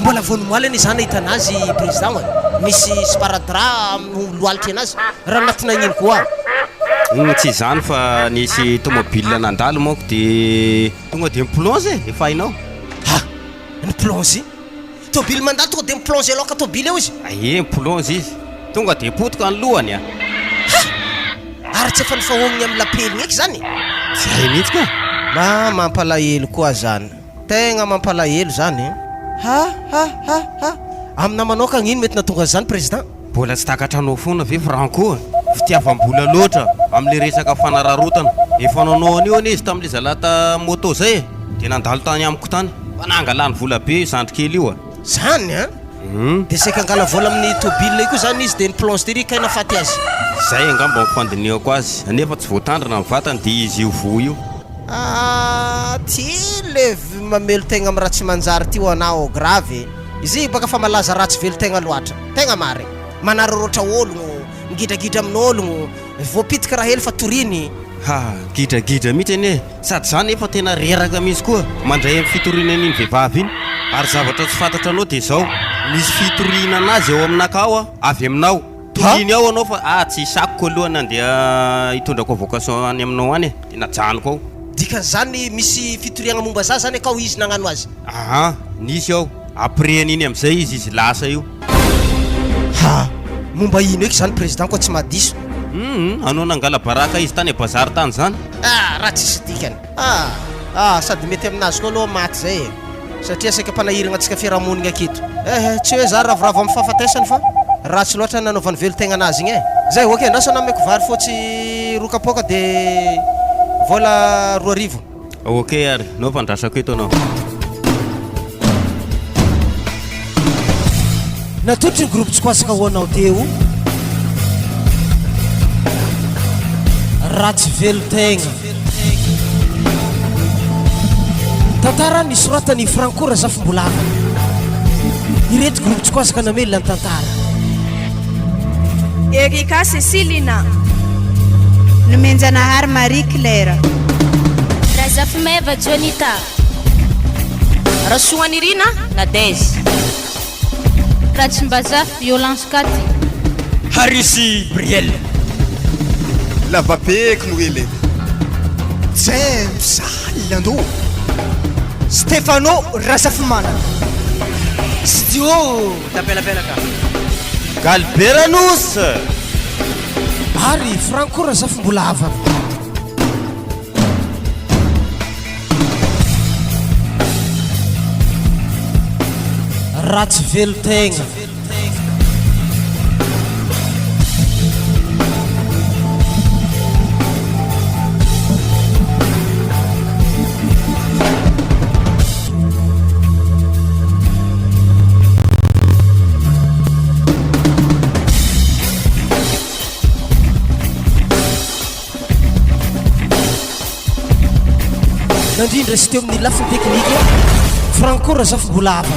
Mbola vonomoaly any zany ahitanazy président misy sparadra loalitry anazy raha anatina iny koa. Tsy zany fa nisy tomobile nandalo moako de tonga de miplonge efa hainao. Ha? Miplonge? Tobile mandalo tonga de miplonge aloka tobile eo izy? Miplonge izy tonga de potika ny lohany a. Ary tsy efa nifahogniny amin'ny lapeliny eky zany? Tsy hay mihitsy ka. Mampalahelo koa zany, tegna mampalahelo zany. Amina manokana ino mety natonga zany président? Mbola tsy takatranao foana ve Franco? Fitiavam-bola loatra am'le resaka fanararotana. Efa nanao an'io anie izy tamin'le zalata moto zay de nandalo tany amiko tany. Fa nangalany vola be zandrikely io. Zany a? De seka angala vola amin'ny tobile io koa zany izy de ny plonge tery kaina faty azy. Zay angamba mifandiniako azy nefa tsy voatandrina ny vatany de izy io vo io. Ty le mamelo tegna amin'ny ratsy manjary ty ho anao grave. Izy baka fa malaza ratsy velo tegna loatra. Tegna mary. Manarorotra ologno, migidragidra amin'ologno, voapitika raha hely fa toriny. Gidragidra mihitsy anie. Sady zany efa tena reraka mihitsy koa mandray amin'ny fitorinan'iny vehivavy iny. Ary zavatra tsy fantatra anao de zao misy fitorina anazy ao aminakao avy aminao. Toriny ao anao fa tsy sakoko aloha nandeha hitondra convocation any aminao any de najanoko ao. Dikan'izany misy fitoriagna momba za zany akao izy nagnano azy? Nisy ao. Après an'iny am'izay izy lasa io. Momba ino eky zany président koa tsy mahadiso? Anao nangala baraka izy tany bazary tany zany. Raha tsisy dikany. Sady mety aminazy koa aloha maty zay satria saika mpanahiragna antsika fiarahamonigna aketo. Tsy hoe za ravoravo amin'ny fahafatesany fa ratsy loatra nanaovany velo tegna anazy igny zay oke andraso anameko vary fotsy rokapoka de vola 2,000. Ok ary nao fandrasako eto anao. Natotry ny groupe tsy koasaka ho anao teo ratsy velo tegna tantara nisoratany Franco Razafimbolava. Ireto groupe tsy koasaka namelona ny tantara. Erika Cecilina, Nomenjanahary Marie Claire, Razafimeva Jonita, Rasoanirina Nadège, Ratsimbazafa Violence Kati, Harisi Brielle, Lavapeko Noele, James Lando, Stefano Razafimana, Studio tapelapelaka. Galberanus ary Franco Razafimbolava. Ratsy velo tegna. Nandrindra sy teo amin'ny lafiny teknika Franco Razafimbolava.